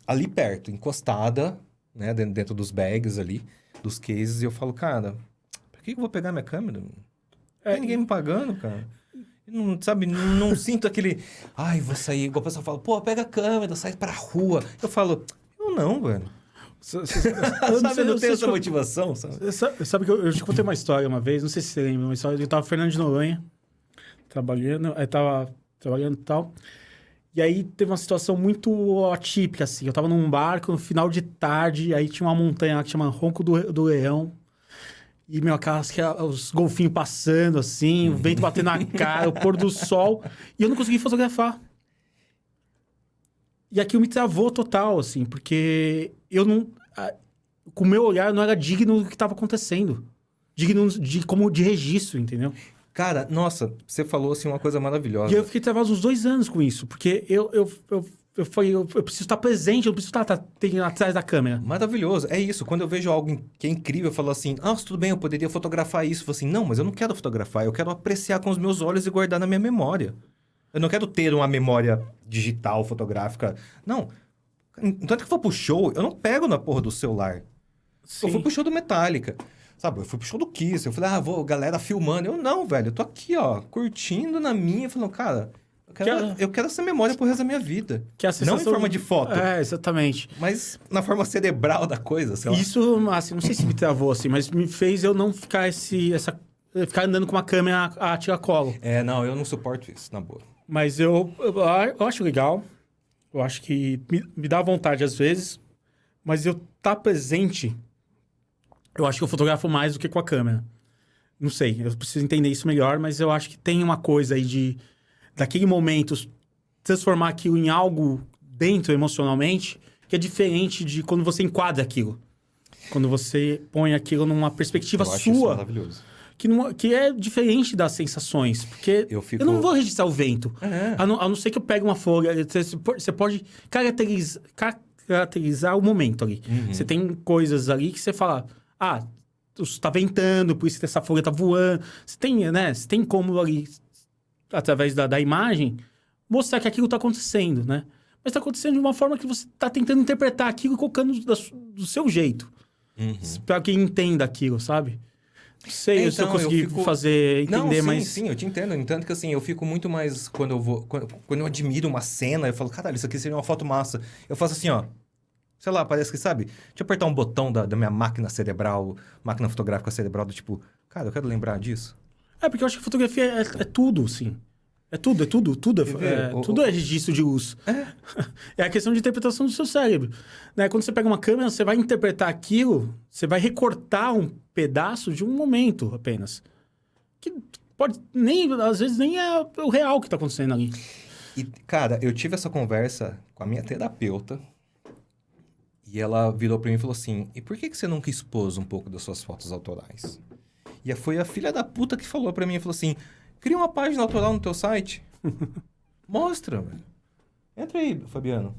ali perto, encostada, né, dentro dos bags ali, dos cases, e eu falo, cara, por que eu vou pegar minha câmera? Não tem ninguém me pagando, cara. Não, sabe, não sinto aquele... Ai, vou sair... Igual o pessoal fala, pô, pega a câmera, sai pra rua. Eu falo, eu não, velho. Eu não tenho essa motivação, sabe? Sabe que eu te contei uma história uma vez, não sei se você lembra, uma história. Eu tava Fernando de Noronha, tava trabalhando e tal. E aí teve uma situação muito atípica, assim. Eu tava num barco no final de tarde, aí tinha uma montanha lá que chama Ronco do Leão. E, meu, os golfinhos passando, assim, o vento batendo na cara, o pôr do sol. E eu não consegui fotografar. E aquilo me travou total, assim, porque eu não... Com o meu olhar, não era digno do que estava acontecendo. Digno de registro, entendeu? Cara, nossa, você falou, assim, uma coisa maravilhosa. E eu fiquei travado uns 2 anos com isso, porque eu falei, eu preciso estar presente, eu preciso estar atrás da câmera. Maravilhoso, é isso. Quando eu vejo algo que é incrível, eu falo assim, tudo bem, eu poderia fotografar isso. Eu falo assim, não, mas eu não quero fotografar, eu quero apreciar com os meus olhos e guardar na minha memória. Eu não quero ter uma memória digital, fotográfica. Não. Tanto que eu for pro show, eu não pego na porra do celular. Sim. Eu fui pro show do Metallica, sabe? Eu fui pro show do Kiss. Eu falei, galera filmando. Eu não, velho. Eu tô aqui, ó, curtindo na minha. Falando, cara, eu quero essa memória pro resto da minha vida. Que é a sensação não em forma de foto. É, exatamente. Mas na forma cerebral da coisa, sei lá. Isso, assim, não sei se me travou, assim, mas me fez eu não ficar ficar andando com uma câmera a tiracolo. Não, eu não suporto isso, na boa. Mas eu acho legal. Eu acho que me dá vontade às vezes. Mas eu tá presente, eu acho que eu fotografo mais do que com a câmera. Não sei, eu preciso entender isso melhor, mas eu acho que tem uma coisa aí daquele momento, transformar aquilo em algo dentro emocionalmente, que é diferente de quando você enquadra aquilo. Quando você põe aquilo numa perspectiva eu acho isso sua. Maravilhoso. Que é diferente das sensações. Porque eu não vou registrar o vento. A não ser que eu pegue uma folha. Você pode caracterizar o momento ali. Você tem coisas ali que você fala... tá ventando, por isso que essa folha tá voando. Você tem como ali, através da imagem, mostrar que aquilo tá acontecendo, né? Mas tá acontecendo de uma forma que você tá tentando interpretar aquilo e colocando do seu jeito. Pra quem entenda aquilo, sabe? Não sei se eu Então, consegui entender, Não, sim, mas... sim, eu te entendo. No entanto que assim, eu fico muito mais... Quando eu admiro uma cena, eu falo, caralho, isso aqui seria uma foto massa. Eu faço assim, ó. Sei lá, parece que, sabe? Deixa eu apertar um botão da minha máquina cerebral, máquina fotográfica cerebral, do tipo... Cara, eu quero lembrar disso. Porque eu acho que fotografia é tudo, sim. É tudo. Tudo é registro de luz. É a questão de interpretação do seu cérebro. Né? Quando você pega uma câmera, você vai interpretar aquilo, você vai recortar um pedaço de um momento apenas. Que pode nem, às vezes, nem é o real que está acontecendo ali. E, cara, eu tive essa conversa com a minha terapeuta e ela virou pra mim e falou assim, e por que você nunca expôs um pouco das suas fotos autorais? E foi a filha da puta que falou pra mim, falou assim, cria uma página autoral no teu site. Mostra, velho. Entra aí, Fabiano.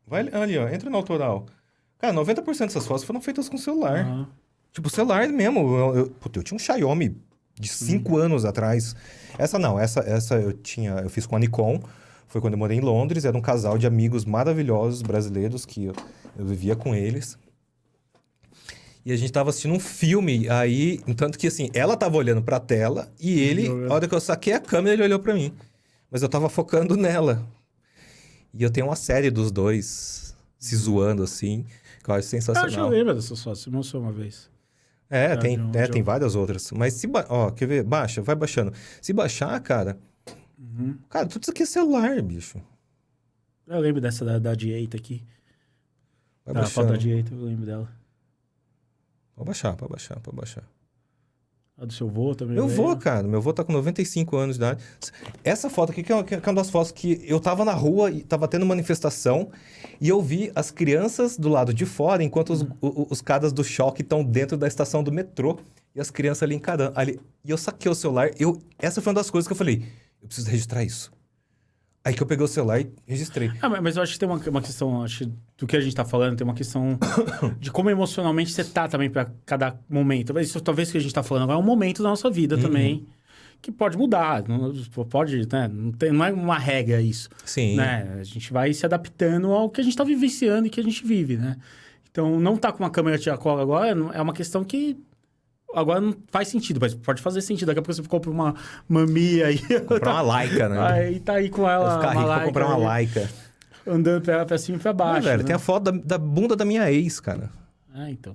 Vai ali, ó, entra no autoral. Cara, 90% dessas fotos foram feitas com celular. Tipo, celular mesmo. Eu tinha um Xiaomi de 5 anos atrás. Essa não, essa eu fiz com a Nikon. Foi quando eu morei em Londres. Era um casal de amigos maravilhosos brasileiros que eu vivia com eles. E a gente tava assistindo um filme aí, tanto que assim, ela tava olhando pra tela e ele, a hora que eu saquei a câmera, ele olhou pra mim. Mas eu tava focando nela. E eu tenho uma série dos dois se zoando assim, que eu acho sensacional. Eu lembro dessas fotos, você mostrou uma vez. Tem várias outras. Mas se... quer ver? Baixa, vai baixando. Se baixar, cara... Cara, tudo isso aqui é celular, bicho. Eu lembro dessa da direita aqui. Vai Da foto baixando. da direita, eu lembro dela. Pode baixar. A do seu vô também. Meu vô, cara. Meu vô tá com 95 anos de idade. Essa foto aqui que é uma das fotos que eu tava na rua e tava tendo manifestação e eu vi as crianças do lado de fora enquanto os caras do choque estão dentro da estação do metrô e as crianças ali encarando. E eu saquei o celular. Essa foi uma das coisas que eu falei, eu preciso registrar isso. Aí que eu peguei o celular e registrei. Mas eu acho que tem uma questão, acho, do que a gente tá falando, tem uma questão de como emocionalmente você tá também pra cada momento. Isso talvez que a gente tá falando agora é um momento da nossa vida também, que pode mudar, pode, né? Não é uma regra isso. Sim. Né? A gente vai se adaptando ao que a gente tá vivenciando e que a gente vive, né? Então, não tá com uma câmera tiracola agora é uma questão que agora não faz sentido, mas pode fazer sentido. Daqui a pouco você compra uma Mami aí. Comprar uma Leica, né? Aí tá aí com ela. Vai ficar rico pra comprar uma Leica. Andando pra cima e pra baixo. Velho, né? tem a foto da bunda da minha ex, cara. Então.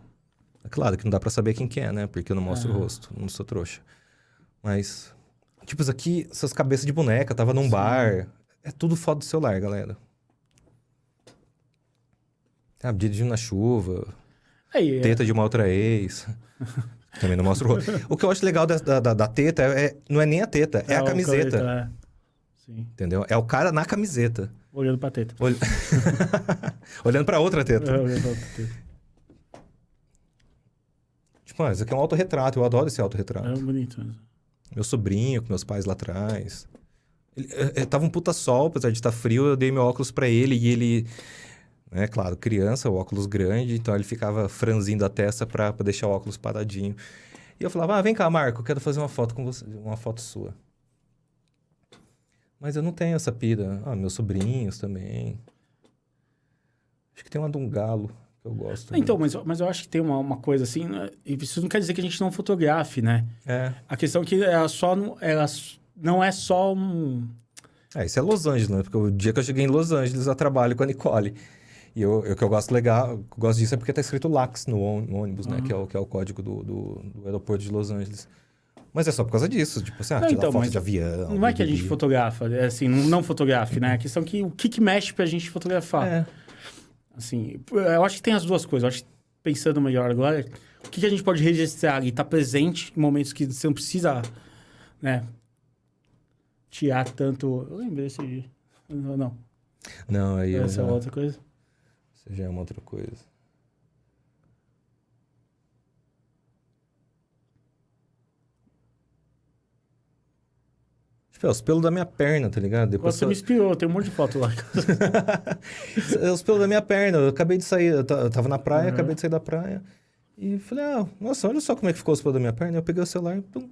É claro que não dá pra saber quem que é, né? Porque eu não mostro o rosto, não sou trouxa. Mas, tipo, isso aqui, essas cabeças de boneca, tava num bar. É tudo foto do celular, galera. Dirigindo na chuva. Teta de uma outra ex. Também não mostro o rosto. O que eu acho legal da teta não é nem a teta, é a camiseta. Sim. Entendeu? É o cara na camiseta. Olhando pra teta. Olhando pra outra teta. Olhando pra outra teta. Tipo, isso aqui é um autorretrato. Eu adoro esse autorretrato. É bonito mesmo. Meu sobrinho, com meus pais lá atrás. Tava um puta sol, apesar de estar frio, eu dei meu óculos pra ele e ele... É claro, criança, o óculos grande, então ele ficava franzindo a testa pra deixar o óculos paradinho. E eu falava, vem cá, Marco, eu quero fazer uma foto com você, uma foto sua. Mas eu não tenho essa pira. Meus sobrinhos também. Acho que tem uma de um galo que eu gosto. Então, mas eu acho que tem uma coisa assim, e isso não quer dizer que a gente não fotografe, né? A questão é que ela não é só um... Isso é Los Angeles, né? Porque o dia que eu cheguei em Los Angeles, eu trabalho com a Nicole. E o que eu gosto disso é porque tá escrito LAX no ônibus, né? Que é o código do aeroporto de Los Angeles. Mas é só por causa disso. Tipo assim, tirar foto de avião. Não é que a gente fotografa, é assim, não fotografe, né? A questão é que o que mexe pra gente fotografar. Assim, eu acho que tem as duas coisas. Eu acho que, pensando melhor agora, o que a gente pode registrar e estar presente em momentos que você não precisa, né? Tirar tanto... Eu lembrei desse dia. Não. Não, aí... Essa é outra coisa? Isso já é uma outra coisa. Tipo, os pelos da minha perna, tá ligado? Depois Você me inspirou, tem um monte de foto lá. Os pelos da minha perna. Eu acabei de sair, eu tava na praia, acabei de sair da praia. E falei, nossa, olha só como é que ficou os pelos da minha perna. Eu peguei o celular e... Pum.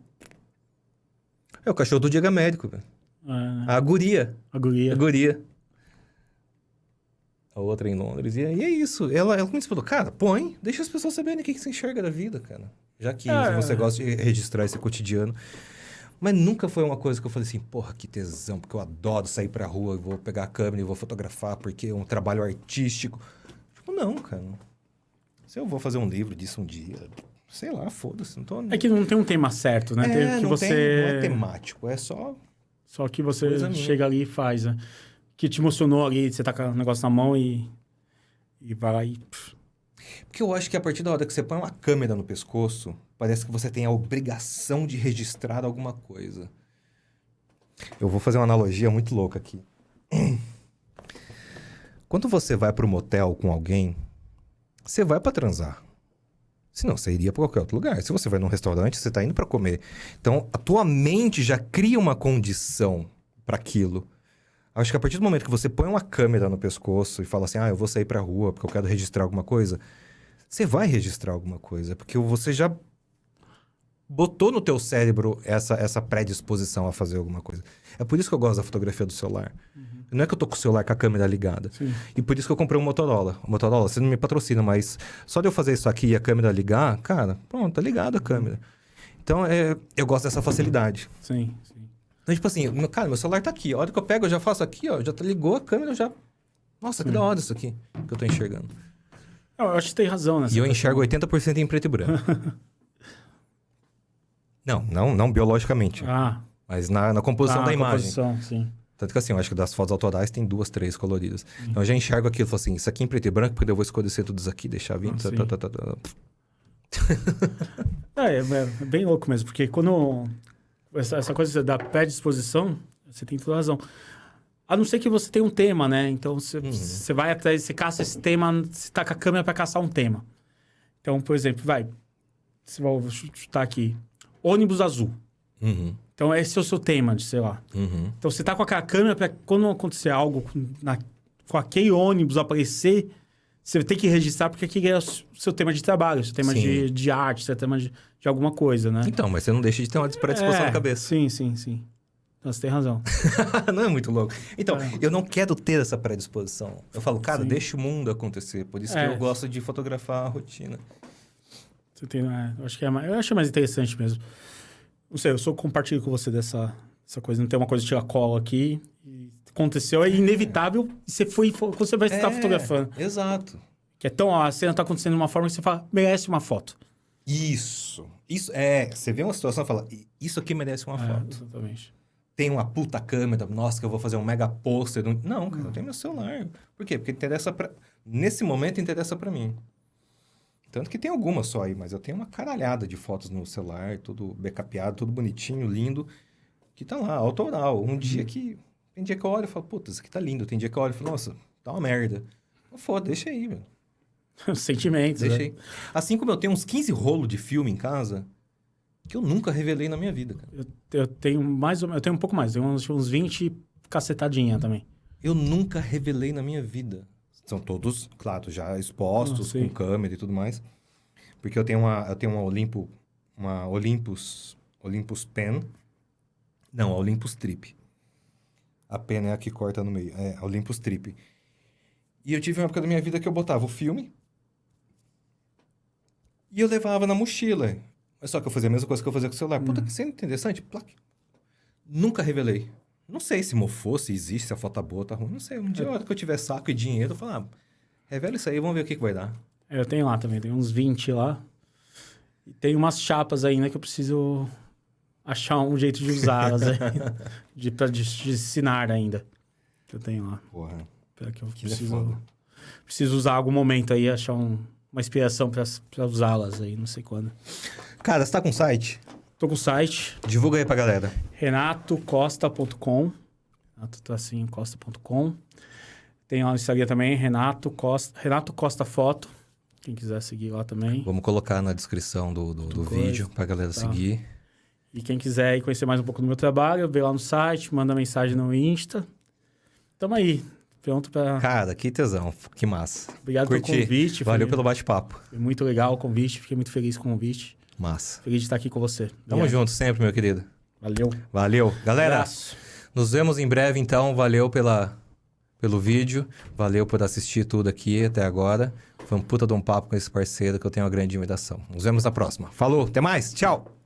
É o cachorro do Diego Américo, velho. A guria. A guria. A guria. a outra em Londres. E aí é isso. Ela me falou, cara, põe, deixa as pessoas saberem o que você enxerga da vida, cara. Já que você gosta de registrar esse cotidiano. Mas nunca foi uma coisa que eu falei assim, porra, que tesão, porque eu adoro sair pra rua, eu vou pegar a câmera e vou fotografar, porque é um trabalho artístico. Tipo, não, cara. Se eu vou fazer um livro disso um dia, sei lá, foda-se. Não tô... É que não tem um tema certo, né? Tem que não você... não é temático, é só... Só que você chega ali e faz, né? Que te emocionou ali, você tá com o negócio na mão e vai lá e... Porque eu acho que a partir da hora que você põe uma câmera no pescoço, parece que você tem a obrigação de registrar alguma coisa. Eu vou fazer uma analogia muito louca aqui. Quando você vai para um motel com alguém, você vai para transar. Senão, você iria para qualquer outro lugar. Se você vai num restaurante, você está indo para comer. Então, a tua mente já cria uma condição para aquilo. Acho que a partir do momento que você põe uma câmera no pescoço e fala assim, eu vou sair pra rua porque eu quero registrar alguma coisa, você vai registrar alguma coisa, porque você já botou no teu cérebro essa predisposição a fazer alguma coisa. É por isso que eu gosto da fotografia do celular. Não é que eu tô com o celular com a câmera ligada. Sim. E por isso que eu comprei um Motorola. O Motorola, você não me patrocina, mas só de eu fazer isso aqui e a câmera ligar, cara, pronto, tá ligada a câmera. Então, eu gosto dessa facilidade. Sim. Então, tipo assim, meu celular tá aqui. A hora que eu pego, eu já faço aqui, ó. Já ligou a câmera, já... Nossa, que da hora isso aqui que eu tô enxergando. Eu acho que tem razão nessa E eu questão. enxergo 80% em preto e branco. não biologicamente. Mas na composição da imagem. Composição, sim. Tanto que assim, eu acho que das fotos autorais tem 2, 3 coloridas. Então eu já enxergo aquilo e falo assim, isso aqui em preto e branco, porque eu vou escurecer tudo isso aqui, deixar vir... É bem louco mesmo, porque quando... Essa coisa da predisposição, você tem toda razão. A não ser que você tenha um tema, né? Então, você vai atrás, você caça esse tema, você tá com a câmera para caçar um tema. Então, por exemplo, vou chutar aqui, ônibus azul. Então, esse é o seu tema, de sei lá. Então, você tá com aquela câmera para quando acontecer algo com aquele ônibus aparecer, você tem que registrar, porque aquele é o seu tema de trabalho, seu tema de arte, seu tema de alguma coisa, né? Então, mas você não deixa de ter uma predisposição na cabeça. Sim. Então, você tem razão. Não é muito louco. Então, eu não quero ter essa predisposição. Eu falo, cara, deixa o mundo acontecer. Por isso que eu gosto de fotografar a rotina. Você tem, eu acho mais interessante mesmo. Não sei, eu compartilho com você dessa coisa. Não tem uma coisa de tirar cola aqui. Aconteceu, é inevitável. E você vai estar fotografando. Exato. Que é tão... A cena tá acontecendo de uma forma que você fala, merece uma foto. Isso. Você vê uma situação e fala, isso aqui merece uma foto. Exatamente. Tem uma puta câmera, nossa, que eu vou fazer um mega pôster. Não, cara, eu tenho meu celular. Por quê? Porque nesse momento interessa pra mim. Tanto que tem algumas só aí, mas eu tenho uma caralhada de fotos no celular, tudo backupado, tudo bonitinho, lindo, que tá lá, autoral. Tem dia que eu olho e falo, puta, isso aqui tá lindo. Tem dia que eu olho e falo, nossa, tá uma merda. Foda, deixa aí, velho. Sentimentos, Deixa aí. Assim como eu tenho uns 15 rolos de filme em casa, que eu nunca revelei na minha vida, cara. Eu tenho eu tenho um pouco mais, tenho uns 20 cacetadinha também. Eu nunca revelei na minha vida. São todos, claro, já expostos, com câmera e tudo mais. Porque eu tenho uma Olympus Pen. Não, a Olympus Trip. A pen é a que corta no meio. É, a Olympus Trip. E eu tive uma época da minha vida que eu botava o filme e eu levava na mochila. Mas só que eu fazia a mesma coisa que eu fazia com o celular. Puta, que cena interessante. Nunca revelei. Não sei se mofou, se existe, se a foto tá boa, tá ruim. Não sei. Um dia, na hora que eu tiver saco e dinheiro, eu falo, revela isso aí, vamos ver o que vai dar. Eu tenho lá também, tem uns 20 lá. E tem umas chapas ainda que eu preciso achar um jeito de usá-las ainda. de ensinar ainda. Que eu tenho lá. Porra. Que eu preciso usar algum momento aí, achar uma inspiração pra usá-las aí, não sei quando. Cara, você tá com site? Tô com o site. Divulga aí pra galera. renatocosta.com. renatocosta.com. Tem lá no Instagram também, Renato Costa Foto. Quem quiser seguir lá também. Vamos colocar na descrição do vídeo pra galera seguir. E quem quiser ir conhecer mais um pouco do meu trabalho, vê lá no site, manda mensagem no Insta. Tamo aí. Pronto pra... Cara, que tesão. Que massa. Obrigado pelo convite. Valeu pelo bate-papo. Foi muito legal o convite. Fiquei muito feliz com o convite. Massa. Feliz de estar aqui com você. Tamo junto sempre, meu querido. Valeu. Valeu. Galera, Abraço. nos vemos em breve, então. Valeu pelo vídeo. Valeu por assistir tudo aqui até agora. Foi um puta de um papo com esse parceiro que eu tenho uma grande admiração. Nos vemos na próxima. Falou, até mais, tchau!